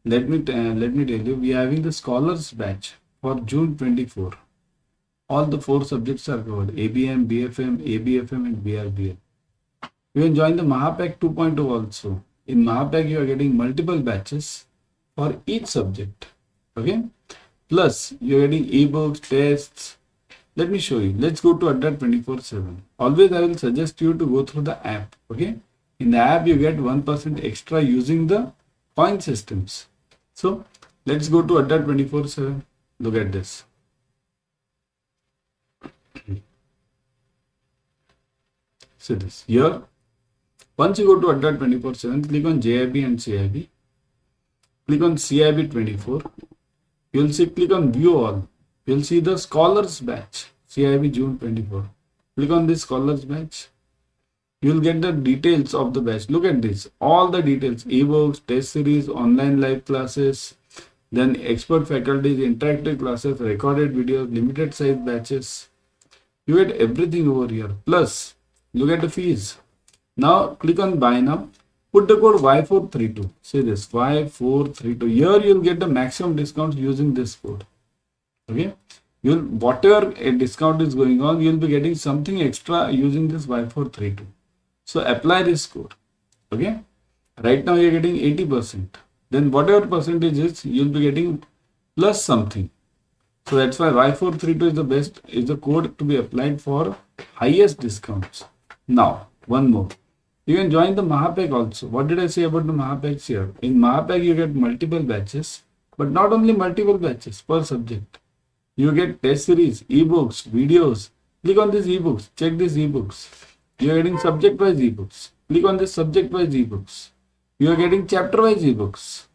let me tell you, we are having the scholars batch for June 24. All the 4 subjects are covered: ABM, BFM, ABFM, and BRBL. You can join the Mahapacks 2.0 also. In Mahapacks, you are getting multiple batches for each subject. Okay. Plus, you are getting ebooks, tests. Let me show you. Let's go to Adda 24/7. Always, I will suggest you to go through the app. Okay. In the app, you get 1% extra using the coin systems. So, let's go to Adda 24/7. Look at this. See this. Here, once you go to Adda 24/7, click on JIB and CIB. Click on CIB 24. You will see, click on View All. You will see the Scholars Batch, CIB June 24. Click on this Scholars Batch. You will get the details of the batch. Look at this. All the details: ebooks, test series, online live classes, then expert faculties, interactive classes, recorded videos, limited size batches. You get everything over here. Plus, look at the fees. Now, click on Buy Now. Put the code Y432. See this, Y432. Here you will get the maximum discount using this code. Okay. Whatever a discount is going on, you will be getting something extra using this Y432. So apply this code. Okay. Right now you are getting 80%. Then whatever percentage is, you will be getting plus something. So that's why Y432 is the code to be applied for highest discounts. Now, one more. You can join the Mahapacks also. What did I say about the Mahapacks here? In Mahapacks, you get multiple batches, but not only multiple batches per subject. You get test series, ebooks, videos. Click on these ebooks. Check these ebooks. You are getting subject-wise ebooks. Click on this subject-wise ebooks. You are getting chapter-wise ebooks.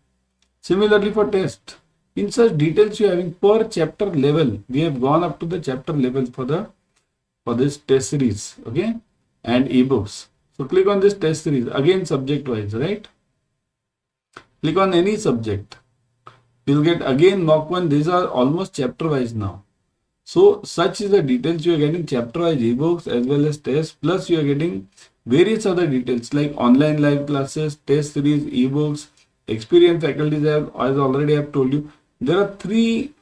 Similarly for test, In such details you having per chapter level. We have gone up to the chapter level for this test series, okay, and ebooks. So click on this test series, again subject wise, right? Click on any subject. You'll get again mock 1. These are almost chapter wise now. So such is the details you are getting, chapter wise ebooks as well as tests, plus you are getting various other details like online live classes, test series, ebooks, experienced faculties. As already I have told you, there are 3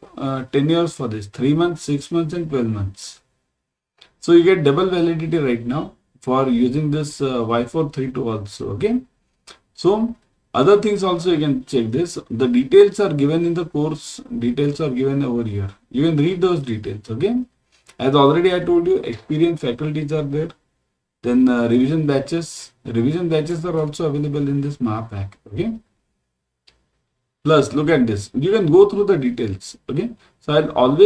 tenures for this: 3 months, 6 months and 12 months. So you get double validity right now for using this Y432 also, okay. So other things also you can check this. The details are given in the course, details are given over here. You can read those details, okay. As already I told you, experienced faculties are there. Then revision batches are also available in this Mahapack, okay. Plus look at this, you can go through the details, okay. So I'll always